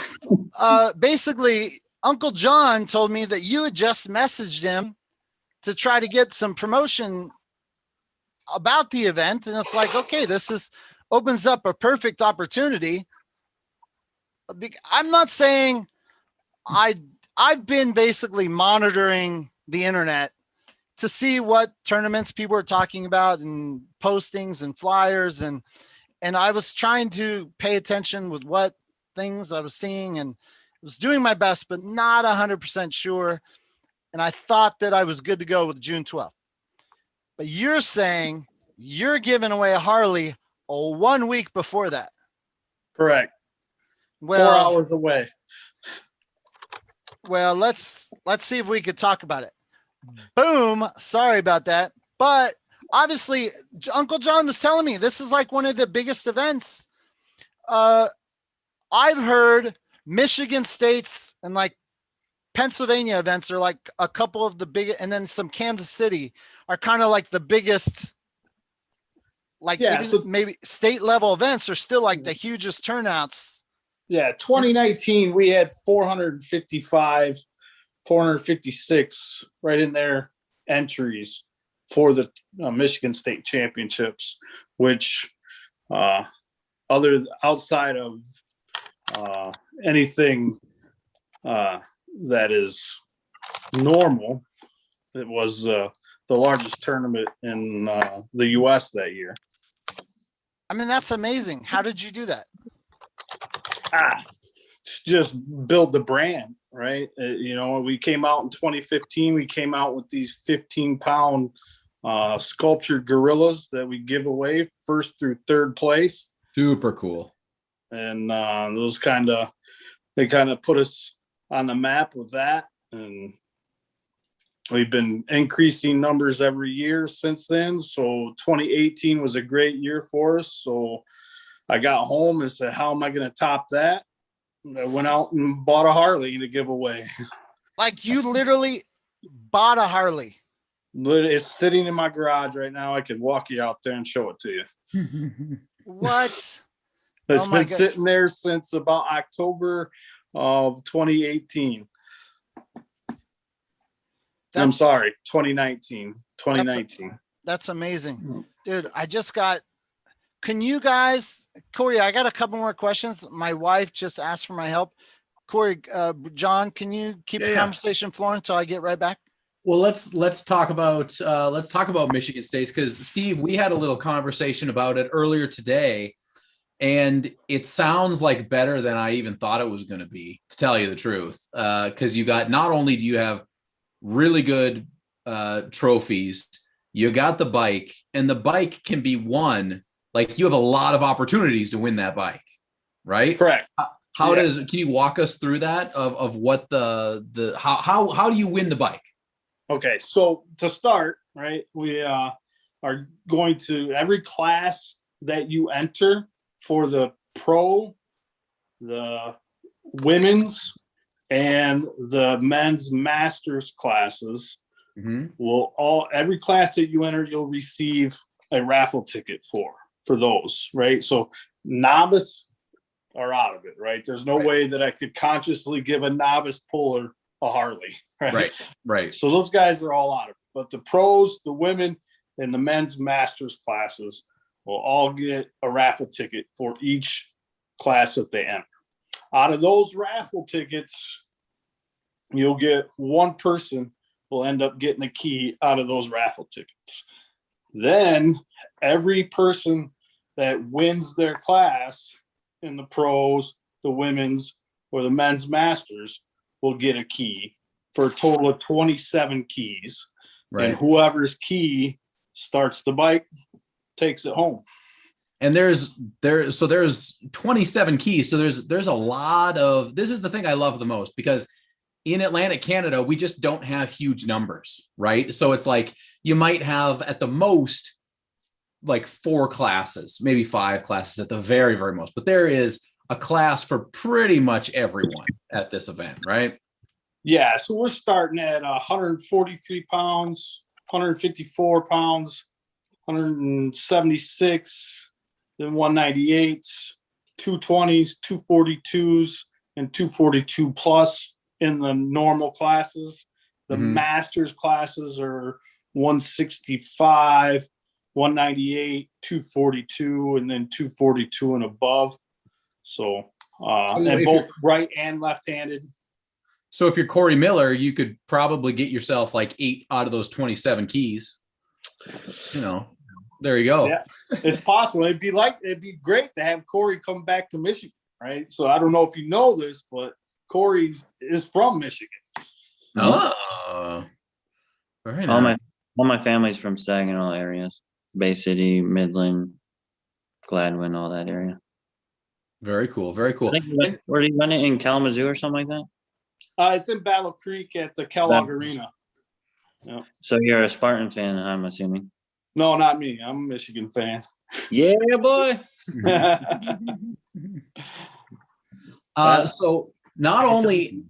Speaker 1: basically Uncle John told me that you had just messaged him to try to get some promotion about the event, and it's like, okay, this opens up a perfect opportunity. I'm not saying I've been basically monitoring the internet to see what tournaments people are talking about and postings and flyers. And I was trying to pay attention with what things I was seeing and was doing my best, but not 100% sure. And I thought that I was good to go with June 12th. But you're saying you're giving away a Harley 1 week before that.
Speaker 6: Correct.
Speaker 1: Well,
Speaker 6: 4 hours away.
Speaker 1: Well, let's see if we could talk about it. Boom. Sorry about that. But obviously, Uncle John was telling me this is like one of the biggest events. I've heard Michigan State's and like Pennsylvania events are like a couple of the biggest, and then some Kansas City are kind of like the biggest, like maybe state level events are still like the hugest turnouts.
Speaker 6: Yeah, 2019, we had 455, 456 right in there entries for the Michigan State Championships, which outside of anything that is normal. It was the largest tournament in the U.S. that year.
Speaker 1: I mean, that's amazing. How did you do that?
Speaker 6: Just build the brand, right? We came out in 2015. We came out with these 15-pound sculptured gorillas that we give away first through third place.
Speaker 2: Super cool.
Speaker 6: And they kind of put us on the map with that. And we've been increasing numbers every year since then. So 2018 was a great year for us. So I got home and said, how am I going to top that? And I went out and bought a Harley to give away.
Speaker 1: Like, you literally bought a Harley?
Speaker 6: It's sitting in my garage right now. I could walk you out there and show it to you.
Speaker 1: What?
Speaker 6: It's been sitting there since about October of 2018. I'm sorry, 2019.
Speaker 1: That's amazing. Dude, can you guys, Corey, I got a couple more questions. My wife just asked for my help. Corey, John, can you keep the conversation flowing until I get right back?
Speaker 2: Well, let's talk about Michigan State, because Steve, we had a little conversation about it earlier today, and it sounds like better than I even thought it was going to be, to tell you the truth. Because not only do you have really good trophies, you got the bike, and the bike can be won. Like, you have a lot of opportunities to win that bike, right?
Speaker 6: Correct.
Speaker 2: Can you walk us through that of what how do you win the bike?
Speaker 6: Okay, so to start, right, we are going to every class that you enter for the pro, the women's, and the men's masters classes. Every class that you enter, you'll receive a raffle ticket for those, right? So novice are out of it, right? There's no way that I could consciously give a novice puller a Harley, right? So those guys are all out of it. But the pros, the women, and the men's masters classes will all get a raffle ticket for each class that they enter. Out of those raffle tickets, you'll get one person will end up getting a key out of those raffle tickets. Then every person that wins their class in the pros, the women's, or the men's masters will get a key for a total of 27 keys. Right. And whoever's key starts the bike takes it home.
Speaker 2: And there's 27 keys. So there's a lot of, this is the thing I love the most, because in Atlantic Canada, we just don't have huge numbers, right? So it's like, you might have at the most like 4 classes, maybe 5 classes at the very, very most, but there is a class for pretty much everyone at this event, right?
Speaker 6: Yeah, so we're starting at 143 pounds, 154 pounds, 176, then 198, 220s, 242s, and 242 plus in the normal classes. The masters classes are 165, 198, 242, and then 242 and above. So, and both right and left-handed.
Speaker 2: So if you're Corey Miller, you could probably get yourself like 8 out of those 27 keys. There you go.
Speaker 6: Yeah, it's possible. It'd be great to have Corey come back to Michigan, right? So I don't know if you know this, but Corey is from Michigan.
Speaker 2: Oh, very nice.
Speaker 5: All my family's from Saginaw areas, Bay City, Midland, Gladwin, all that area.
Speaker 2: Very cool. Very cool.
Speaker 5: Where do you run it, in Kalamazoo or something like that?
Speaker 6: It's in Battle Creek at the Kellogg Arena. Yeah. So
Speaker 5: you're a Spartan fan, I'm assuming.
Speaker 6: No, not me. I'm a Michigan fan.
Speaker 5: Yeah, boy.
Speaker 2: So not only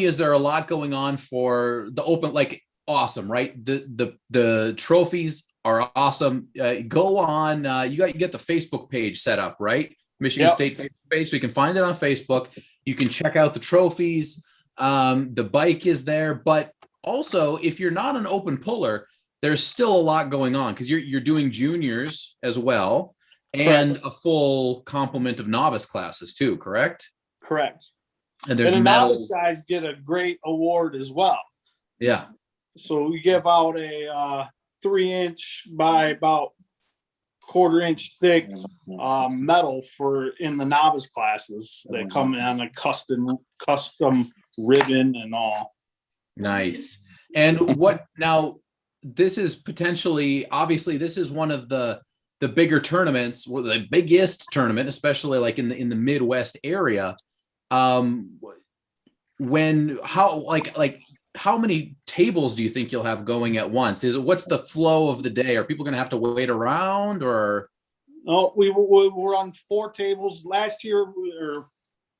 Speaker 2: is there a lot going on for the open, like, awesome, right? The trophies are awesome. Go on. You get the Facebook page set up, right? Michigan State Facebook page, so you can find it on Facebook. You can check out the trophies. The bike is there, but also if you're not an open puller, there's still a lot going on, because you're doing juniors as well, and a full complement of novice classes too, correct?
Speaker 6: Correct.
Speaker 2: And there's
Speaker 6: the
Speaker 2: medals.
Speaker 6: novice guys get a great award as well.
Speaker 2: Yeah.
Speaker 6: So we give out a 3-inch by about 1/4-inch thick medal for in the novice classes that come in a custom ribbon and all.
Speaker 2: Nice. And what now? This is potentially, obviously, this is one of the bigger tournaments, or the biggest tournament, especially like in the Midwest area. How many tables do you think you'll have going at once? What's the flow of the day? Are people going to have to wait around, or?
Speaker 6: No, we were on 4 tables last year, or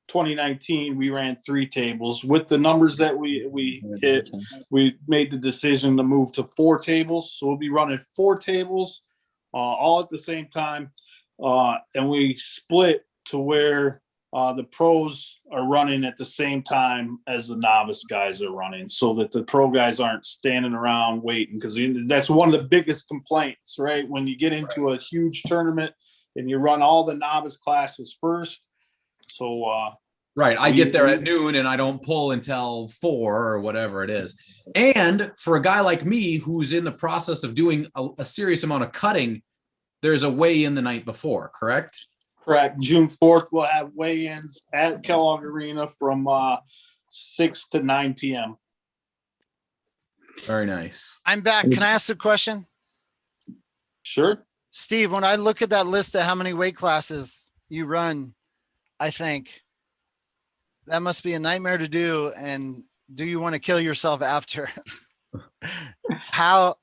Speaker 6: 2019. We ran 3 tables. With the numbers that we hit, we made the decision to move to 4 tables. So we'll be running 4 tables, all at the same time, and we split to where the pros are running at the same time as the novice guys are running, so that the pro guys aren't standing around waiting, because that's one of the biggest complaints, right? When you get into a huge tournament and you run all the novice classes first. So
Speaker 2: right, I get there at noon and I don't pull until 4 or whatever it is. And for a guy like me who's in the process of doing a serious amount of cutting, there's a weigh-in the night before, correct?
Speaker 6: Correct. June 4th, we'll have weigh-ins at Kellogg Arena from 6 to 9 p.m.
Speaker 2: Very nice.
Speaker 1: I'm back. Can I ask a question?
Speaker 6: Sure.
Speaker 1: Steve, when I look at that list of how many weight classes you run, I think that must be a nightmare to do. And do you want to kill yourself after? How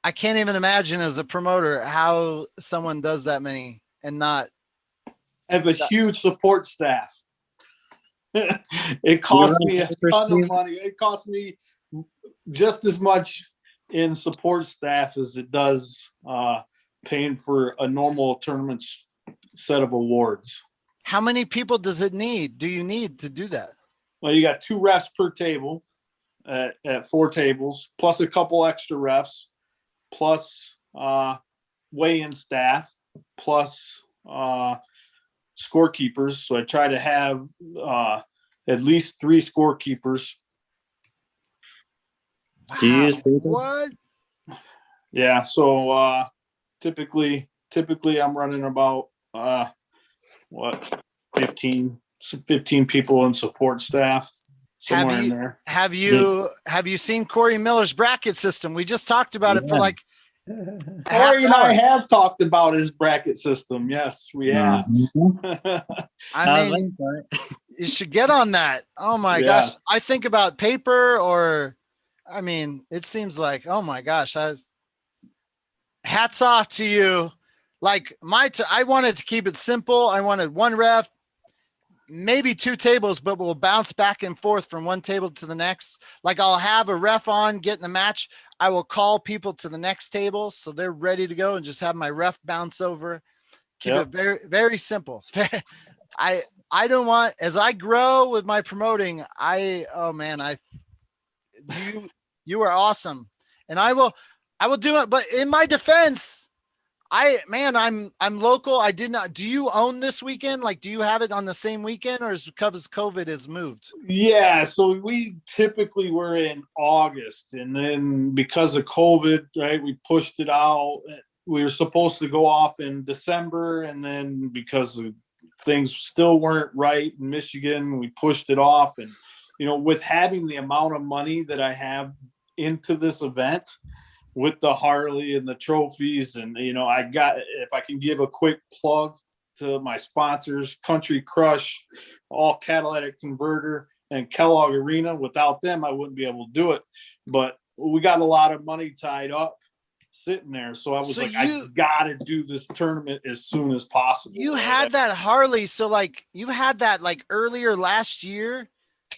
Speaker 1: I can't even imagine as a promoter how someone does that many and not
Speaker 6: have a huge support staff. It costs me a ton of money. It costs me just as much in support staff as it does paying for a normal tournament set of awards.
Speaker 1: How many people does it need? Do you need to do that?
Speaker 6: Well, you got 2 refs per table at 4 tables, plus a couple extra refs, plus weigh-in staff, plus scorekeepers. So I try to have at least 3 scorekeepers.
Speaker 5: Do you use paper?
Speaker 1: What?
Speaker 6: Yeah. So typically I'm running about 15 people in support staff. Somewhere in there.
Speaker 1: Have you seen Corey Miller's bracket system? We just talked about it for like
Speaker 6: Corey and I have talked about his bracket system. Yes, we have.
Speaker 1: I mean, you should get on that. Oh my gosh. I think about paper, or I mean, it seems like, oh my gosh, hats off to you. Like I wanted to keep it simple. I wanted 1 ref, maybe 2 tables, but we'll bounce back and forth from one table to the next. Like I'll have a ref on, get in the match. I will call people to the next table so they're ready to go, and just have my ref bounce over. Keep it very, very simple. I don't want, as I grow with my promoting, you are awesome. And I will do it. But in my defense, I'm local. I did not. Do you own this weekend? Like, do you have it on the same weekend, or is because COVID has moved?
Speaker 6: Yeah. So we typically were in August, and then because of COVID, right, we pushed it out. We were supposed to go off in December, and then because of things still weren't right in Michigan, we pushed it off. And, with having the amount of money that I have into this event, with the Harley and the trophies, and if I can give a quick plug to my sponsors, Country Crush, All Catalytic Converter, and Kellogg Arena. Without them, I wouldn't be able to do it. But we got a lot of money tied up sitting there, so I was I gotta do this tournament as soon as possible.
Speaker 1: You had that Harley, so like you had that like earlier last year.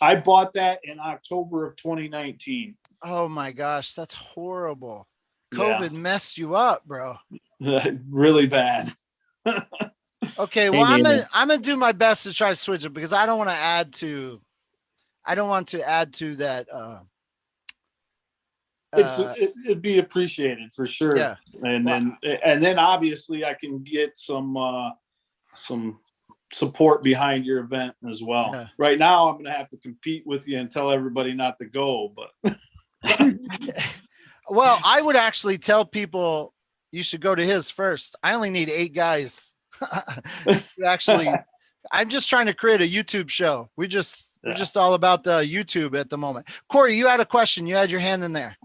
Speaker 6: I bought that in October of 2019.
Speaker 1: Oh my gosh, that's horrible. COVID messed you up, bro.
Speaker 6: Really bad.
Speaker 1: Okay, well, I'm gonna do my best to try to switch it, because I don't want to add to that.
Speaker 6: It'd be appreciated for sure.
Speaker 1: Yeah.
Speaker 6: And then obviously I can get some support behind your event as well.
Speaker 1: Yeah.
Speaker 6: Right now, I'm going to have to compete with you and tell everybody not to go, but
Speaker 1: Well, I would actually tell people you should go to his first. I only need 8 guys. Actually, I'm just trying to create a YouTube show. We're just all about the YouTube at the moment. Corey, you had a question. You had your hand in there.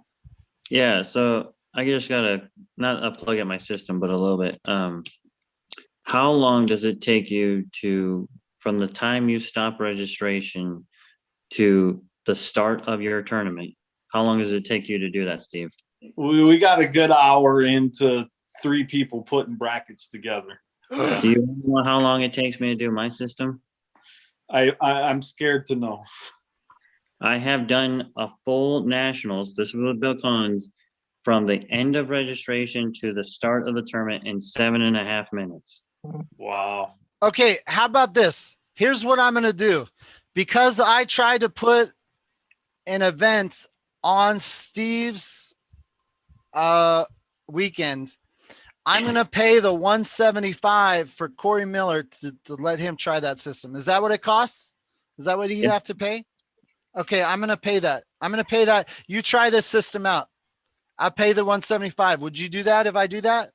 Speaker 5: Yeah, so I just gotta not unplug at my system, but a little bit. How long does it take you from the time you stop registration to the start of your tournament? How long does it take you to do that, Steve?
Speaker 6: we got a good hour into 3 people putting brackets together.
Speaker 5: Do you know how long it takes me to do my system?
Speaker 6: I'm scared to know.
Speaker 5: I have done a full nationals. This was with Bill Collins from the end of registration to the start of the tournament in 7.5 minutes.
Speaker 6: Wow.
Speaker 1: Okay, how about this? Here's what I'm going to do. Because I tried to put an event on Steve's weekend, I'm going to pay the $175 for Corey Miller to let him try that system. Is that what it costs? Is that what he'd have to pay? Okay, I'm going to pay that. I'm going to pay that. You try this system out. I'll pay the $175. Would you do that if I do that?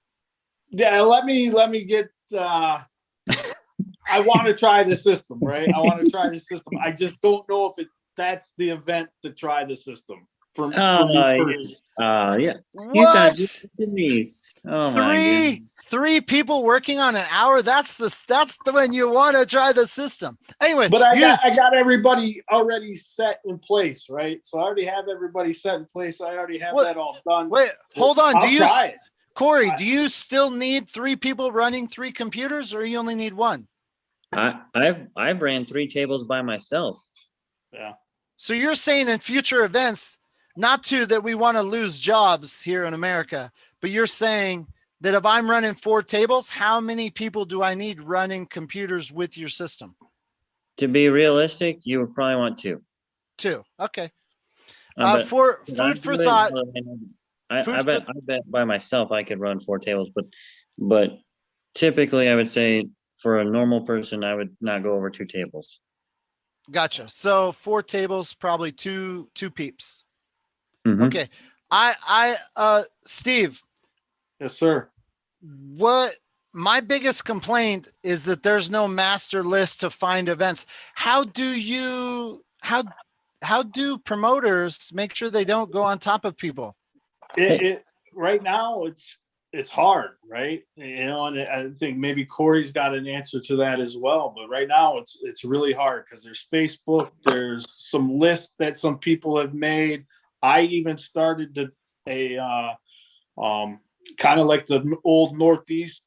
Speaker 6: Yeah, let me get I want to try the system, right? I want to try the system. I just don't know if that's the event to try the system. For me personally.
Speaker 5: Yeah.
Speaker 1: What?
Speaker 5: Denise. Oh my God.
Speaker 1: Three people working on an hour. That's the when you want to try the system. Anyway,
Speaker 6: but I got everybody already set in place, right? So I already have everybody set in place. I already have that all done.
Speaker 1: Wait, hold on.
Speaker 6: I'll try it.
Speaker 1: Corey, do you still need 3 people running 3 computers, or you only need 1?
Speaker 5: I've ran 3 tables by myself.
Speaker 6: Yeah.
Speaker 1: So you're saying in future events, not that we want to lose jobs here in America, but you're saying that if I'm running 4 tables, how many people do I need running computers with your system?
Speaker 5: To be realistic, you would probably want 2.
Speaker 1: 2. Okay.
Speaker 5: For
Speaker 1: Food for thought.
Speaker 5: I bet by myself I could run 4 tables, but typically I would say for a normal person I would not go over 2 tables.
Speaker 1: Gotcha. So 4 tables, probably two peeps.
Speaker 5: Mm-hmm.
Speaker 1: Okay. Steve.
Speaker 6: Yes, sir.
Speaker 1: What my biggest complaint is that there's no master list to find events. How do promoters make sure they don't go on top of people?
Speaker 6: Right now it's hard, right? You know, and I think maybe Corey's got an answer to that as well. But right now it's really hard because there's Facebook, there's some lists that some people have made. I even started a kind of like the old Northeast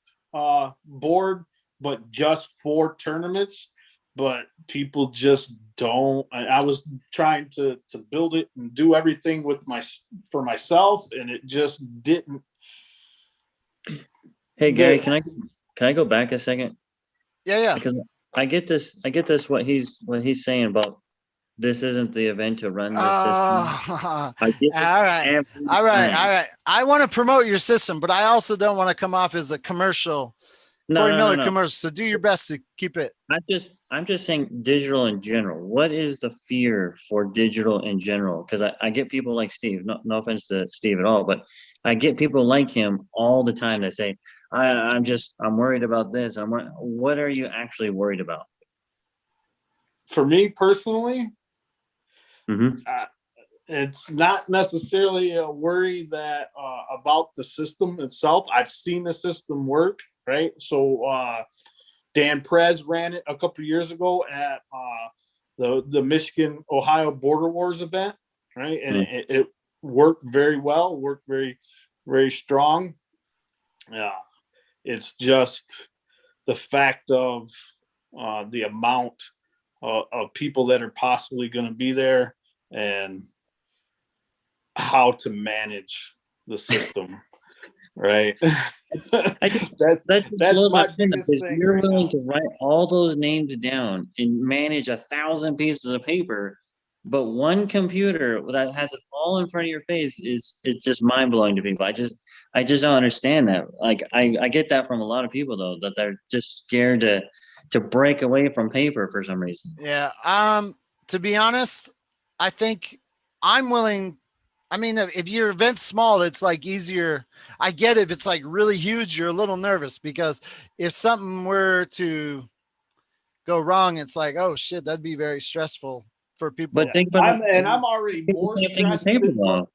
Speaker 6: board, but just for tournaments. But people just don't. I was trying to build it and do everything for myself, and it just didn't.
Speaker 5: Hey Gary, can I go back a second?
Speaker 1: Yeah.
Speaker 5: Because I get this what he's saying about this isn't the event to run this system.
Speaker 1: All right. I want to promote your system, but I also don't want to come off as a commercial. Corey Miller commercial. So do your best to keep it.
Speaker 5: I'm just saying digital in general. What is the fear for digital in general? Because I get people like Steve, no offense to Steve at all, but I get people like him all the time that say, I'm worried about this. What are you actually worried about?
Speaker 6: For me personally,
Speaker 5: mm-hmm.
Speaker 6: It's not necessarily a worry that about the system itself. I've seen the system work, right? So Dan Prez ran it a couple of years ago at the Michigan Ohio Border Wars event, right? And it worked very well, worked very, very strong. Yeah, it's just the fact of the amount of people that are possibly going to be there and how to manage the system, right? That's my biggest thing.
Speaker 5: You're willing to write all those names down and manage 1,000 pieces of paper, but one computer that has it all in front of your face it's just mind blowing to people. I just don't understand that. Like I get that from a lot of people though, that they're just scared to to break away from paper for some reason.
Speaker 1: Yeah. To be honest, I think I'm willing. I mean, if your event's small, it's like easier. I get it. If it's like really huge, you're a little nervous because if something were to go wrong, it's like, oh shit, that'd be very stressful for people.
Speaker 5: But think about
Speaker 6: I'm already
Speaker 5: it's the
Speaker 6: more
Speaker 5: same thing with
Speaker 6: stressed.
Speaker 5: paper though.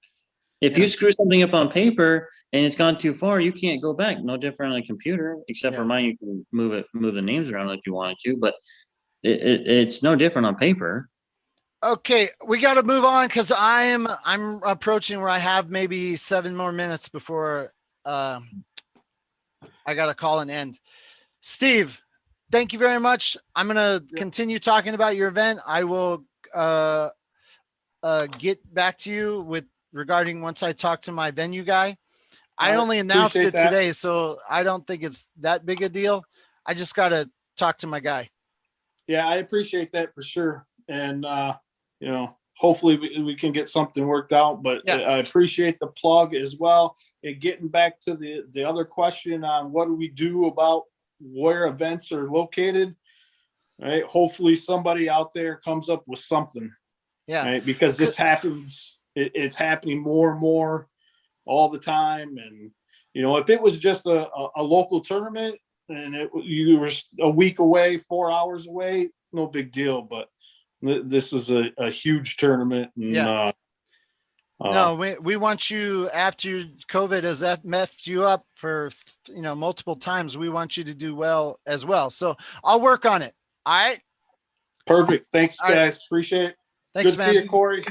Speaker 5: If
Speaker 1: Yeah.
Speaker 5: you screw something up on paper and it's gone too far, you can't go back. No different on a computer, except for
Speaker 1: Yeah.
Speaker 5: mine, you can move the names around if you wanted to, but it's no different on paper.
Speaker 1: Okay, we got to move on because I'm approaching where I have maybe 7 more minutes before I got to call an end. Steve, thank you very much. I'm gonna continue talking about your event. I will get back to you with regarding once I talk to my venue guy. I only announced it today, so I don't think it's that big a deal. I just got to talk to my guy.
Speaker 6: Yeah, I appreciate that for sure. And, you know, hopefully we can get something worked out, but
Speaker 1: Yeah.
Speaker 6: I appreciate the plug as well. And getting back to the other question on what do we do about where events are located, right? Hopefully somebody out there comes up with something,
Speaker 1: Yeah.
Speaker 6: right? Because this happens, it's happening more and more all the time. And, you know, if it was just a local tournament and you were a week away, 4 hours away, no big deal. But this is a huge tournament. And,
Speaker 1: Yeah. No, we want you, after COVID has messed you up for, you know, multiple times, we want you to do well as well. So I'll work on it. All right.
Speaker 6: Perfect. Thanks,
Speaker 1: All right.
Speaker 6: guys. Appreciate it.
Speaker 1: Thanks,
Speaker 6: Good
Speaker 1: man.
Speaker 6: to see you, Corey.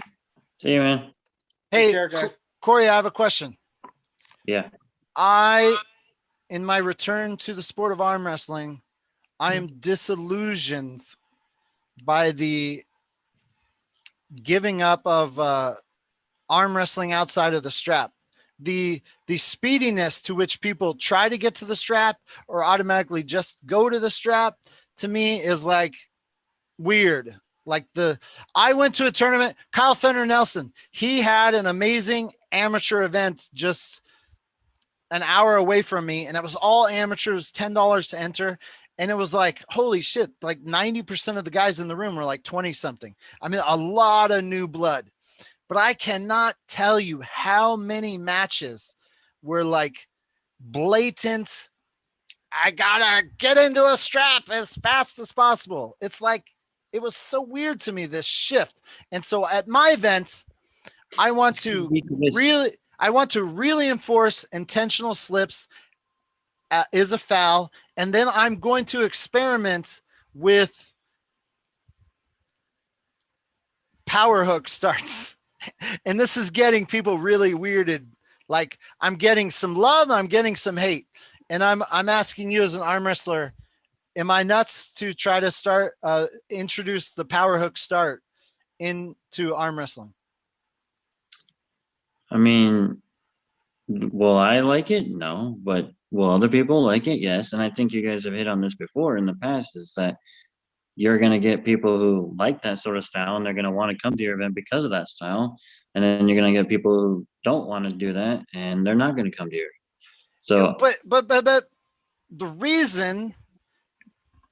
Speaker 5: See you, man.
Speaker 1: Hey,
Speaker 6: Take care, guys.
Speaker 1: Corey, I have a question.
Speaker 5: Yeah.
Speaker 1: In my return to the sport of arm wrestling, I am disillusioned by the giving up of arm wrestling outside of the strap. The speediness to which people try to get to the strap or automatically just go to the strap, to me is like weird. Like I went to a tournament, Kyle Thunder Nelson, he had an amazing amateur event just an hour away from me, and it was all amateurs, $10 to enter. And it was like, holy shit, like 90% of the guys in the room were like 20 something. I mean, a lot of new blood. But I cannot tell you how many matches were like blatant, I gotta get into a strap as fast as possible. It's like, it was so weird to me, this shift. And so at my event, I want to really enforce intentional slips is a foul. And then I'm going to experiment with power hook starts. And this is getting people really weirded. Like, I'm getting some love, I'm getting some hate. And I'm asking you as an arm wrestler, am I nuts to try to introduce the power hook start into arm wrestling?
Speaker 5: I mean, will I like it? No, but will other people like it? Yes. And I think you guys have hit on this before in the past, is that you're going to get people who like that sort of style and they're going to want to come to your event because of that style. And then you're going to get people who don't want to do that and they're not going to come to your. So,
Speaker 1: but the reason,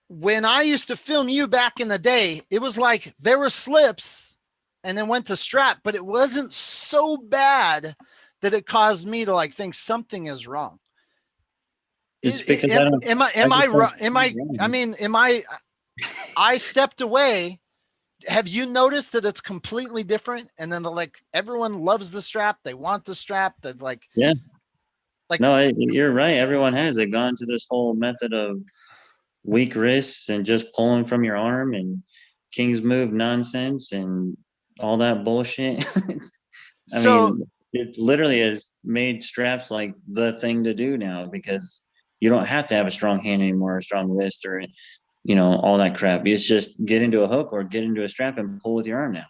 Speaker 1: when I used to film you back in the day, it was like there were slips and then went to strap, but it wasn't so bad that it caused me to like think something is wrong.
Speaker 5: it's because
Speaker 1: I stepped away. Have you noticed that it's completely different? And then like everyone loves the strap. They want the strap. That like,
Speaker 5: yeah.
Speaker 1: Like,
Speaker 5: no, you're right. Everyone has. They've gone to this whole method of weak wrists and just pulling from your arm and King's move nonsense and all that bullshit. I mean, it literally has made straps like the thing to do now, because you don't have to have a strong hand anymore, a strong wrist, or, you know, all that crap. It's just get into a hook or get into a strap and pull with your arm now,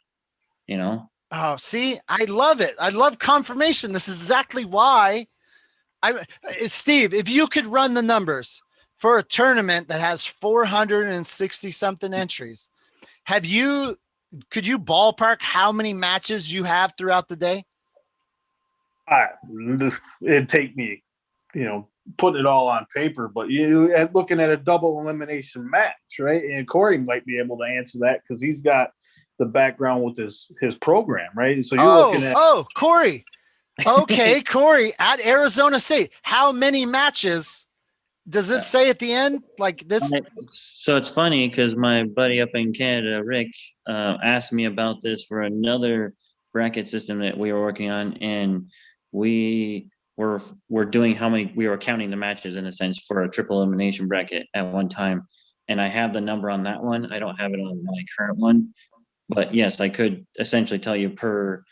Speaker 5: you know?
Speaker 1: Oh, see, I love it. I love confirmation. This is exactly why Steve, if you could run the numbers for a tournament that has 460 something entries, could you ballpark how many matches you have throughout the day?
Speaker 6: It'd take me, you know, putting it all on paper, but you looking at a double elimination match, right? And Corey might be able to answer that because he's got the background with his program, right? So you're looking at
Speaker 1: Corey. Okay, Corey, at Arizona State, how many matches does it say at the end? Like this?
Speaker 5: So it's funny because my buddy up in Canada, Rick, asked me about this for another bracket system that we were working on, and we're doing how many, we were counting the matches in a sense for a triple elimination bracket at one time, and I have the number on that one. I don't have it on my current one, but yes, I could essentially tell you per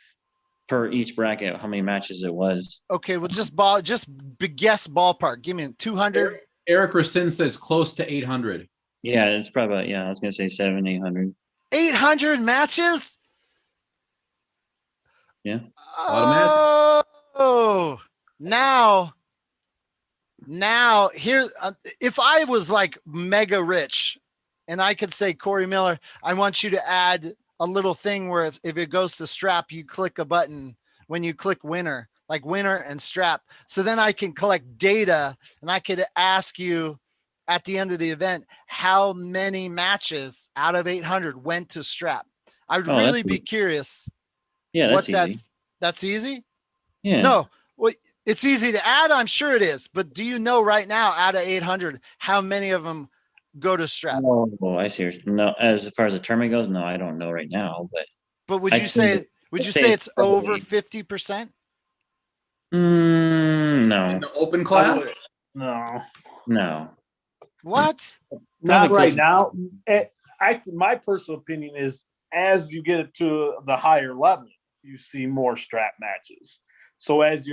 Speaker 5: each bracket how many matches it was.
Speaker 1: Okay, well, just guess ballpark. Give me 200.
Speaker 2: Eric Racine says close to 800.
Speaker 5: Yeah, it's probably, I was gonna say 700-800.
Speaker 1: 800 matches?
Speaker 5: Yeah.
Speaker 1: Oh, now here, if I was like mega rich and I could say, Corey Miller, I want you to add a little thing where if it goes to strap, you click a button when you click winner, like winner and strap. So then I can collect data and I could ask you at the end of the event, how many matches out of 800 went to strap? I'd really be curious.
Speaker 5: Yeah, that's easy.
Speaker 1: That's easy?
Speaker 5: Yeah.
Speaker 1: No, well, it's easy to add. I'm sure it is. But do you know right now out of 800, how many of them go to strap?
Speaker 5: Oh, I see. No, as far as the tournament goes, no, I don't know right now.
Speaker 1: But would you say it's over 50%?
Speaker 5: No.
Speaker 2: In the open class?
Speaker 5: No.
Speaker 1: What?
Speaker 6: Not right now. My personal opinion is as you get to the higher level, you see more strap matches. So as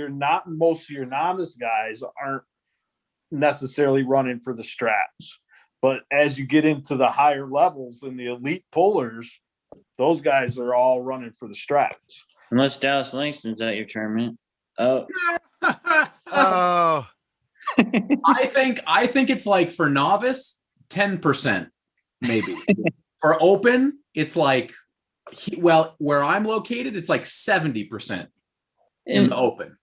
Speaker 6: most of your novice guys aren't necessarily running for the straps, but as you get into the higher levels and the elite pullers, those guys are all running for the straps.
Speaker 5: Unless Dallas Langston's at your tournament. Oh.
Speaker 1: Oh.
Speaker 2: I think it's like for novice, 10%, maybe. For open, it's like, where I'm located, it's like 70% in the open.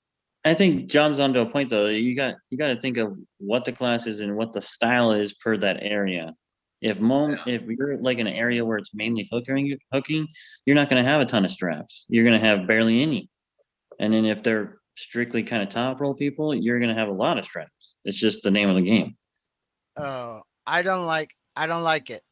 Speaker 5: I think John's onto a point though. You got to think of what the class is and what the style is per that area. If you're like in an area where it's mainly hooking, you're not going to have a ton of straps. You're going to have barely any. And then if they're strictly kind of top roll people, you're going to have a lot of straps. It's just the name of the game.
Speaker 1: Oh, I don't like it.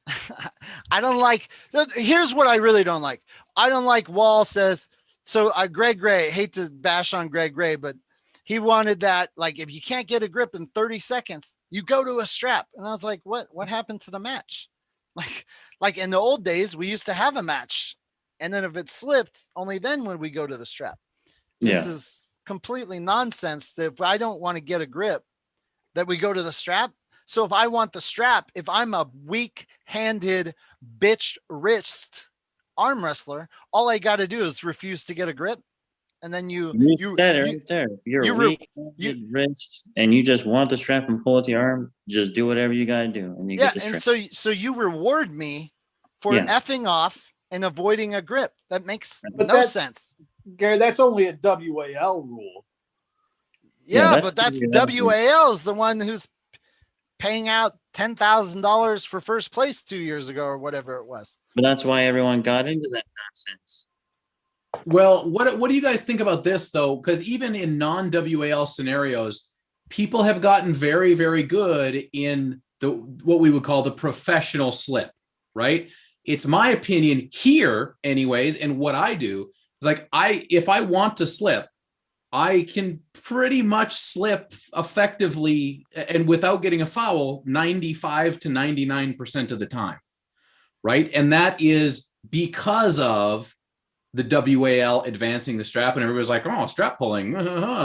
Speaker 1: I don't like, here's what I really don't like. I don't like WAL says, so Greg Gray, hate to bash on Greg Gray, but he wanted that, like, if you can't get a grip in 30 seconds, you go to a strap. And I was like, what happened to the match? Like in the old days, we used to have a match. And then if it slipped, only then would we go to the strap. This is completely nonsense that if I don't want to get a grip, that we go to the strap. So if I want the strap, if I'm a weak-handed, bitch-wrist arm wrestler, all I got to do is refuse to get a grip. And then you
Speaker 5: said it right there. If you're weak-handed wrist and you just want the strap and pull with the arm, just do whatever you got to do. And you get the strap.
Speaker 1: And so you reward me for effing off and avoiding a grip. That makes no sense.
Speaker 6: Gary, that's only a WAL rule.
Speaker 1: Yeah, but that's WAL is the one who's paying out $10,000 for first place 2 years ago or whatever it was.
Speaker 5: But that's why everyone got into that nonsense.
Speaker 2: Well, what do you guys think about this though? Because even in non-WAL scenarios, people have gotten very, very good in what we would call the professional slip, right? It's my opinion here, anyways, and what I do is like if I want to slip, I can pretty much slip effectively and without getting a foul 95 to 99% of the time, right? And that is because of the WAL advancing the strap, and everybody's like, oh, strap pulling.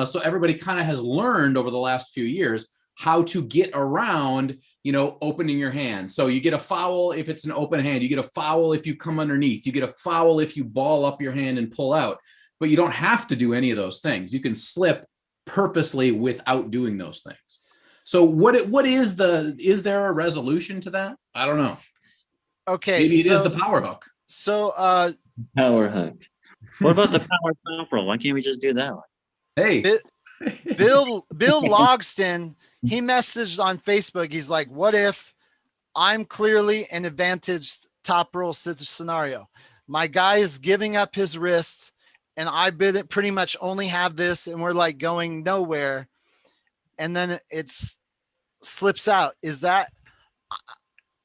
Speaker 2: So everybody kind of has learned over the last few years how to get around, opening your hand. So you get a foul if it's an open hand, you get a foul if you come underneath, you get a foul if you ball up your hand and pull out. But you don't have to do any of those things. You can slip purposely without doing those things. So is there a resolution to that? I don't know.
Speaker 1: Okay.
Speaker 2: Maybe it is the power hook.
Speaker 1: So
Speaker 5: power hook. What about the power top roll? Why can't we just do that one?
Speaker 2: Hey.
Speaker 1: Bill Logston he messaged on Facebook. He's like, what if I'm clearly an advantaged top roll scenario? My guy is giving up his wrists and I pretty much only have this and we're like going nowhere. And then it's slips out. Is that,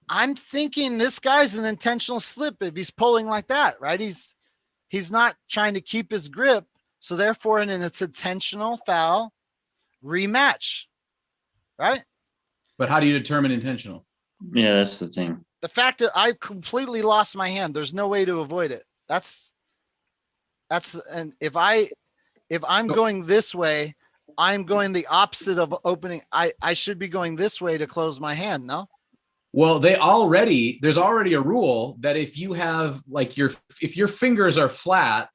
Speaker 1: I'm thinking this guy's an intentional slip if he's pulling like that, right? He's not trying to keep his grip. So therefore, and it's intentional foul, rematch, right?
Speaker 2: But how do you determine intentional?
Speaker 5: Yeah, that's the thing.
Speaker 1: The fact that I completely lost my hand, there's no way to avoid it. And if I'm going this way, I'm going the opposite of opening. I should be going this way to close my hand. No.
Speaker 2: Well, there's already a rule that if you have like if your fingers are flat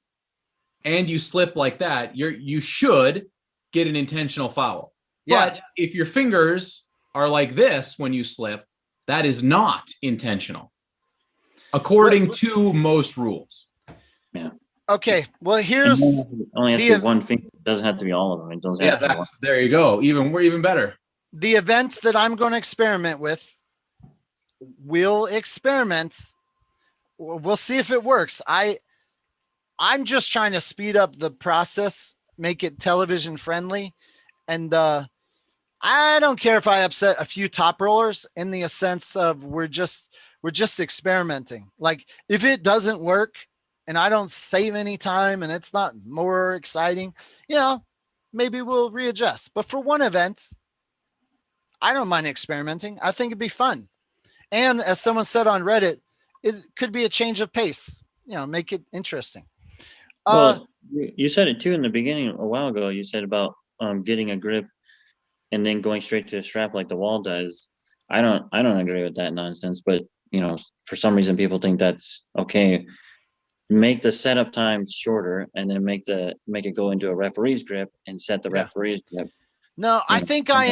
Speaker 2: and you slip like that, you should get an intentional foul.
Speaker 1: Yeah.
Speaker 2: But if your fingers are like this when you slip, that is not intentional, according to most rules.
Speaker 5: Yeah.
Speaker 1: Okay. Well, here's
Speaker 5: only has to be one finger. It doesn't have to be all of them. It doesn't have to be one.
Speaker 2: There you go. We're even better.
Speaker 1: The event that I'm going to experiment with. We'll experiment. We'll see if it works. I'm just trying to speed up the process, make it television friendly. And I don't care if I upset a few top rollers in the sense of we're just experimenting. Like if it doesn't work and I don't save any time and it's not more exciting, maybe we'll readjust. But for one event, I don't mind experimenting. I think it'd be fun. And as someone said on Reddit, it could be a change of pace, make it interesting.
Speaker 5: Well, you said it too in the beginning a while ago. You said about getting a grip and then going straight to the strap like the WAL does. I don't agree with that nonsense, but for some reason people think that's okay. Make the setup time shorter and then make it go into a referee's grip and set the referee's grip.
Speaker 1: No, I think I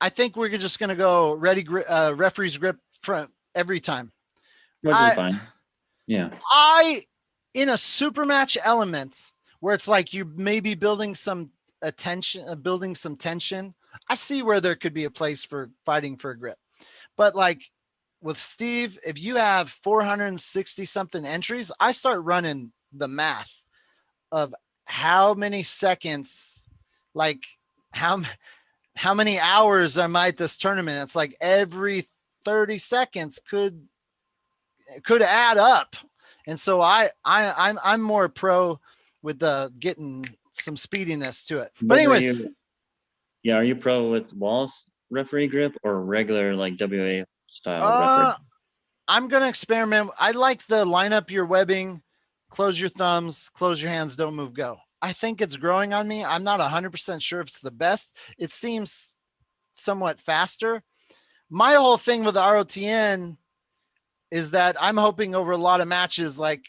Speaker 1: think we're just going to go referee's grip front every time.
Speaker 5: Which is fine. Yeah.
Speaker 1: In a super match element where it's like you may be building some tension, I see where there could be a place for fighting for a grip. But like with Steve, if you have 460 something entries, I start running the math of how many seconds, like how many hours am I at this tournament? It's like every 30 seconds could add up. And so I'm more pro with getting some speediness to it. But anyways,
Speaker 5: are you pro with WAL's referee grip or regular like WA style referee?
Speaker 1: I'm gonna experiment. I like the line up your webbing, close your thumbs, close your hands, don't move, go. I think it's growing on me. I'm not 100% sure if it's the best. It seems somewhat faster. My whole thing with the ROTN is that I'm hoping over a lot of matches, like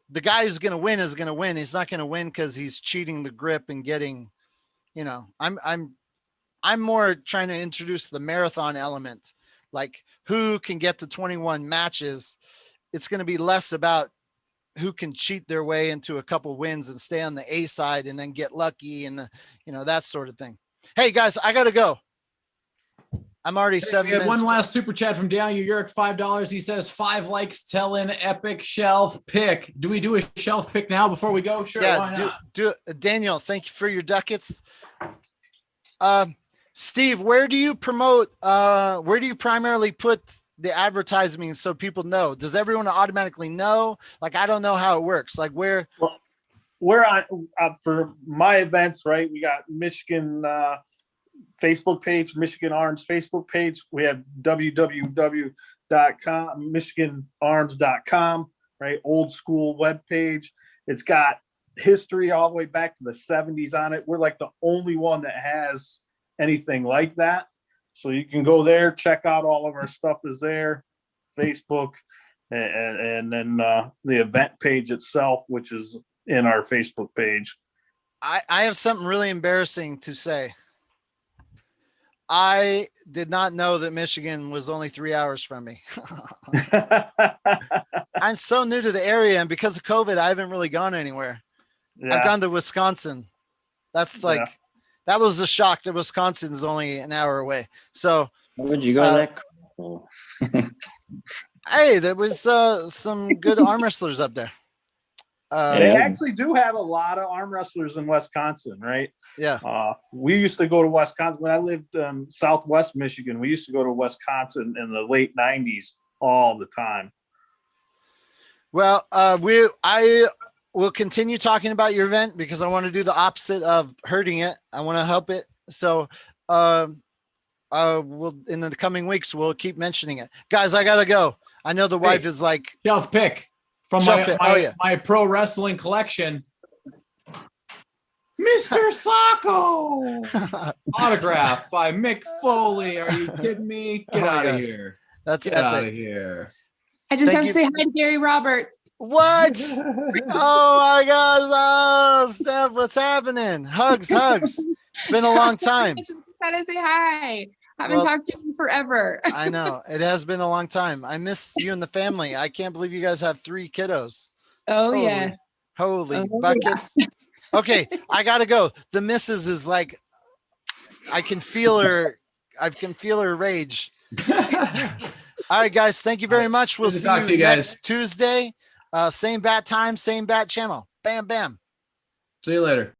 Speaker 1: the guy who's going to win is going to win. He's not going to win because he's cheating the grip and getting, I'm more trying to introduce the marathon element, like who can get to 21 matches. It's going to be less about who can cheat their way into a couple wins and stay on the A side and then get lucky and that sort of thing. Hey guys, I got to go. I'm already 7 minutes.
Speaker 2: One last super chat from Daniel Yurick, $5. He says 5 likes, tell in epic shelf pick. Do we do a shelf pick now before we go? Sure.
Speaker 1: Yeah, do it. Daniel, thank you for your ducats. Steve, where do you promote? Where do you primarily put the advertising so people know? Does everyone automatically know? Like, I don't know how it works. Like where?
Speaker 6: Well, we're on for my events, right? We got Michigan Facebook page, Michigan Arms Facebook page. We have www.com, michiganarms.com, right? Old school web page. It's got history all the way back to the 70s on it. We're like the only one that has anything like that. So you can go there, check out all of our stuff is there, Facebook, and then the event page itself, which is in our Facebook page.
Speaker 1: I have something really embarrassing to say. I did not know that Michigan was only 3 hours from me. I'm so new to the area, and because of COVID, I haven't really gone anywhere. Yeah. I've gone to Wisconsin. That's like that was the shock that Wisconsin's only an hour away. So
Speaker 5: Would you go to that? Cool.
Speaker 1: hey, there was some good arm wrestlers up there.
Speaker 6: They
Speaker 5: Yeah.
Speaker 6: actually do have a lot of arm wrestlers in Wisconsin, right?
Speaker 1: Yeah.
Speaker 6: We used to go to Wisconsin when I lived in Southwest Michigan. We used to go to Wisconsin in the late 90s all the time.
Speaker 1: Well, I will continue talking about your event because I want to do the opposite of hurting it. I want to help it. So, we'll in the coming weeks we'll keep mentioning it. Guys, I gotta go. I know the wife is like
Speaker 2: Shelf pick from
Speaker 1: Shelf pick. Oh, yeah.
Speaker 2: my pro wrestling collection. Mr. Sacco. Autograph by Mick Foley. Are you kidding me? Get
Speaker 1: Oh,
Speaker 2: out of
Speaker 1: yeah.
Speaker 2: here.
Speaker 1: That's
Speaker 2: Get out of
Speaker 1: epic.
Speaker 2: here.
Speaker 7: I just
Speaker 1: Thank
Speaker 7: have to say hi to Gary Roberts.
Speaker 1: What? Oh my God! Oh, Steph, what's happening? Hugs. It's been a long time.
Speaker 7: I just had to say hi. Haven't
Speaker 1: Well-
Speaker 7: talked to you in forever.
Speaker 1: I know it has been a long time. I miss you and the family. I can't believe you guys have 3 kiddos.
Speaker 7: Oh,
Speaker 1: Holy-
Speaker 7: yes.
Speaker 1: Holy
Speaker 7: Oh,
Speaker 1: buckets. Okay, I gotta go. The missus is like, I can feel her. I can feel her rage. All right, guys. Thank you very much. We'll
Speaker 2: Good to
Speaker 1: see
Speaker 2: talk
Speaker 1: you
Speaker 2: to you guys.
Speaker 1: next Tuesday. Same bat time, same bat channel. Bam, bam.
Speaker 2: See you later.